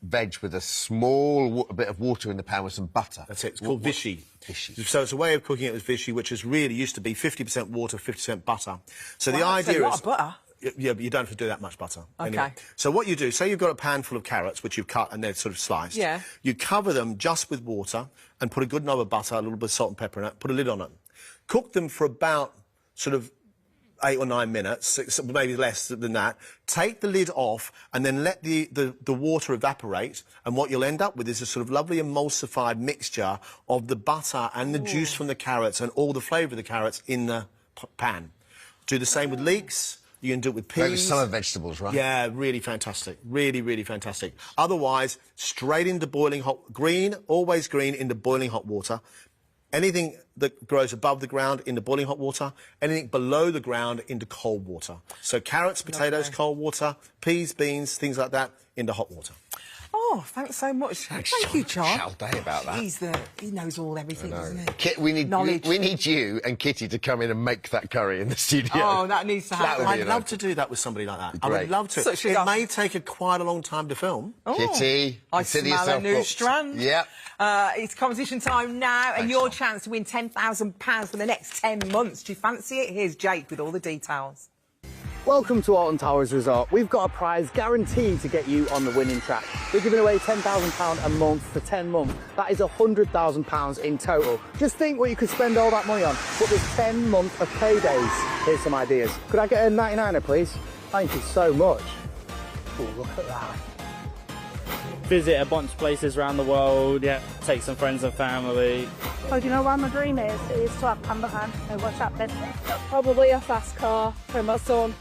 veg with a small bit of water in the pan with some butter. That's it. It's called Vichy. So it's a way of cooking it with Vichy, which is really used to be 50% water, 50% butter. So the idea is... a lot of butter. Yeah, but you don't have to do that much butter. OK. Anyway. So what you do, say you've got a pan full of carrots, which you've cut and they're sort of sliced. Yeah. You cover them just with water and put a good knob of butter, a little bit of salt and pepper in it, put a lid on it. Cook them for about sort of 8 or 9 minutes, maybe less than that. Take the lid off and then let the water evaporate, and what you'll end up with is a sort of lovely emulsified mixture of the butter and the juice from the carrots and all the flavour of the carrots in the pan. Do the same with leeks. You can do it with peas. Maybe summer vegetables, right? Yeah, really fantastic. Really, really fantastic. Otherwise, straight into boiling hot... Green, always green, into boiling hot water. Anything that grows above the ground into boiling hot water, anything below the ground into cold water. So carrots, potatoes, cold water, peas, beans, things like that, into hot water. Oh, thanks so much. Thank you, John. Shall day about that. He knows everything, doesn't he? Kit, we need you and Kitty to come in and make that curry in the studio. Oh, that needs to happen. I'd love to do that with somebody like that. I would love to. Such it may take quite a long time to film. Oh, Kitty, I consider smell a yourself new booked. strand. Yep. It's competition time now, and your chance to win £10,000 for the next 10 months. Do you fancy it? Here's Jake with all the details. Welcome to Alton Towers Resort. We've got a prize guaranteed to get you on the winning track. We're giving away £10,000 a month for 10 months. That is £100,000 in total. Just think what you could spend all that money on. But there's 10 months of paydays. Here's some ideas. Could I get a 99er, please? Thank you so much. Oh, look at that. Visit a bunch of places around the world, take some friends and family. Oh, do you know what my dream is? It is to have Pambahan and watch that business. Probably a fast car for my son.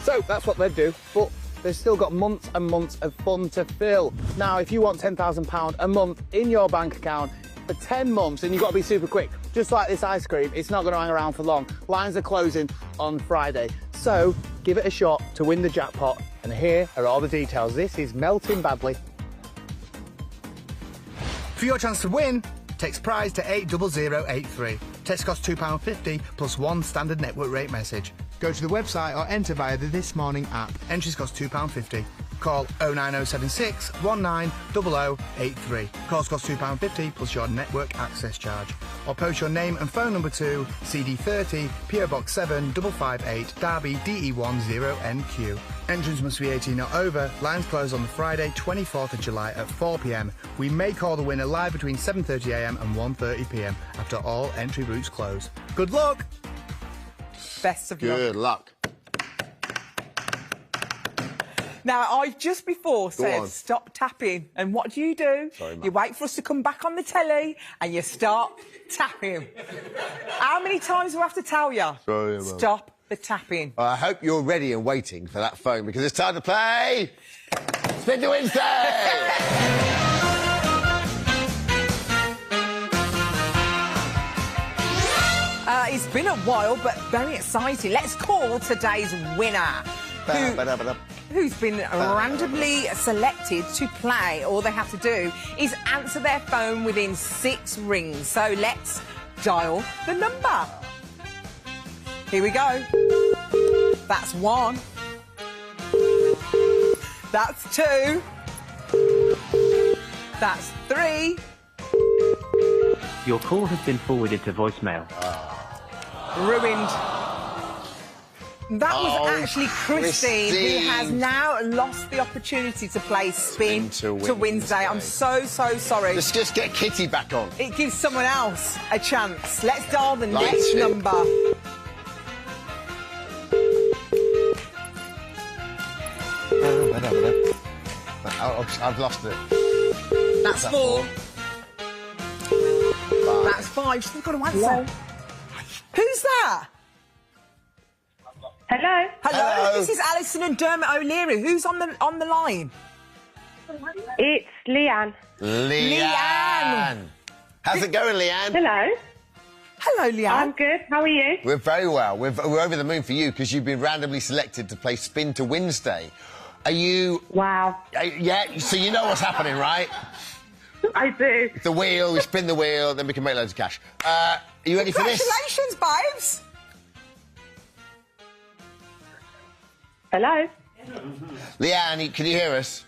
So that's what they'd do, but they've still got months and months of fun to fill. Now, if you want £10,000 a month in your bank account for 10 months, and you've got to be super quick, just like this ice cream, it's not going to hang around for long. Lines are closing on Friday. So give it a shot to win the jackpot. And here are all the details. This is melting badly. For your chance to win, text prize to 80083. Text costs £2.50 plus one standard network rate message. Go to the website or enter via the This Morning app. Entries cost £2.50. Call 09076 190083. Calls cost £2.50 plus your network access charge. Or post your name and phone number to CD30 PO Box 7558 Derby DE10NQ. Entrance must be 18 or over. Lines close on the Friday 24th of July at 4 p.m. We may call the winner live between 7:30 a.m. and 1:30 p.m. after all entry routes close. Good luck! Best of luck. Good luck. Now, I just before said stop tapping, and what do? Sorry, you wait for us to come back on the telly and you start tapping. How many times do I have to tell you? Sorry, stop the tapping. I hope you're ready and waiting for that phone, because it's time to play Spin to Wednesday! It's been a while, but very exciting. Let's call today's winner, who's been randomly selected to play. All they have to do is answer their phone within 6 rings. So let's dial the number. Here we go. That's 1. That's 2. That's 3. Your call has been forwarded to voicemail. Ruined. That was Oh, actually Christine, who has now lost the opportunity to play Spin to Wednesday. I'm so sorry. Let's just get Kitty back on. It gives someone else a chance. Let's dial the Like next it. number. I've lost it. That's 4. That's 5. She's got to answer. Hello. Who's that? Hello. Hello. This is Alison and Dermot O'Leary. Who's on the line? It's Leanne. Leanne. How's it going, Leanne? Hello. Hello, Leanne. I'm good. How are you? We're very well. We're over the moon for you because you've been randomly selected to play Spin to Wednesday. Are you... Wow. Yeah, so you know what's happening, right? I do. The wheel, we spin the wheel, then we can make loads of cash. Are you ready for this? Congratulations, babes. Hello. Leanne, can you hear us?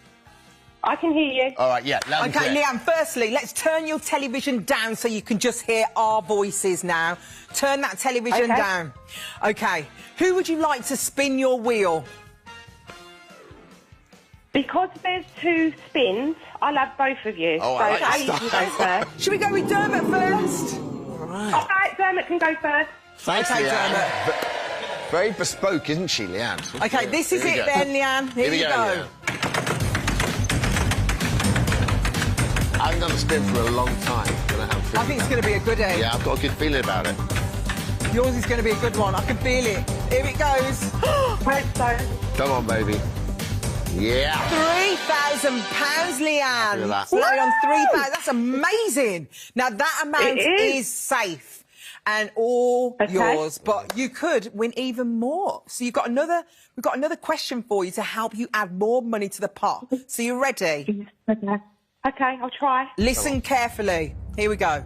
I can hear you. All right, yeah, loud and Okay, clear. Leanne, firstly, let's turn your television down so you can just hear our voices now. Turn that television Okay. down. OK. Who would you like to spin your wheel? Because there's 2 spins, I'll have both of you. Oh, so I like your Alice can style. go first. Should we go with Dermot first? All right, Dermot can go first. Thanks, Okay, Leanne. Very bespoke, isn't she, Leanne? OK, this is Here we it go. then, Leanne. Here we you go. Leanne. I haven't done a spin for a long time. I think it's going to be a goodie. Yeah, I've got a good feeling about it. Yours is going to be a good one. I can feel it. Here it goes. Hope so. Come on, baby. Yeah. £3,000, Leanne. Look at that. Play on 3,000. That's amazing. Now that amount It is. is safe and all yours, but you could win even more. So we've got another question for you to help you add more money to the pot. So you ready? Okay, I'll try. Listen carefully. Here we go.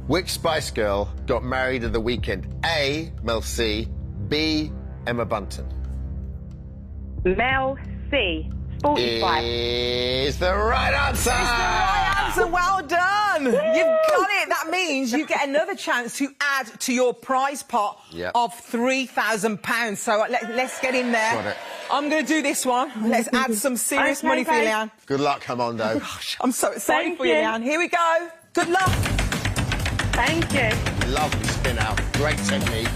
Which Spice Girl got married at the weekend? A, Mel C, B, Emma Bunton. Mel C. Sporty Spice. Is the right answer! It's the right answer. Well done. You've got it. That means you get another chance to add to your prize pot Yep. of £3,000. So let's get in there. Got it. I'm going to do this one. Let's add some serious Okay, money for you, babe. Leanne. Good luck, Commando. Gosh, I'm so excited Thank for you, you. Leanne. Here we go. Good luck. Thank you. Lovely spin out. Great technique.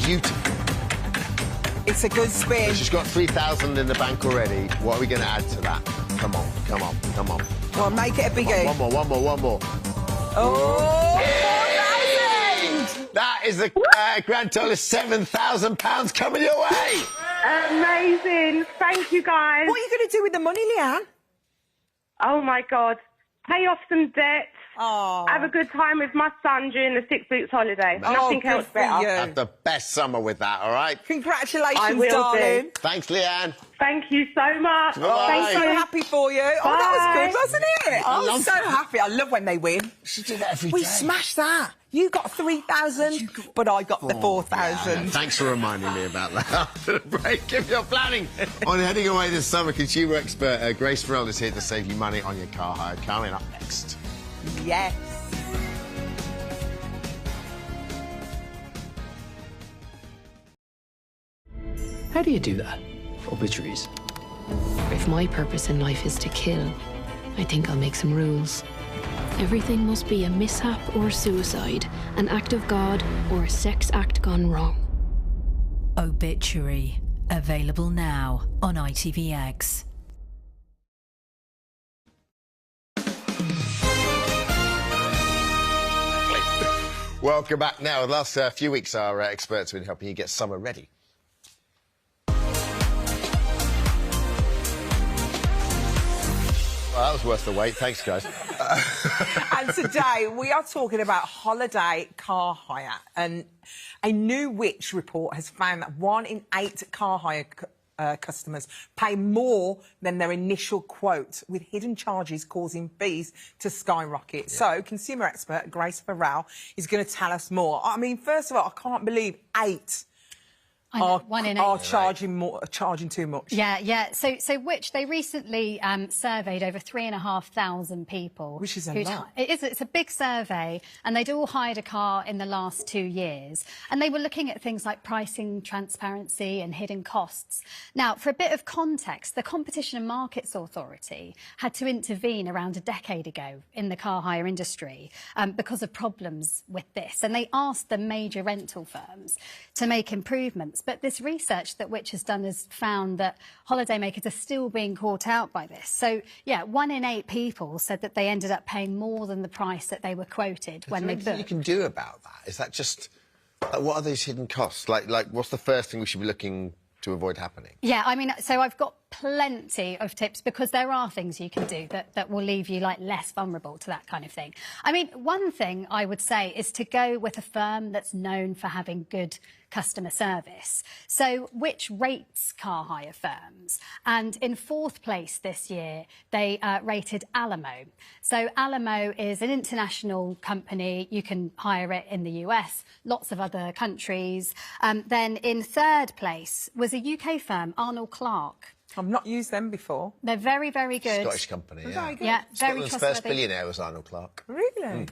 Beautiful. It's a good spin. She's got 3,000 in the bank already. What are we going to add to that? Come on, come on, come on. Well, make it a biggie. One more. Oh, 4,000! That is a grand total of £7,000 coming your way. Amazing. Thank you, guys. What are you going to do with the money, Leanne? Oh, my God. Pay off some debts. Oh. Have a good time with my son during the 6 weeks holiday. Oh, Nothing good else for better. you. Have the best summer with that, all right? Congratulations, I will darling. do. Thanks, Leanne. Thank you so much. Bye. I'm so happy for you. Oh, that was Bye. good, wasn't it? I I'm love so that. happy. I love when they win. She did that every We day. smashed that. You got 3,000, but I got the 4,000. Thanks for reminding me about that. After the break, if you're planning on heading away this summer, consumer expert Grace Farrell is here to save you money on your car hire. Coming up next. Yes. How do you do that? Obituaries. If my purpose in life is to kill, I think I'll make some rules. Everything must be a mishap or suicide, an act of God, or a sex act gone wrong. Obituary. Available now on ITVX. Welcome back now. The last few weeks, our experts have been helping you get summer ready. Well, that was worth the wait. Thanks, guys. And today we are talking about holiday car hire. And a new Which report has found that 1 in 8 car hire customers pay more than their initial quote, with hidden charges causing fees to skyrocket. Yeah. So, consumer expert Grace Farrell is going to tell us more. I mean, first of all, I can't believe 8 are charging too much. Yeah. So which they recently surveyed over 3,500 people. Which is a lot. It's a big survey, and they'd all hired a car in the last 2 years. And they were looking at things like pricing, transparency and hidden costs. Now, for a bit of context, the Competition and Markets Authority had to intervene around a decade ago in the car hire industry because of problems with this. And they asked the major rental firms to make improvements. But this research that Which has done has found that holidaymakers are still being caught out by this. So, yeah, 1 in 8 people said that they ended up paying more than the price that they were quoted when they booked. Is there anything you can do about that? Is that just... what are those hidden costs? Like, what's the first thing we should be looking to avoid happening? Yeah, I mean, so I've got plenty of tips because there are things you can do that will leave you less vulnerable to that kind of thing. I mean, one thing I would say is to go with a firm that's known for having good customer service. So Which rates car hire firms, and in 4th place this year they rated Alamo. So Alamo is an international company. You can hire it in the US, lots of other countries. Then in 3rd place was a UK firm, Arnold Clark. I've not used them before. They're very, very good. Scottish company, yeah. Yeah, very Scotland's trustworthy. first billionaire was Arnold Clark. Really?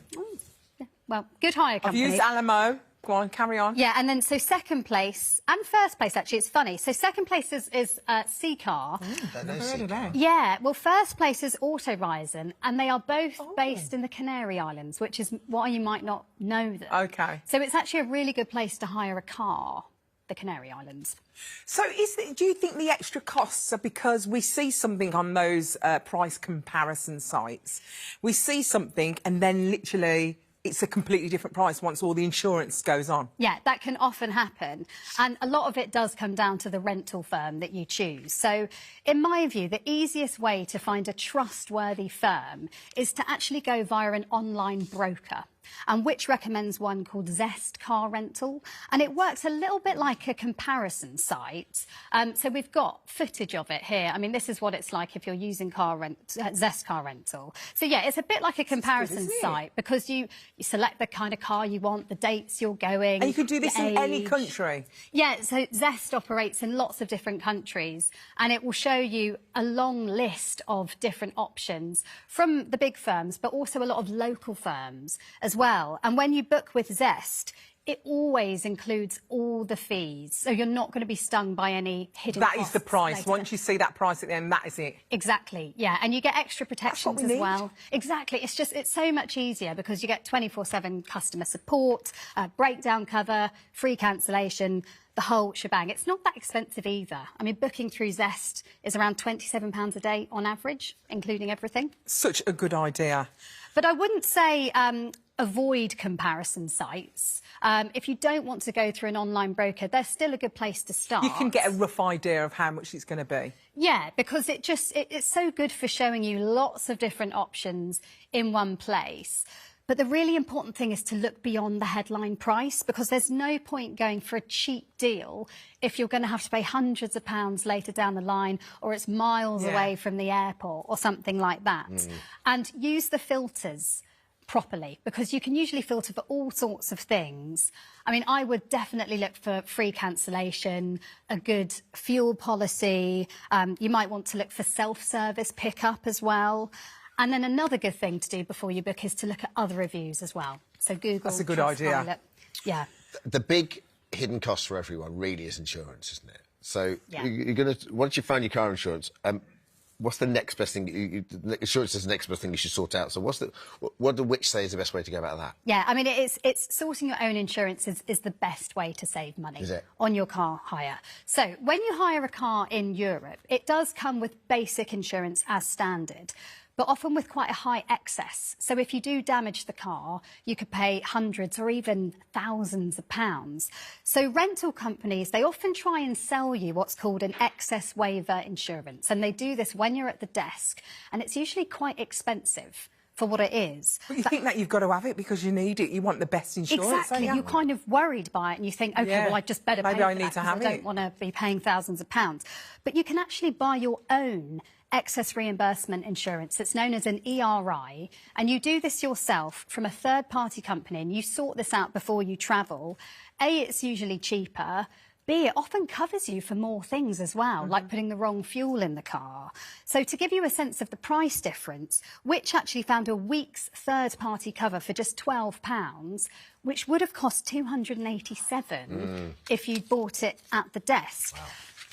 Yeah. Well, good hire company. I've used Alamo. Go on, carry on. Yeah, and then so 2nd place and 1st place, actually, it's funny. So 2nd place is C-Car. Never heard of that. Yeah, well, 1st place is Auto Horizon, and they are both based in the Canary Islands, which is why you might not know them. OK. So it's actually a really good place to hire a car, the Canary Islands. So do you think the extra costs are because we see something on those price comparison sites? We see something and then literally it's a completely different price once all the insurance goes on? Yeah, that can often happen. And a lot of it does come down to the rental firm that you choose. So, in my view, the easiest way to find a trustworthy firm is to actually go via an online broker. And Which recommends one called Zest Car Rental. And it works a little bit like a comparison site. So we've got footage of it here. I mean, this is what it's like if you're using Zest Car Rental. So, yeah, it's a bit like a comparison site because you select the kind of car you want, the dates you're going. And you can do this in any country? Yeah, so Zest operates in lots of different countries, and it will show you a long list of different options from the big firms, but also a lot of local firms as well. And when you book with Zest, it always includes all the fees, so you're not going to be stung by any hidden costs. That is the price. Later. Once you see that price at the end, that is it. Exactly, yeah. And you get extra protections as well. Exactly. It's so much easier because you get 24/7 customer support, breakdown cover, free cancellation, the whole shebang. It's not that expensive either. I mean, booking through Zest is around £27 a day on average, including everything. Such a good idea. But I wouldn't say avoid comparison sites. If you don't want to go through an online broker, they're still a good place to start. You can get a rough idea of how much it's going to be. Yeah, because it's so good for showing you lots of different options in one place. But the really important thing is to look beyond the headline price, because there's no point going for a cheap deal if you're going to have to pay hundreds of pounds later down the line, or it's miles away from the airport or something like that. And use the filters properly, because you can usually filter for all sorts of things. I mean, I would definitely look for free cancellation, a good fuel policy. You might want to look for self-service pickup as well. And then another good thing to do before you book is to look at other reviews as well. So Google. That's a good idea. Yeah. The big hidden cost for everyone really is insurance, isn't it? So you're going to, once you've found your car insurance, what's the next best thing? Insurance is the next best thing you should sort out. So what do Which say is the best way to go about that? Yeah, I mean, it's sorting your own insurance is the best way to save money on your car hire. So when you hire a car in Europe, it does come with basic insurance as standard, but often with quite a high excess. So if you do damage the car, you could pay hundreds or even thousands of pounds. So rental companies, they often try and sell you what's called an excess waiver insurance. And they do this when you're at the desk. And it's usually quite expensive for what it is. But you think that you've got to have it because you need it. You want the best insurance. Exactly. You're kind of worried by it and you think, OK, well, I just better pay for that because I don't want to be paying thousands of pounds. But you can actually buy your own excess reimbursement insurance. It's known as an ERI, and you do this yourself from a third-party company, and you sort this out before you travel. A, it's usually cheaper. B, it often covers you for more things as well, like putting the wrong fuel in the car. So to give you a sense of the price difference, Which actually found a week's third-party cover for just £12, which would have cost £287 if you'd bought it at the desk. Wow.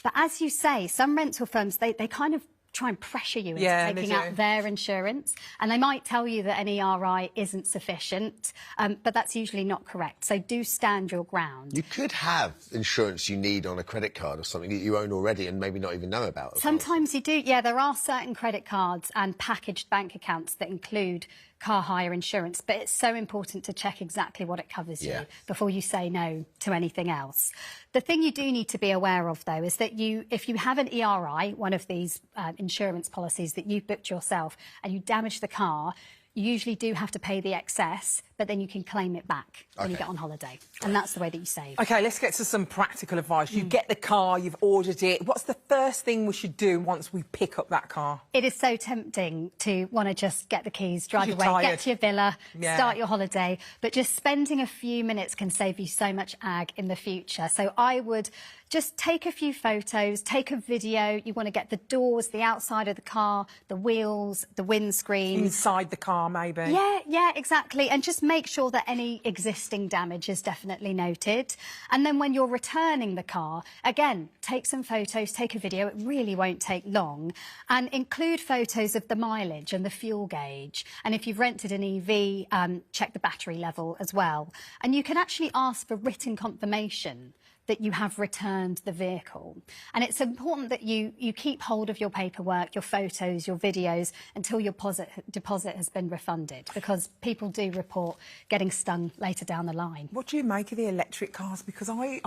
But as you say, some rental firms, they kind of try and pressure you into taking out their insurance, and they might tell you that an ERI isn't sufficient, but that's usually not correct. So do stand your ground. You could have insurance you need on a credit card or something that you own already and maybe not even know about. Sometimes you do. Yeah, there are certain credit cards and packaged bank accounts that include car hire insurance, but it's so important to check exactly what it covers you before you say no to anything else. The thing you do need to be aware of, though, is that if you have an ERI, one of these insurance policies that you've booked yourself, and you damage the car, you usually do have to pay the excess, but then you can claim it back when you get on holiday. And that's the way that you save. OK, let's get to some practical advice. You get the car, you've ordered it. What's the first thing we should do once we pick up that car? It is so tempting to want to just get the keys, drive away, get to your villa, start your holiday. But just spending a few minutes can save you so much ag in the future. So I would just take a few photos, take a video. You want to get the doors, the outside of the car, the wheels, the windscreen. Inside the car, maybe. Yeah, exactly. And just make sure that any existing damage is definitely noted. And then when you're returning the car, again, take some photos, take a video. It really won't take long. And include photos of the mileage and the fuel gauge. And if you've rented an EV, check the battery level as well. And you can actually ask for written confirmation that you have returned the vehicle. And it's important that you keep hold of your paperwork, your photos, your videos, until your deposit has been refunded, because people do report getting stung later down the line. What do you make of the electric cars? Because I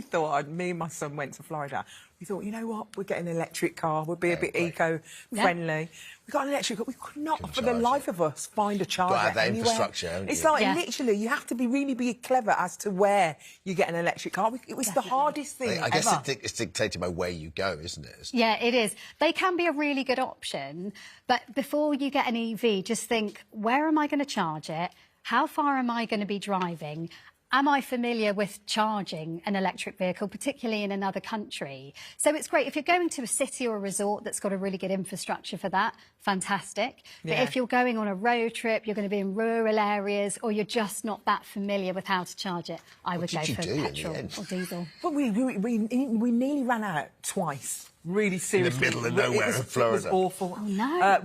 thought, me and my son went to Florida, we thought, you know what, we're getting an electric car, we'll be a bit eco-friendly. We got an electric car, we could not, for the life of us, find a charger have that anywhere. infrastructure, haven't It's you? like, literally, you have to really be clever as to where you get an electric car. It was the hardest thing I guess ever. it's dictated by where you go, isn't it? Yeah, it is. They can be a really good option, but before you get an EV, just think, where am I going to charge it? How far am I going to be driving? Am I familiar with charging an electric vehicle, particularly in another country? So it's great. If you're going to a city or a resort that's got a really good infrastructure for that, fantastic. But if you're going on a road trip, you're going to be in rural areas, or you're just not that familiar with how to charge it, I would go for petrol or diesel. But we nearly ran out twice, really seriously. In the middle of nowhere in Florida. It was awful. Oh, no.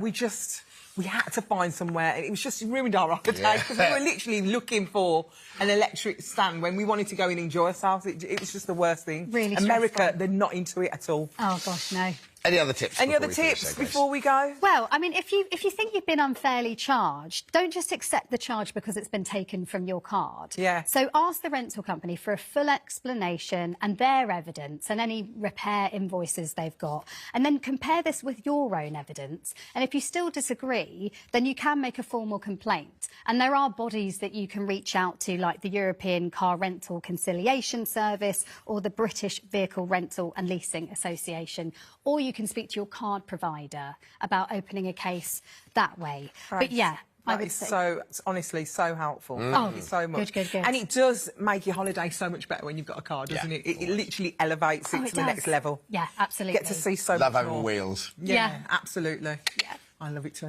We had to find somewhere, and it was just ruined our holiday, because we were literally looking for an electric stand when we wanted to go and enjoy ourselves. It was just the worst thing. Really America, stressful. they're not into it at all. Oh, gosh, no. Any other tips? Any other tips before we go? Well, I mean, if you think you've been unfairly charged, don't just accept the charge because it's been taken from your card. Yeah. So ask the rental company for a full explanation and their evidence and any repair invoices they've got, and then compare this with your own evidence. And if you still disagree, then you can make a formal complaint. And there are bodies that you can reach out to, like the European Car Rental Conciliation Service or the British Vehicle Rental and Leasing Association, or you can speak to your card provider about opening a case that way. But yeah, I would say so, honestly, so helpful. Oh, so much. Good. And it does make your holiday so much better when you've got a car, doesn't it? It literally elevates it to the next level. Yeah, absolutely. Get to see so much Love having more. wheels. Yeah, absolutely. Yeah. I love it too.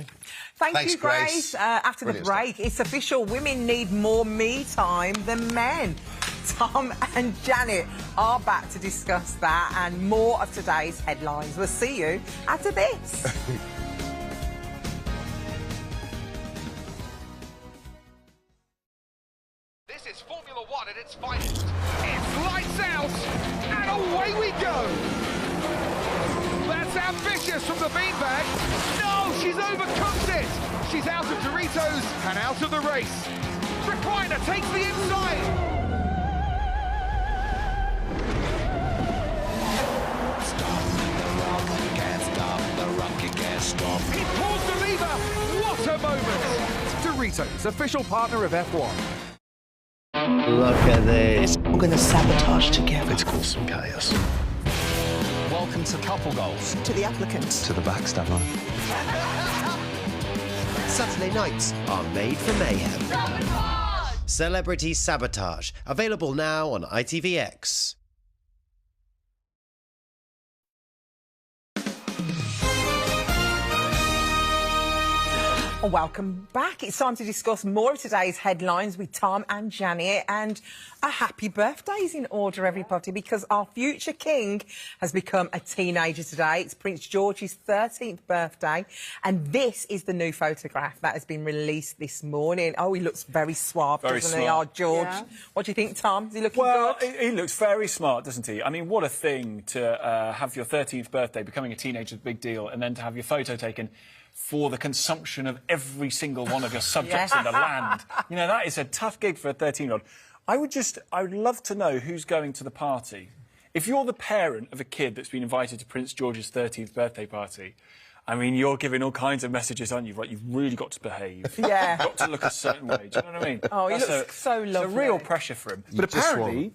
Thanks Thanks, you, Grace. After Brilliant the break, it's official. Women need more me time than men. Tom and Janet are back to discuss that and more of today's headlines. We'll see you after this. This is Formula One at its finest. It's lights out, and away we go. That's ambitious from the beanbag. No, she's overcooked it. She's out of Doritos and out of the race. Requiner takes the inside. He pulls the lever. What a moment. Doritos, official partner of F1. Look at this. We're going to sabotage together. Let's cause some chaos. Welcome to Couple Goals. To the applicant. To the backstabber. Saturday nights are made for mayhem. Sabotage! Celebrity Sabotage. Available now on ITVX. Well, welcome back. It's time to discuss more of today's headlines with Tom and Janet, and a happy birthday's in order, everybody, because our future king has become a teenager today. It's Prince George's 13th birthday, and this is the new photograph that has been released this morning. Oh, he looks very suave, doesn't he, our George? Yeah. What do you think, Tom? Is he looking good? He looks very smart, doesn't he? I mean, what a thing to have your 13th birthday, becoming a teenager is a big deal, and then to have your photo taken for the consumption of every single one of your subjects in the land. You know, that is a tough gig for a 13-year-old. I would love to know who's going to the party. If you're the parent of a kid that's been invited to Prince George's 13th birthday party, I mean, you're giving all kinds of messages, aren't you? Like, you've really got to behave. Yeah. You've got to look a certain way. Do you know what I mean? Oh, he looks so lovely. It's a real pressure for him. But apparently,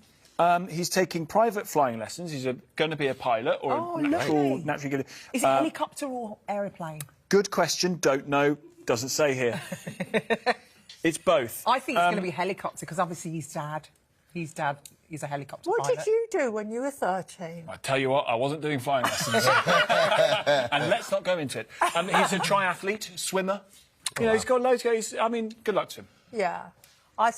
he's taking private flying lessons. He's going to be a pilot or naturally good. Is it helicopter or aeroplane? Good question. Don't know. Doesn't say here. It's both. I think it's going to be helicopter because obviously his dad is a helicopter pilot. What did you do when you were 13? I tell you what, I wasn't doing flying lessons. And let's not go into it. He's a triathlete, swimmer. You know, he's got loads of... I mean, good luck to him. Yeah. I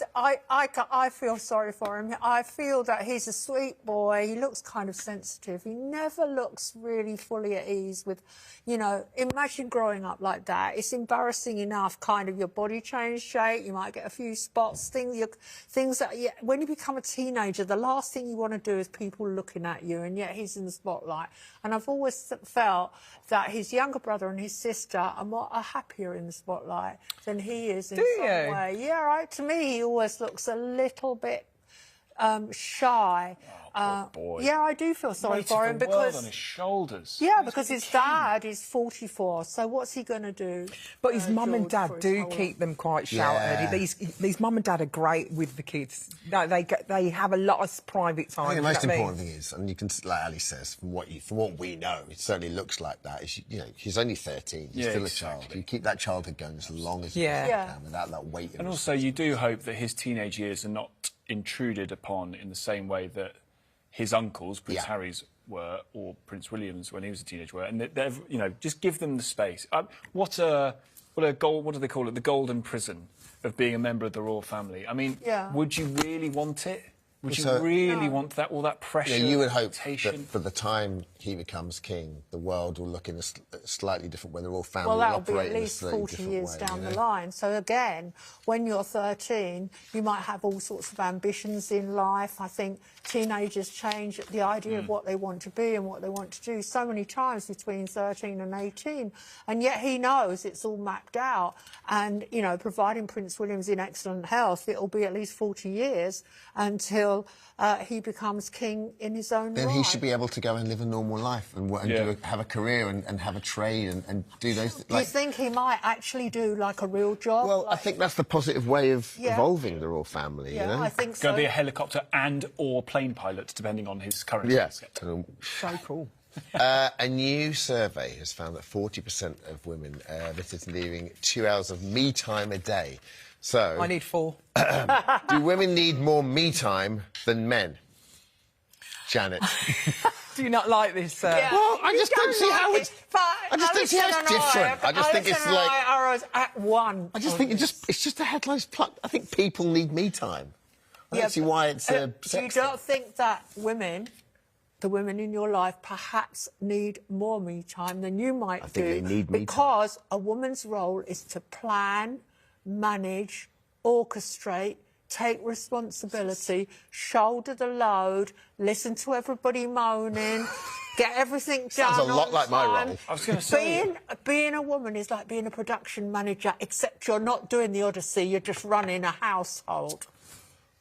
feel sorry for him. I feel that he's a sweet boy. He looks kind of sensitive. He never looks really fully at ease with, you know, imagine growing up like that. It's embarrassing enough, kind of your body change shape. You might get a few spots, things that, when you become a teenager, the last thing you want to do is people looking at you, and yet he's in the spotlight. And I've always felt that his younger brother and his sister are happier in the spotlight than he is in some way. Yeah, right. To me, he always looks a little bit shy. Oh, poor boy. Yeah, I do feel sorry for him because on his shoulders. Yeah, because his dad is 44. So what's he going to do? But his mum and dad do keep them quite sheltered. These mum and dad are great with the kids. No, they have a lot of private time. I think the most important thing is, and you can, like Ali says, from what we know, it certainly looks like that. Is, you know, he's only 13. He's still a child. You keep that childhood going as long as you can without that weight. And also, you do hope that his teenage years are not intruded upon in the same way that his uncles, Prince Harry's, were, or Prince William's when he was a teenager were, and they've, you know, just give them the space. What do they call it? The golden prison of being a member of the royal family. I mean, would you really want it? Would you really want that, all that pressure? Yeah, you would hope that for the time he becomes king, the world will look in a slightly different way. The royal family will operate in a slightly different way. Well, that'll be at least 40 years down the line. So, again, when you're 13, you might have all sorts of ambitions in life. I think teenagers change the idea of what they want to be and what they want to do so many times between 13 and 18. And yet he knows it's all mapped out. And, you know, providing Prince William's in excellent health, it'll be at least 40 years until he becomes king in his own right. Then he should be able to go and live a normal life and have a career and have a trade and do those things. Do you think he might actually do, like, a real job? Well, I think that's the positive way of evolving the royal family, you know? I think so. Going to be a helicopter and or plane pilot, depending on his current So cool. A new survey has found that 40% of women admitted to needing 2 hours of me time a day. So... I need 4. Do women need more me time than men? Janet. Do you not like this? Well, I just don't see how it's... I just don't see how it's different. I just think it's like... I was at one. I just think it's just a headlines plot. I think people need me time. I don't see why it's sexy. You don't think that the women in your life perhaps need more me time than you might do? I think they need me time. Because a woman's role is to plan, manage, orchestrate, take responsibility, shoulder the load, listen to everybody moaning, get everything done. Sounds a lot like my role. I was going to say... Being a woman is like being a production manager, except you're not doing the Odyssey, you're just running a household.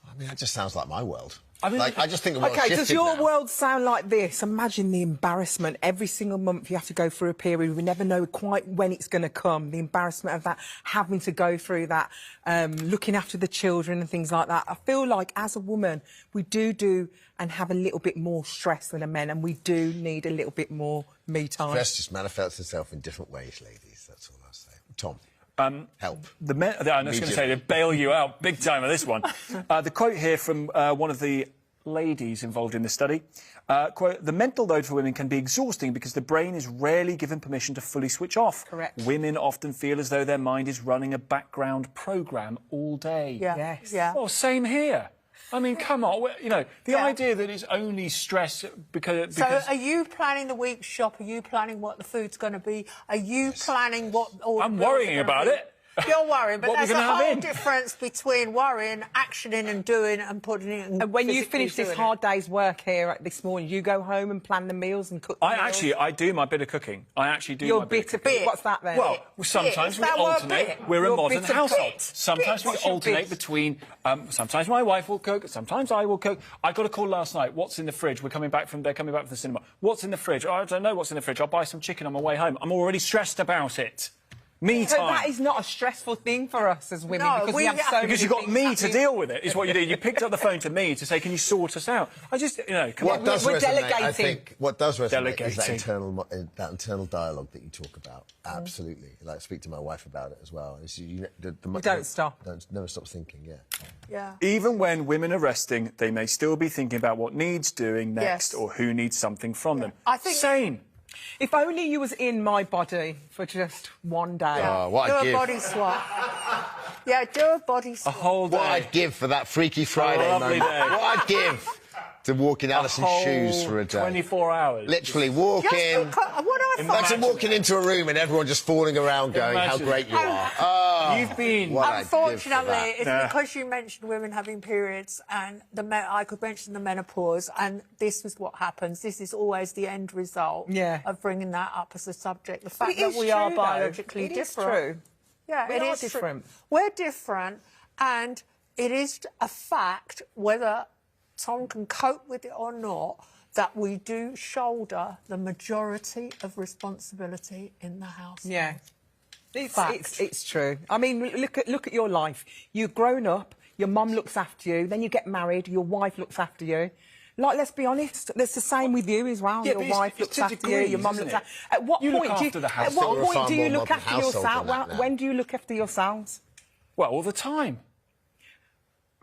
I mean, that just sounds like my world. I mean, I just think the world does your world sound like this? Imagine the embarrassment. Every single month you have to go through a period. We never know quite when it's going to come. The embarrassment of that, having to go through that, looking after the children and things like that. I feel like, as a woman, we do and have a little bit more stress than a man, and we do need a little bit more me time. Stress just manifests itself in different ways, ladies. That's all I'll say. Tom. Help. I was going to say, they bail you out big time on this one. The quote here from one of the ladies involved in this study. Quote, the mental load for women can be exhausting because the brain is rarely given permission to fully switch off. Correct. Women often feel as though their mind is running a background programme all day. Yeah. Yes. Yeah. Well, same here. I mean, come on, you know, the idea that it's only stress because... So are you planning the week's shop? Are you planning what the food's going to be? Are you planning what... I'm worrying about it. You're worrying, but What there's we're a gonna have whole in. difference between worrying, actioning and doing and putting it in. And when you physically finish this doing hard day's work here this morning, you go home and plan the meals and cook the meals? I do my bit of cooking. I actually do Your my bit of bit. cooking. What's that then? Well, sometimes Is we that word alternate. bit? We're a Your modern bit of household. bit. Sometimes we What's your alternate bit? between... sometimes my wife will cook, sometimes I will cook. I got a call last night. What's in the fridge? They're coming back from the cinema. What's in the fridge? Oh, I don't know what's in the fridge. I'll buy some chicken on my way home. I'm already stressed about it. Me So time. that is not a stressful thing for us as women No, because we we have have- so Because many you've got things me to happening. deal with it, is what you did. You picked up the phone to me to say, can you sort us out? I just, you know, come What on. does We're resonate, I delegating. think, what does resonate is Delegating. that internal dialogue that you talk about. Absolutely. Like, speak to my wife about it as well. It's, don't stop. Never stop thinking, yeah. Yeah. Even when women are resting, they may still be thinking about what needs doing next Yes. or who needs something from them. I think- Same. If only you was in my body for just one day. Oh, what Do I'd a give. body swap. Yeah, do a body A swap. whole day. What I'd give for that Freaky Friday lovely moment. day. What I'd give to walk in Alison's shoes for a day. 24 hours. Literally walk Just in. because, what I find... Imagine walking into a room and everyone just falling around going, how Imagine. great you are. Oh, You've been... what I'd give for Unfortunately, that. it's Nah. because you mentioned women having periods and I could mention the menopause, and this is what happens. This is always the end result of bringing that up as a subject. The fact it that is we are true, though. biologically It is different. true. Yeah, We it are is true. different. We're different, and it is a fact, whether Tom can cope with it or not, that we do shoulder the majority of responsibility in the house. Yeah. It's true. I mean, look at your life. You've grown up, your mum looks after you, then you get married, your wife looks after you. Like, let's be honest, that's the same with you as well. Yeah, your but it's- wife it's looks to after you, degrees, your mum isn't looks it? after... At what You look point do after the At household. what We're a point far do you more look modern after household yourself? than that now. When do you look after yourselves? Well, all the time.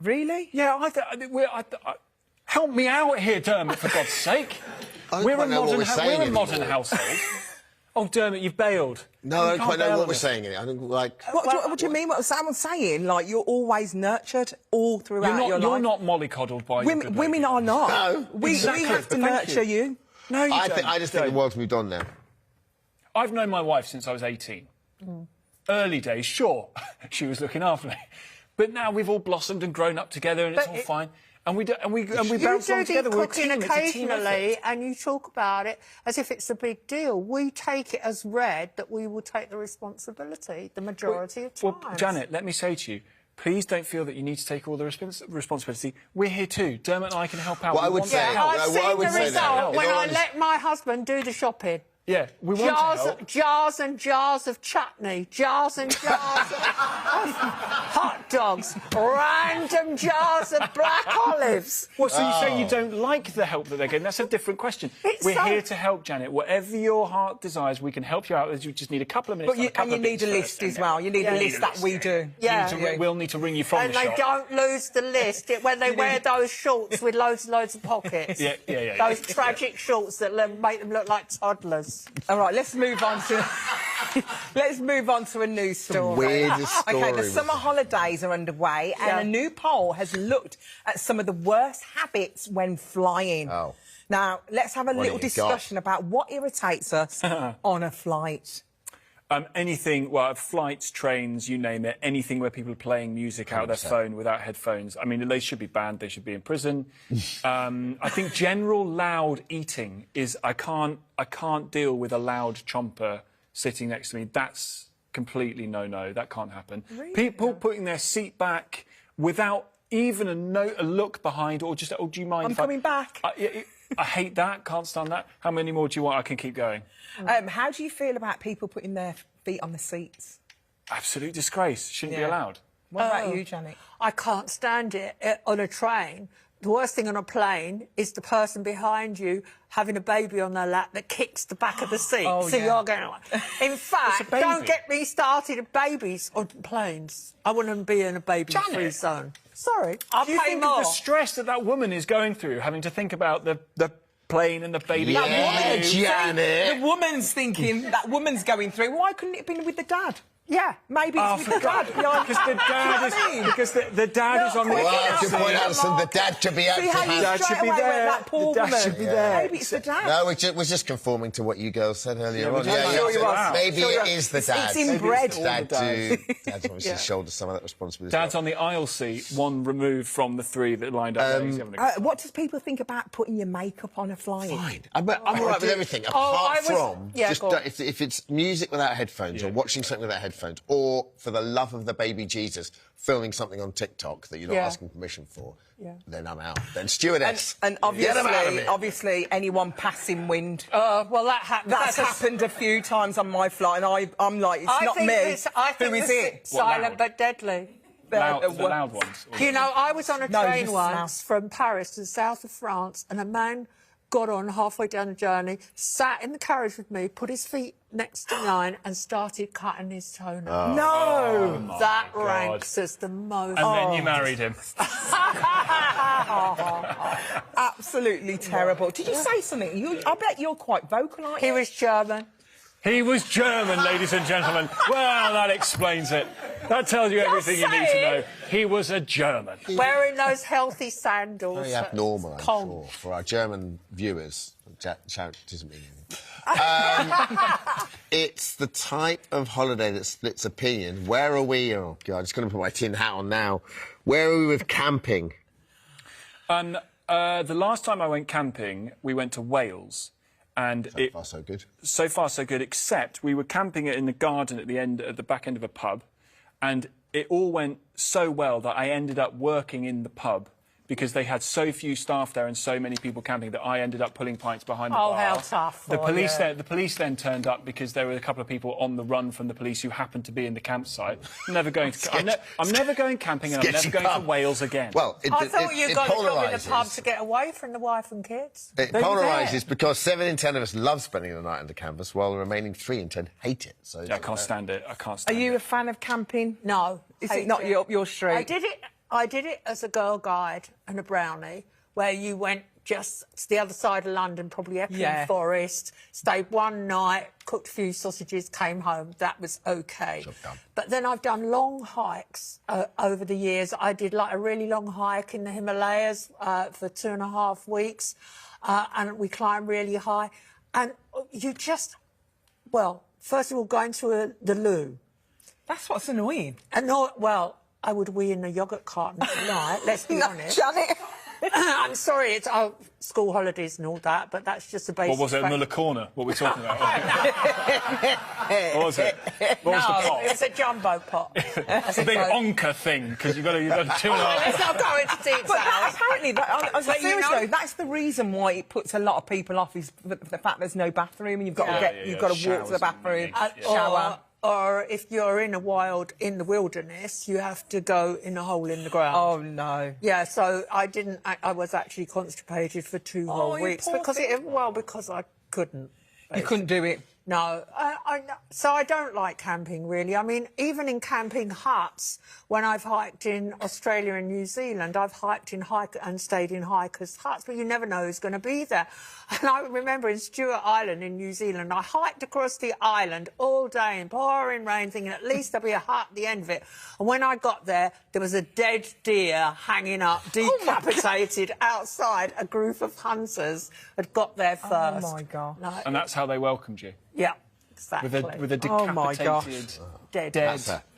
Really? Yeah, help me out here, Dermot, for God's sake. I don't quite know what we're saying we're a modern anymore. household. Oh, Dermot, you've bailed. No, I You don't can't quite know bail what on we're us. saying. I don't like... What do you mean? What Sam was saying? Like, you're always nurtured all throughout your life. You're not mollycoddled by your good Women are not. No. We Exactly. have to Thank nurture you. No, you don't. I just think the world's moved on now. I've known my wife since I was 18. Early days, sure, she was looking after me. But now we've all blossomed and grown up together and it's all fine. And we bounce You along do together. the We're a cooking team. It's a team occasionally, effort. and you talk about it as if it's a big deal. We take it as read that we will take the responsibility the majority of times. Well, Janet, let me say to you, please don't feel that you need to take all the responsibility. We're here too. Dermot and I can help out. What I We would want say- to Yeah, help. I've what seen I would the say now, result in when all I honesty- let my husband do the shopping. Yeah, we want to help. Jars and jars of chutney, jars and jars of hot dogs, random jars of black olives. Well, so you say you don't like the help that they're getting. That's a different question. It's We're so- here to help, Janet. Whatever your heart desires, we can help you out. You just need a couple of minutes. But you need a list as well. You need a list that we do. Yeah. We'll need to ring you from And the they shop. don't lose the list when they wear those shorts with loads and loads of pockets. Yeah. Those tragic shorts that make them look like toddlers. All right, let's move on to a news story. weirdest Okay, the story. summer holidays are underway, and a new poll has looked at some of the worst habits when flying. Oh. Now, let's have a little have you discussion about what irritates us on a flight. Anything, well, flights, trains, you name it, anything where people are playing music out of their 100%. phone without headphones. I mean, they should be banned, they should be in prison. I think general loud eating is, I can't deal with a loud chomper sitting next to me. That's completely no, that can't happen. Really? People putting their seat back without even a look behind, or just, oh, do you mind I'm if coming back. I hate that, can't stand that. How many more do you want? I can keep going. How do you feel about people putting their feet on the seats? Absolute disgrace. Shouldn't be Yeah. allowed. What about you, Janet? I can't stand it on a train. the worst thing on a plane is the person behind you having a baby on their lap that kicks the back of the seat. Oh, so yeah. you're going like... In fact, don't get me started at babies on planes. I wouldn't be in a baby-free zone. Sorry, I'll Do you pay think more. of the stress that that woman is going through, having to think about the plane and the baby? Yeah, Janet. The woman's thinking, that woman's going through, why couldn't it have been with the dad? Yeah, maybe it's with the dad. Because the dad is, because the dad is on the... Well, good point, Alison. The dad should be out See how to you hand. straight away went, that poor The dad woman. should be there. Maybe it's the dad. No, we're just conforming to what you girls said earlier on. Sure you are. Maybe Sure you it are. is the dad. It's inbred. Dad's obviously shouldered some of that responsibility. Dad's on the aisle seat, one removed from the three that lined up. What does people think about putting your makeup on a flight? Fine. I'm all right with everything, apart from just if it's music without headphones or watching something without headphones, or for the love of the baby Jesus, filming something on TikTok that you're not asking permission for, then I'm out. Then stewardess. And get 'em out of here. obviously, anyone passing wind. Well, that happened. That's happened a few times on my flight, and I'm like, it's not me. I think Who is it? Silent but deadly. The loud ones. You know, I was on a No, train just once from Paris to the south of France, and a man got on halfway down the journey, sat in the carriage with me, put his feet next to mine, and started cutting his toenail. No! That ranks as the most... And then you married him. Absolutely terrible. Did you say something? I bet you're quite vocal, aren't you? He was German. He was German, ladies and gentlemen. Well, that explains it. That tells you everything you need to know. He was a German. Wearing those healthy sandals. Very abnormal, I'm sure, for our German viewers. Shout doesn't mean anything. It's the type of holiday that splits opinion. Where are we? Oh, God, I'm just going to put my tin hat on now. Where are we with camping? The last time I went camping, we went to Wales. And so far, so good. So far, so good, except we were camping in the garden at the back end of a pub, and it all went so well that I ended up working in the pub because they had so few staff there and so many people camping that I ended up pulling pints behind the bar. Oh, how tough. The police then turned up because there were a couple of people on the run from the police who happened to be in the campsite. I'm never going camping, and I'm never going to Wales again. Well, I thought you got a job in the pub to get away from the wife and kids. It polarises because 7 in 10 of us love spending the night on the canvas, while the remaining 3 in 10 hate it. So I can't stand it. I can't stand it. Are you a fan of camping? No. Is it not your street? I did it as a Girl Guide and a Brownie, where you went just to the other side of London, probably Epping Forest, stayed one night, cooked a few sausages, came home. That was OK. But then I've done long hikes over the years. I did like a really long hike in the Himalayas for 2.5 weeks, and we climbed really high. And you just, well, first of all, going to the loo. That's what's annoying. Well, I would wee in a yoghurt carton tonight, let's be honest. Janet. I'm sorry, it's school holidays and all that, but that's just a basic... What was it, Muller Corner? What were we talking about? What was it? What was the pot? It was a jumbo pot. It's a big onker thing, because you've got 2.5... Let's not go into details. But apparently, seriously, that's the reason why it puts a lot of people off, is the fact there's no bathroom and you've got to walk to the bathroom, shower. Or if you're in the wilderness, you have to go in a hole in the ground. Oh, no. Yeah, so I was actually constipated for 2 whole weeks because I couldn't. You couldn't do it? No. So I don't like camping, really. I mean, even in camping huts, when I've hiked in Australia and New Zealand, I've hiked in and stayed in hikers' huts, but you never know who's going to be there. And I remember in Stewart Island in New Zealand, I hiked across the island all day in pouring rain, thinking at least there'll be a hut at the end of it. And when I got there was a dead deer hanging up, decapitated outside. A group of hunters had got there first. Oh, my God. And that's how they welcomed you? Yeah, exactly. With a decapitated... Dead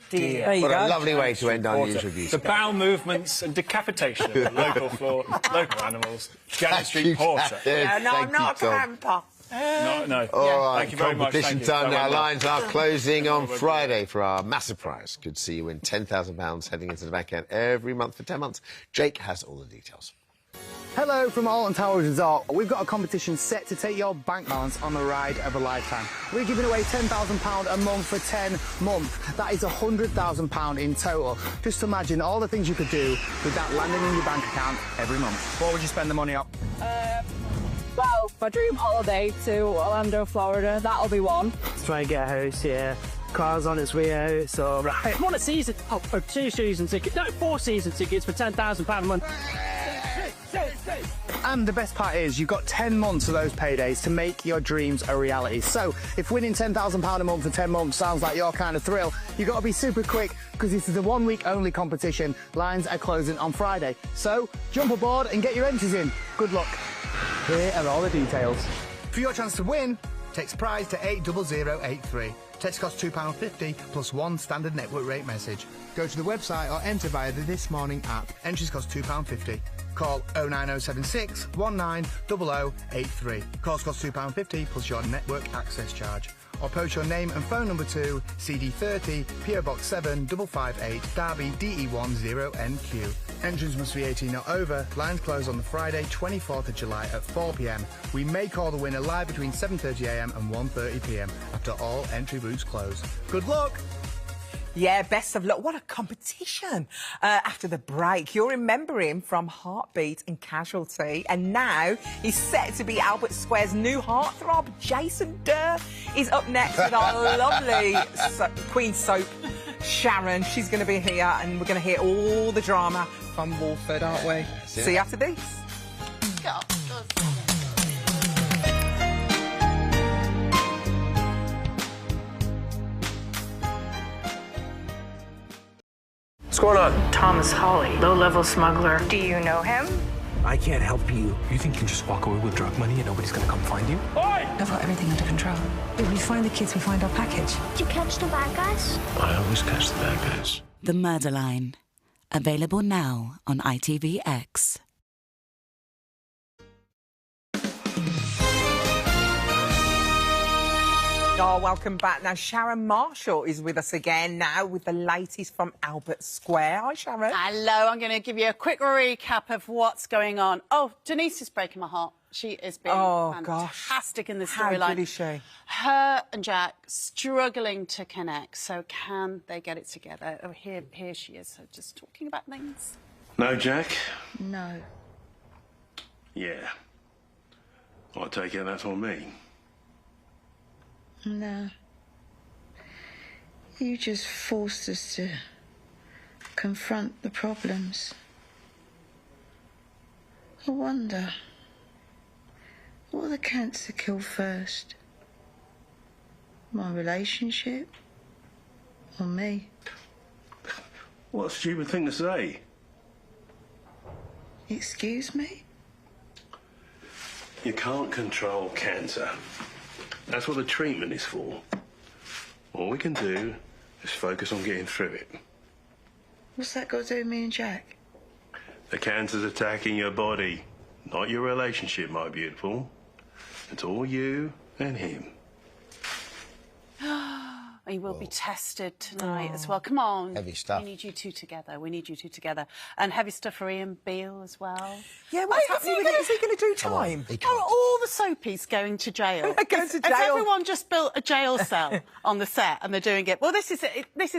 deer. What a lovely way to end our news review. The bowel movements and decapitation of local animals. Janet Street Porter. I'm not a camper. No. All right, thank you very much. Competition time now. Lines are closing on Friday for our massive prize. Could see you win £10,000 heading into the bank account every month for 10 months. Jake has all the details. Hello from Alton Towers Resort. We've got a competition set to take your bank balance on the ride of a lifetime. We're giving away £10,000 a month for 10 months. That is £100,000 in total. Just imagine all the things you could do with that landing in your bank account every month. What would you spend the money on? Well, my dream holiday to Orlando, Florida, that'll be one. Try and get a house, yeah. Car's on its way out, so right. I want a season, or 2 season tickets, no, 4 season tickets for £10,000 a month. And the best part is you've got 10 months of those paydays to make your dreams a reality. So if winning £10,000 a month for 10 months sounds like your kind of thrill, you've got to be super quick because this is a 1 week only competition. Lines are closing on Friday. So jump aboard and get your entries in. Good luck. Here are all the details. For your chance to win, text prize to 80083. Text costs £2.50 plus 1 standard network rate message. Go to the website or enter via the This Morning app. Entries cost £2.50. Call 09076 190083. Calls cost £2.50 plus your network access charge. Or post your name and phone number to CD30 PO Box 7558 Derby DE10NQ. Entrance must be 18 or over. Lines close on the Friday 24th of July at 4 p.m. We may call the winner live between 7:30 a.m. and 1:30 p.m. after all entry routes close. Good luck! Yeah, best of luck. What a competition. After the break, you'll remember him from Heartbeat and Casualty. And now he's set to be Albert Square's new heartthrob. Jason Durr is up next with our lovely Queen Soap, Sharon. She's going to be here and we're going to hear all the drama from Walford, aren't we? See you after this. Yeah. What's going on? Thomas Hawley, low-level smuggler. Do you know him? I can't help you. You think you can just walk away with drug money and nobody's gonna come find you? Oi! I've got everything under control. If we find the kids, we find our package. Did you catch the bad guys? I always catch the bad guys. The Murder Line. Available now on ITVX. Oh, welcome back. Now, Sharon Marshall is with us again now with the latest from Albert Square. Hi, Sharon. Hello. I'm going to give you a quick recap of what's going on. Oh, Denise is breaking my heart. She has been fantastic in the storyline. How good is she? Her and Jack struggling to connect. So can they get it together? Oh, here she is. So just talking about things. No, Jack? No. Yeah. I take it that's on me. No. You just forced us to confront the problems. I wonder, what will the cancer kill first? My relationship? Or me? What a stupid thing to say. Excuse me? You can't control cancer. That's what the treatment is for. All we can do is focus on getting through it. What's that got to do with me and Jack? The cancer's attacking your body, not your relationship, my beautiful. It's all you and him. He will be tested tonight as well. Come on. Heavy stuff. We need you two together. We need you two together. And heavy stuff for Ian Beale as well. Yeah, what's happening with it? Is he going to do time? All the soapies going to jail. Going to jail. Has everyone just built a jail cell on the set and they're doing it? Well, this is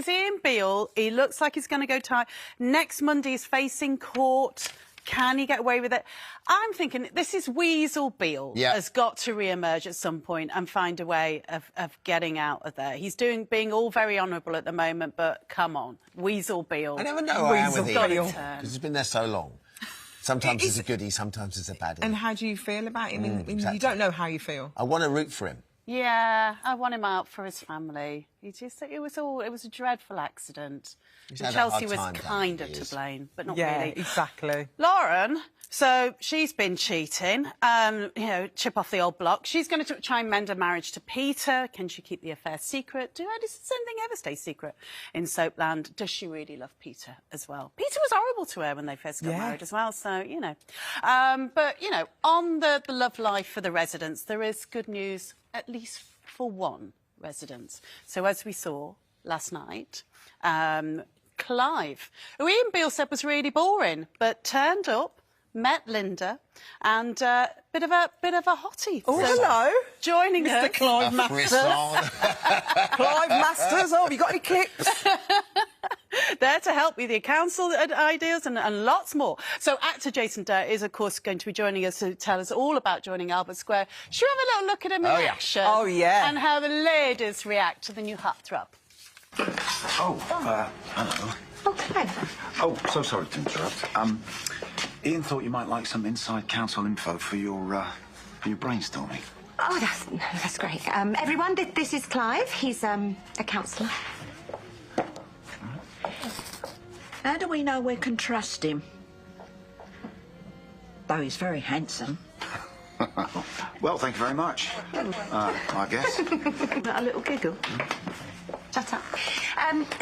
Ian Beale. He looks like he's going to go time. Next Monday he's facing court. Can he get away with it? I'm thinking this is Weasel Beale has got to re-emerge at some point and find a way of getting out of there. He's being all very honourable at the moment, but come on, Weasel Beale. I never know how I am with him because he's been there so long. Sometimes he's a goodie, sometimes he's a baddie. And how do you feel about him? Exactly. You don't know how you feel. I want to root for him. Yeah, I want him out for his family. It was a dreadful accident. Chelsea was kind of to blame, but not really. Yeah, exactly. Lauren, so she's been cheating, chip off the old block. She's going to try and mend her marriage to Peter. Can she keep the affair secret? Does anything ever stay secret in Soapland? Does she really love Peter as well? Peter was horrible to her when they first got married as well, so, But, on the love life for the residents, there is good news, at least for one resident. So as we saw last night, Clive, who Ian Beale said was really boring, but turned up, met Linda, and bit of a hottie. Oh, So, hello. Joining Mr. us, Clive Masters. Clive Masters. Oh, have you got any clips? there to help with your council ideas and lots more. So actor Jason Durr is, of course, going to be joining us to tell us all about joining Albert Square. Should we have a little look at him in action? Oh, yeah. And how the ladies react to the new heartthrob. Hello. Okay. Oh, so sorry to interrupt. Ian thought you might like some inside council info for your brainstorming. Oh, that's great. Everyone, this is Clive. He's a councillor. How do we know we can trust him? Though he's very handsome. Well, thank you very much. I guess. A little giggle. Shut up.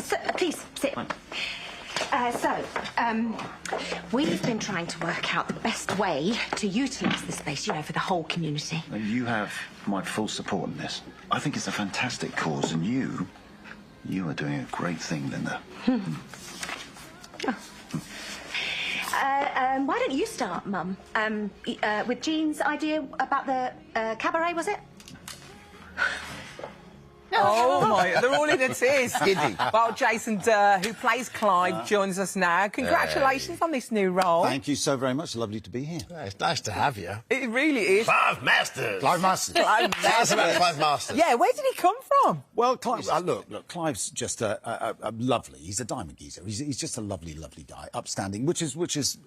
So, please, sit. We've been trying to work out the best way to utilise the space, you know, for the whole community. You have my full support in this. I think it's a fantastic cause, and you are doing a great thing, Linda. Why don't you start, Mum? With Jean's idea about the cabaret, was it? Oh, my. They're all in a tears. Giddy. Well, Jason Durr, who plays Clive, joins us now. Congratulations on this new role. Thank you so very much. Lovely to be here. Yeah, it's nice to have you. It really is. Clive Masters. Clive Masters. Clive Tell us about Clive Masters. Yeah, where did he come from? Well, Clive, look, Clive's just a lovely. He's a diamond geezer. He's just a lovely, lovely guy, upstanding, which is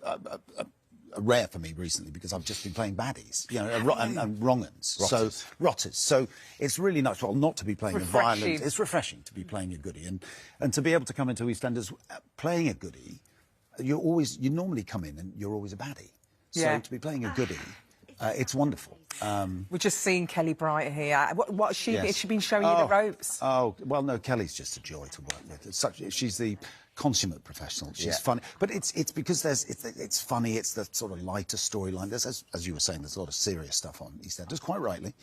rare for me recently because I've just been playing baddies, you know, and wrong-uns. So rotters. So it's really nice, well, not to be playing a violent. It's refreshing to be playing a goodie, and to be able to come into EastEnders playing a goodie. You normally come in and you're always a baddie. So to be playing a goodie, it's wonderful. We're just seeing Kelly Bright here. What has she been? Has she been showing you the ropes? Oh, well, no, Kelly's just a joy to work with. She's the consummate professional. She's funny, but it's because it's funny. It's the sort of lighter storyline. There's, as you were saying, there's a lot of serious stuff on EastEnders, quite rightly,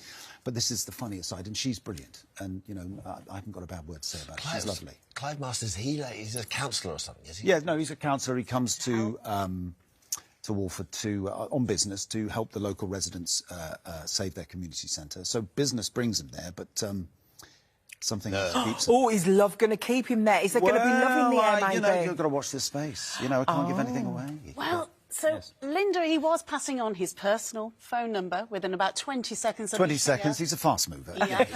but this is the funnier side, and she's brilliant. And you know, I haven't got a bad word to say about her. She's lovely. Clive Masters, he's a councillor or something, is he? Yeah, no, he's a councillor. He comes to Walford on business to help the local residents save their community centre. So business brings him there, but something else keeps him. Oh, is love going to keep him there? Is there going to be love in the air, maybe? You know, you've got to watch this space. You know, I can't give anything away. Well, so Linda, he was passing on his personal phone number within about 20 seconds. 20 seconds. He's a fast mover. Yeah.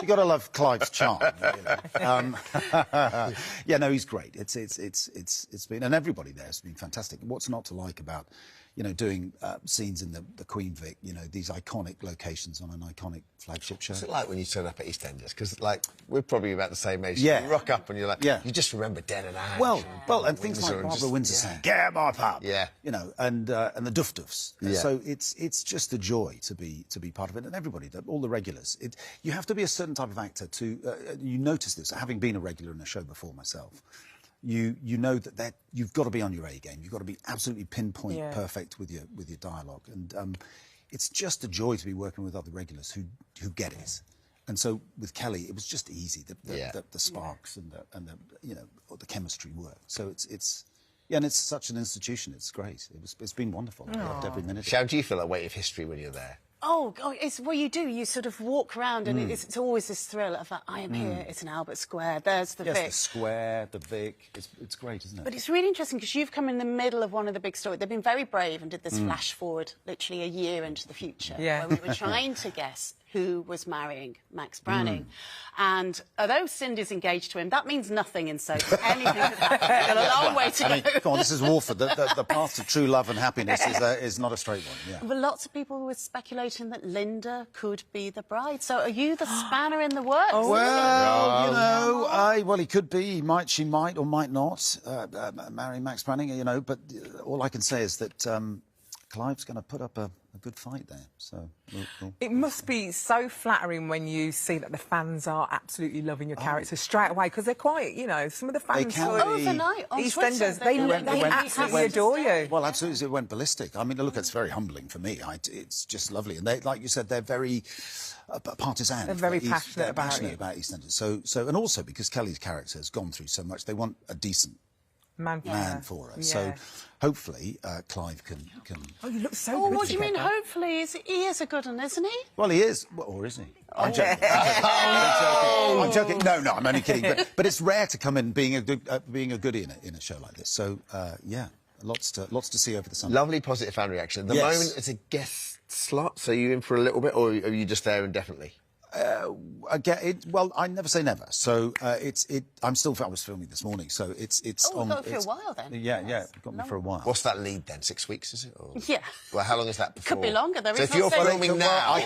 you got to love Clive's charm. Really. Yeah, no, he's great. It's been, and everybody there has been fantastic. What's not to like about, you know, doing scenes in the Queen Vic, you know, these iconic locations on an iconic flagship show. What's it like when you turn up at EastEnders? Because, like, we're probably about the same age. Yeah. You rock up and you're like, you just remember Den and Ash. Well, and things like Barbara Windsor saying, "Get my pub," yeah, you know, and the Duff Duffs. Yeah. So it's just a joy to be part of it, and everybody, all the regulars. You have to be a certain type of actor to. You notice this, having been a regular in a show before myself. You know that you've got to be on your A game. You've got to be absolutely pinpoint perfect with your dialogue, and it's just a joy to be working with other regulars who get it. And so with Kelly, it was just easy. The sparks and the you know, the chemistry worked. So it's and it's such an institution. It's great. It's been wonderful. I loved every minute. How do you feel that weight of history when you're there? Oh, it's what you do. You sort of walk around, and it's always this thrill of like, I am here. It's an Albert Square. There's the Vic. Yes, the Square, the Vic. It's great, isn't it? But it's really interesting because you've come in the middle of one of the big stories. They've been very brave and did this flash forward, literally a year into the future, where we were trying to guess who was marrying Max Branning. And although Cindy's engaged to him, that means nothing in soap. Anything has got a long way to go. I mean, come on, this is Walford. The path to true love and happiness is not a straight one. Yeah. But lots of people were speculating that Linda could be the bride. So are you the spanner in the works? Well, you know, well, he could be. He might, she might, or might not marry Max Branning. You know, but all I can say is that Clive's going to put up a good fight there. So it must be so flattering when you see that the fans are absolutely loving your character straight away, because they're quite, you know, some of the fans overnight on EastEnders, Twitter, they absolutely adore you. Well, absolutely, it went ballistic. I mean, look, it's very humbling for me. It's just lovely, and they, like you said, they're very partisan. They're very passionate about EastEnders. So, and also because Kelly's character has gone through so much, they want a decent Man for her. Yeah. So hopefully Clive can. Oh, you look so Oh, good what do you mean, together. hopefully? He is a good one, isn't he? Well, he is, or isn't he? I'm joking. I'm joking. No, I'm only kidding. But it's rare to come in being a goodie in a show like this. So yeah, lots to see over the summer. Lovely positive fan reaction. At the moment, it's a guest slot, so you in for a little bit, or are you just there indefinitely? Well, I never say never. So I was filming this morning, so it's Oh, on. got it for a while then. Yeah, got me for a while. What's that lead then? 6 weeks, is it? Or... Yeah. Well, how long is that before? Could be longer. There so is if you're filming now,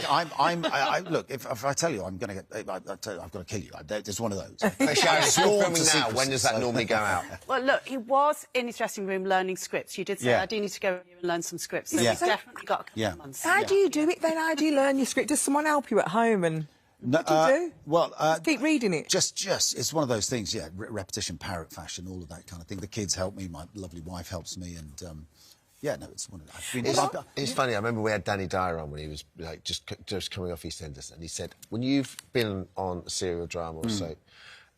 look, if I tell you I'm going to get, I've got to kill you. It's one of those. Hey, Sharon, if you're filming now, when does that normally go out? Well, look, he was in his dressing room learning scripts. You did say, I do need to go and learn some scripts. So he's definitely got a couple of months. How do you do it then? How do you learn your script? Does someone help you at home? And what do you do? Well, just keep reading it. Just it's one of those things. Yeah, repetition, parrot fashion, all of that kind of thing. The kids help me. My lovely wife helps me, and yeah, no, it's one of. It's funny. I remember we had Danny Dyer on when he was like just coming off EastEnders, and he said, when you've been on a serial drama or soap,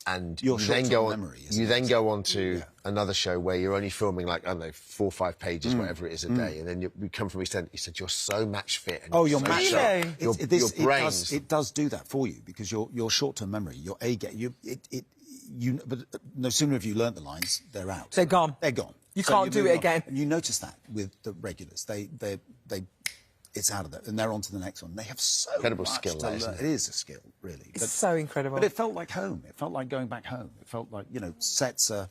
and you then go on to another show where you're only filming like, I don't know, 4 or 5 pages, whatever it is a day, and then you come from EastEnders. He said you're so match fit. And you're match fit. Your brains. It does do that for you because your short-term memory, your but no sooner have you learnt the lines, they're out. They're gone. They're gone. You can't do it again. And you notice that with the regulars. It's out of there, and they're on to the next one. They have so incredible much skill. to learn. It is a skill, really. It's so incredible. But it felt like home. It felt like going back home. It felt like, sets are,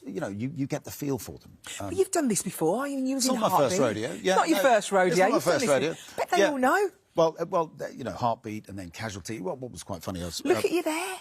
you get the feel for them. But you've done this before. You was it's in not my Heartbeat. first rodeo. Yeah, not your first rodeo. It's not my You've done first this rodeo. But they all know. Well, Heartbeat and then Casualty. Well, what was quite funny, I was... Look at you there.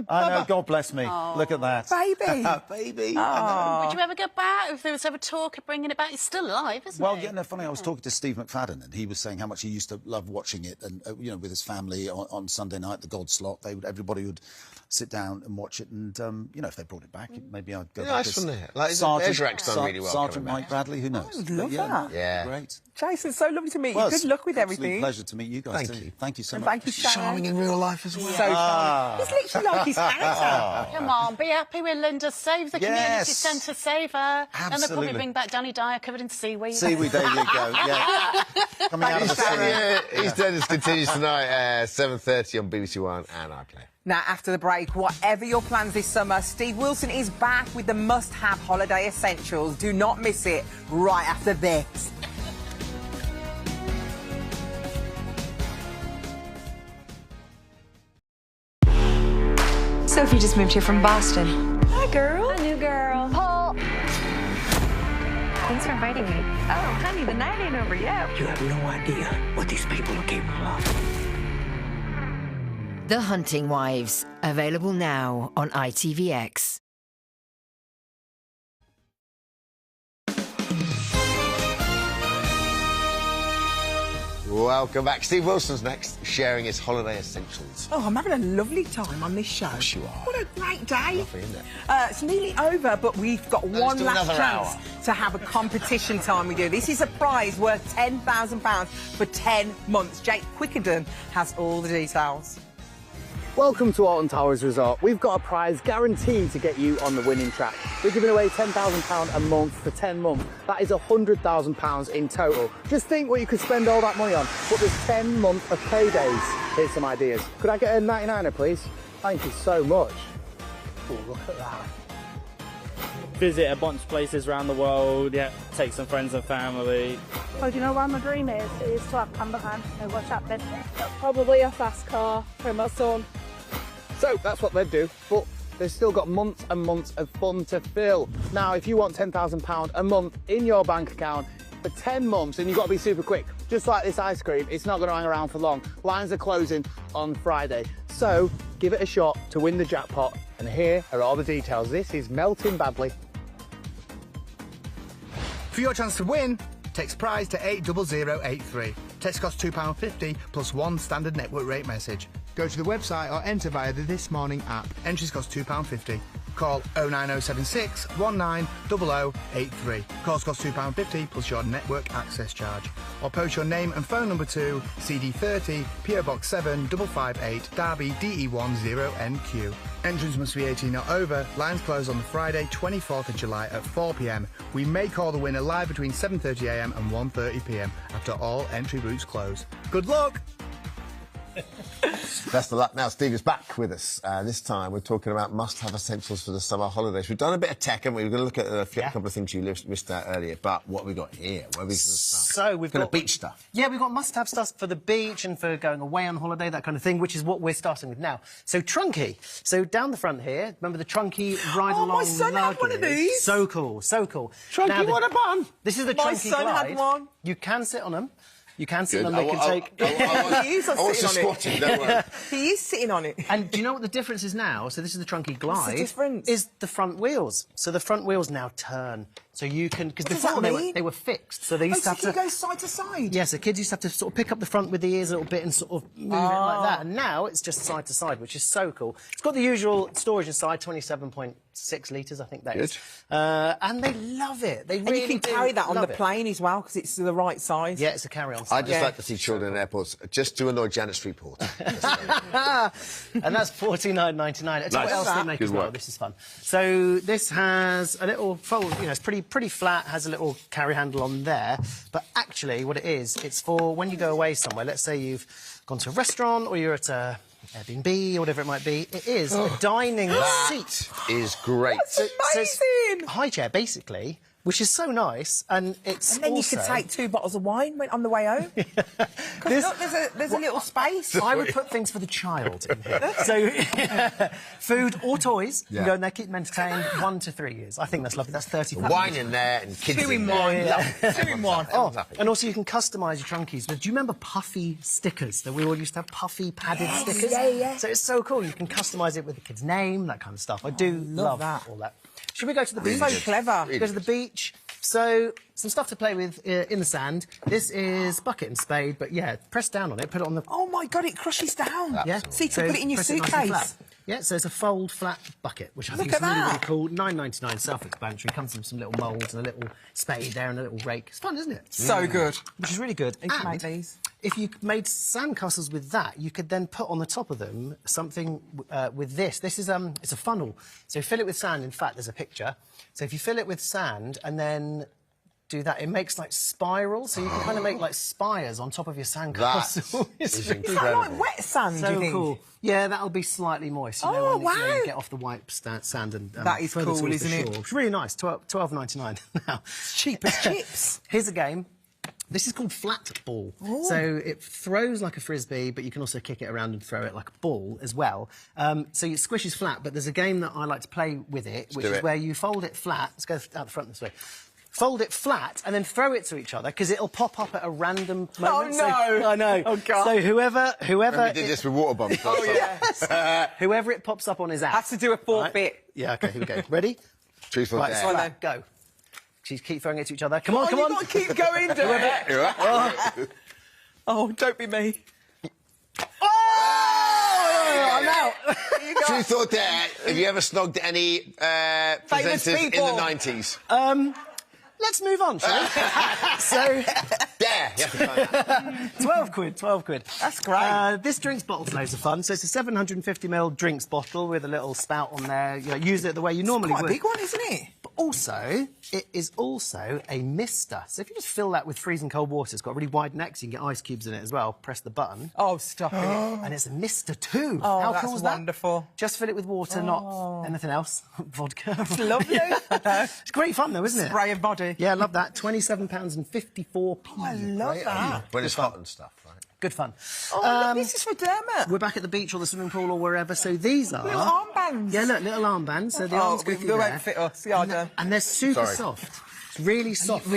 I know, God bless me. Look at that. Baby. Baby. Would you ever go back? If there was ever talk of bringing it back, he's still alive, isn't he? Well, yeah, no, funny, I was talking to Steve McFadden, and he was saying how much he used to love watching it, and, with his family on Sunday night, the God Slot, everybody would sit down and watch it, and, if they brought it back, maybe I'd go back. Nice from there. Like, Sergeant's done really well. Sergeant Mike Bradley, who knows? I would love that. Yeah. Great. Jason, so lovely to meet you. Good luck with everything. Pleasure to meet you guys. Thank you. Thank you so much. Thank you, Sharon. Charming in real life as well. So charming. He's literally like his character. Come on, be happy with Linda. Save the community centre, save her. Absolutely. Then they'll probably bring back Danny Dyer covered in seaweed. Seaweed, there you go. Yeah. Coming out of the sea. EastEnders continues tonight at 7:30 on BBC One and iPlayer. Now, after the break, whatever your plans this summer, Steve Wilson is back with the must-have holiday essentials. Do not miss it right after this. Sophie just moved here from Boston. Hi, girl. Hi, new girl. Paul. Thanks for inviting me. Oh, honey, the night ain't over yet. You have no idea what these people are capable of. The Hunting Wives, available now on ITVX. Welcome back. Steve Wilson's next, sharing his holiday essentials. Oh, I'm having a lovely time on this show. Of course you are. What a great day. Lovely, isn't it? It's nearly over, but we've got one last chance to have a competition time with you. This is a prize worth £10,000 for 10 months. Jake Quickenden has all the details. Welcome to Alton Towers Resort. We've got a prize guaranteed to get you on the winning track. We're giving away £10,000 a month for 10 months. That is £100,000 in total. Just think what you could spend all that money on. But there's 10 months of paydays. Here's some ideas. Could I get a 99er, please? Thank you so much. Oh, look at that. Visit a bunch of places around the world, take some friends and family. Oh, do you know what my dream is? It is to have Camberhan. No, what's that then? Probably a fast car for my son. So that's what they'd do, but they've still got months and months of fun to fill. Now, if you want £10,000 a month in your bank account for 10 months, then you've got to be super quick. Just like this ice cream, it's not going to hang around for long. Lines are closing on Friday. So give it a shot to win the jackpot. And here are all the details. This is melting badly. For your chance to win, text prize to 80083. Text costs £2.50 plus one standard network rate message. Go to the website or enter via the This Morning app. Entries cost £2.50. Call 09076 190083. Calls cost £2.50 plus your network access charge. Or post your name and phone number to CD30 PO Box 7558 Derby DE10NQ. Entrance must be 18 or over. Lines close on the Friday 24th of July at 4 p.m. We may call the winner live between 7:30 a.m. and 1:30 p.m. after all entry routes close. Good luck! Best of luck. Now, Steve is back with us. This time, we're talking about must-have essentials for the summer holidays. We've done a bit of tech, and we're going to look at a couple of things you missed out earlier. But what have we got here? Where have we start? So we've got got beach stuff. Yeah, we've got must-have stuff for the beach and for going away on holiday, that kind of thing, which is what we're starting with now. So Trunky. So down the front here, remember the Trunky ride-along my son had one of these. So cool, so cool. Trunky, what a bun! This is the My Trunky son glide. had one. You can sit on them. You can sit Good. on them. They can take. He is sitting on it. Don't worry. He is sitting on it. And do you know what the difference is now? So this is the Trunky glide. What's the difference? Is the front wheels. So the front wheels now turn. So you can, because What does before that mean? they were fixed. So they used to have so to you go side to side? Yeah, so kids used to have to sort of pick up the front with the ears a little bit and sort of move it like that. And now it's just side to side, which is so cool. It's got the usual storage inside, 27.6 litres, I think that is. And they love it. They really And you can do carry that on the love it. plane as well, because it's the right size. Yeah, it's a carry-on I size. just like to see children in airports just to annoy Janet Streetport. And that's $49.99. I'll tell you what else they make Good as well. work. This is fun. So this has a little fold, you know, it's pretty flat, has a little carry handle on there. But actually, what it is, it's for when you go away somewhere. Let's say you've gone to a restaurant or you're at a Airbnb or whatever it might be. It is a dining seat. Is great. That's amazing! High chair, basically, which is so nice, and it's And then also... you could take 2 bottles of wine on the way home. Because look, there's a little space. I would put things for the child in here. So, food or toys. You can go in there, keep them entertained. 1 to 3 years. I think that's lovely. That's £30. Wine in there and kids 2 in in 1. there. 2 in 1. Oh, and also you can customise your Trunkies. But do you remember puffy stickers? That we all used to have puffy padded stickers? Yeah. So it's so cool. You can customise it with the kid's name, that kind of stuff. I do love that. all that. Should we go to the beach? So clever. Go to the beach. So, some stuff to play with in the sand. This is bucket and spade, but yeah, press down on it, put it on the... Oh my God, it crushes down. Yeah. See, to put it in your press nice and suitcase. flat. Yeah, so it's a fold flat bucket, which I think Look is at really, really that. cool. $9.99, self-explanatory. Comes with some little moulds and a little spade there and a little rake. It's fun, isn't it? So good. Which is really good. You can make these. If you made sandcastles with that, you could then put on the top of them something with this. This is it's a funnel. So fill it with sand. In fact, there's a picture. So if you fill it with sand and then do that, it makes like spirals. So you can kind of make like spires on top of your sandcastle. Is really incredible. Like wet sand, do you so think? cool. Yeah, that'll be slightly moist. You know, Oh, when you wow. get off the white sand and That is further cool, towards the isn't it? shore. It's really nice. $12.99 now. It's cheap as chips. Here's a game. This is called flat ball. Oh. So it throws like a frisbee, but you can also kick it around and throw it like a ball as well. So your squish is flat, but there's a game that I like to play with it, which is where you fold it flat. Let's go out the front this way. Fold it flat and then throw it to each other because it'll pop up at a random moment. Oh, no. So, I know. Oh, God. So whoever Remember we did this with water bombs. Oh, yes. whoever it pops up on his app. Has to do a forfeit. Right? Yeah, OK, here we go. Ready? Truth or Right, dare. flat, go. She's keep throwing it to each other. Come on, come on. You've got to keep going, Dad. Oh, don't be me. Oh, I'm out. Truth or dare, have you ever snogged any presenters in people. the 90s? Let's move on, shall we? So, Dare. You have to find that. 12 quid, 12 quid. That's great. This drinks bottle's loads of fun. So it's a 750ml drinks bottle with a little spout on there. You know, use it the way you normally Quite would. a big one, isn't it? But also, it is also a mister. So if you just fill that with freezing cold water, it's got a really wide neck, so you can get ice cubes in it as well. Press the button. Oh, stop it. And it's a mister too. Oh, How that's cool is that? wonderful. Just fill it with water, not anything else. Vodka. It's lovely. It's great fun, though, isn't it? Spray of body. Yeah, I love that. £27.54. Oh, I love that. When it's hot and stuff, right? Good fun. Oh, look, this is for Dermot. We're back at the beach or the swimming pool or wherever, so these are... Little armbands. Yeah, look, little armbands. So the arms go through they there. won't fit us. Yeah, I know. And they're super Sorry. soft. It's really soft.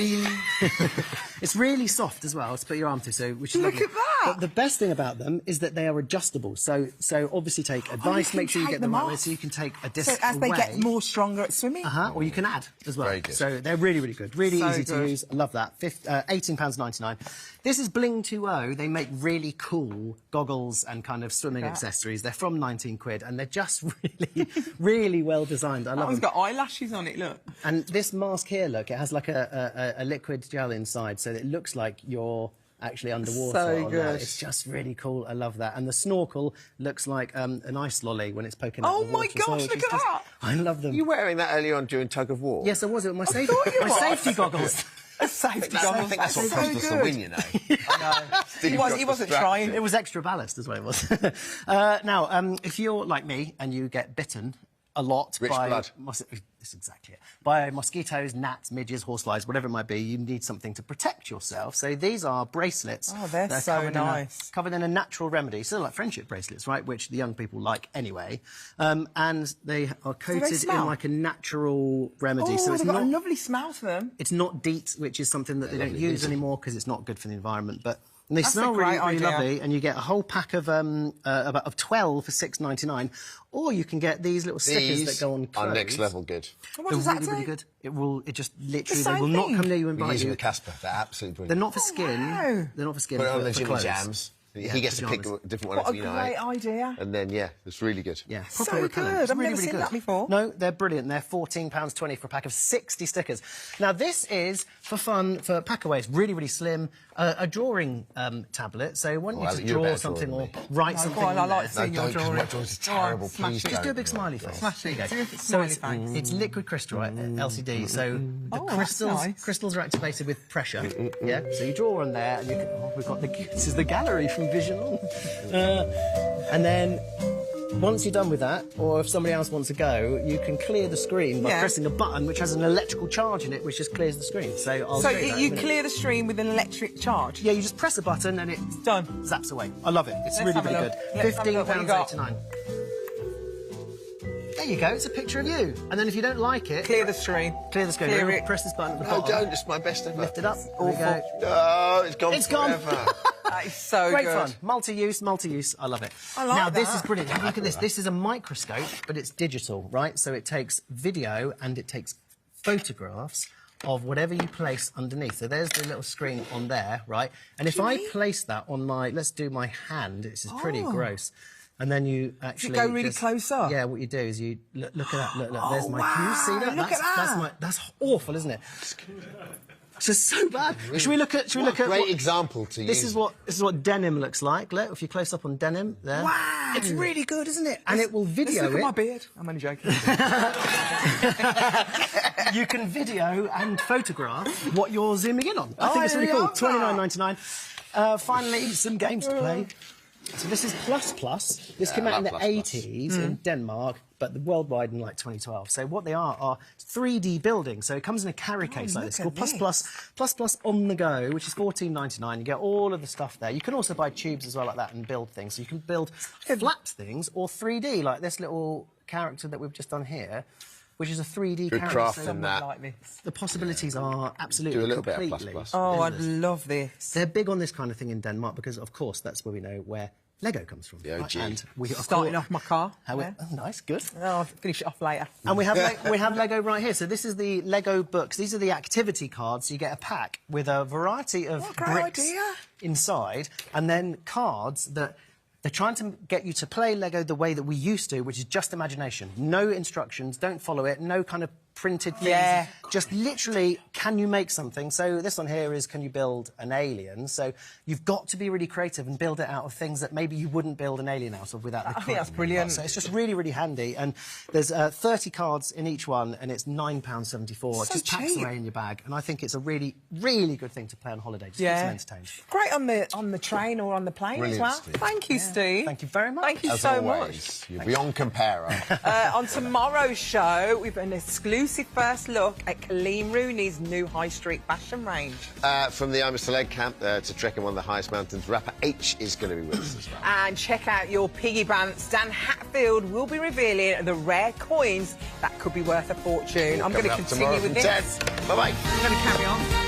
It's really soft as well to put your arm through, so which is Look lovely. at that! But the best thing about them is that they are adjustable. So obviously take advice, make sure you get them right way, so you can take a disc So as away. they get more stronger at swimming? Or you can add as well. Very good. So they're really, really good. Really So easy to good. use. I love that. £18.99. This is Bling2O. They make really cool goggles and kind of swimming Yeah. accessories. They're from 19 quid and they're just really, really well designed. I That love one's them. got eyelashes on it, look. And this mask here, look, it has like a liquid gel inside, so it looks like you're actually underwater. So on good. that. It's just really cool. I love that. And the snorkel looks like an ice lolly when it's poking out Oh the my water as well, gosh, which look is at just- that! I love them. You wearing that earlier on during tug of war? Yes, I was. It was my safety, thought you my was. safety goggles. Safety I goggles. think that's what so cost us the good. win, you know. He wasn't trying. It was extra ballast, is what it was. Now, if you're like me and you get bitten a lot Rich by blood. That's exactly it. By mosquitoes, gnats, midges, horseflies, whatever it might be, you need something to protect yourself. So these are bracelets. Oh, they're that are so covered in nice. covered in a natural remedy, sort of like friendship bracelets, right? Which the young people like anyway. And they are coated in smell? like a natural remedy. Oh, so it's they've got not a lovely smell to them. it's not DEET, which is something that they don't use anymore because it's not good for the environment. But and they That's a smell really, great really idea. lovely, and you get a whole pack of 12 for £6.99, or you can get these little stickers that go on clothes. are next level good. What They're does that really, do? really good. It just literally The they same will not thing. come near you and We bite use them you. with Casper. They're absolutely They're brilliant. not for skin. wow. They're not for skin. Put it on for the Jimmy clothes. Jams. Yeah, he gets to pick pyjamas. a different one What a every night. great idea. And then, yeah, it's really good. Yeah, So proper repellent. good. It's I've really, never really seen good. that before. No, they're brilliant. They're £14.20 for a pack of 60 stickers. Now, this is for fun for packaways. Really, really slim. A drawing tablet. So why don't you Well, just you're a draw better something drawer or than write No, something go on, I in like there. seeing your don't, 'cause drawing. my drawings are Go on, terrible. smash Please it. Just do a don't. big smiley face. Smash There you it. go. Do a So smiley it's, face. it's liquid crystal, right? LCD. So the Oh, that's crystals nice. crystals are activated with pressure. Yeah. So you draw on there, and you can. Oh, we've got this is the gallery from Vision On. And then once you're done with that, or if somebody else wants to go, you can clear the screen by Yeah. pressing a button which has an electrical charge in it, which just clears the screen. So I'll So show you that in a you minute. clear the stream with an electric charge? Yeah, you just press a button and it Done. zaps away. I love it. It's Let's really, have a really look. good. Let's have a look. What you got? £15.89. There you go. It's a picture of you. And then if you don't like it, Clear the screen. clear the screen. Clear Remember, it. press this button at the No, bottom. don't. It's my best ever. Lift it up. There we go. No, it's gone It's gone. forever. That is so Great good. fun. Multi-use, multi-use. I love it. I like now, this that. is brilliant. Have a look at this. This is a microscope, but it's digital, right? So it takes video and it takes photographs of whatever you place underneath. So there's the little screen on there, right? And if I place that on my... Let's do my hand. This is pretty Oh. gross. And then you actually... go really just- close up? Yeah, what you do is you... Look at that. Look, there's Oh, my... Can you see wow, that? look at that. That's awful, isn't it? It's just so bad. Should we look at... What a great example to This use. is what denim looks like. Look, if you close up on denim, there. Wow. It's really good, isn't it? And Let's- it will video Let's look it. at my beard. I'm only joking. You can video and photograph what you're zooming in on. I think it's really cool. love that. £29.99. Finally, some games to play. So this is Plus Plus. This came out in the Plus Plus. 80s in Denmark, but worldwide in like 2012. So what they are 3D building. So it comes in a carry case like look this at called Plus this. Plus on the go, which is £14.99. You get all of the stuff there. You can also buy tubes as well like that and build things. So you can build flat things or 3D, like this little character that we've just done here, which is a 3D Good character. craft So in that. Like this. the possibilities are absolutely Do a little bit of completely Plus Plus. Oh, I'd endless. love this. They're big on this kind of thing in Denmark because, of course, that's where we know where Lego comes from. The OG. And we of Starting course- off my car. How Yeah. oh, nice, good. Oh, I'll finish it off later. And we have we have Lego right here. So this is the Lego books. These are the activity cards. You get a pack with a variety of What a great bricks idea. inside, and then cards that. They're trying to get you to play Lego the way that we used to, which is just imagination. No instructions, don't follow it, no kind of printed things. Yeah. Just literally, can you make something? So this one here is, can you build an alien? So you've got to be really creative and build it out of things that maybe you wouldn't build an alien out of without the I think that's brilliant. So it's just really, really handy. And there's 30 cards in each one, and it's £9.74. So Just packs cheap. away in your bag. And I think it's a really, really good thing to play on holiday. Just keeps them entertained. Great on the train or on the plane Brilliant, as well. Steve. Thank you, Steve. Thank you very much. Thank you As so always, much. you're beyond comparer. On tomorrow's show, we've an exclusive exclusive first look at Colleen Rooney's new High Street fashion range. From the I'm a Celeb camp to trekking one of the highest mountains, rapper H is going to be with us as well. And check out your piggy bank. Stan Hatfield will be revealing the rare coins that could be worth a fortune. I'm going to continue with this. Bye-bye. I'm going to carry on.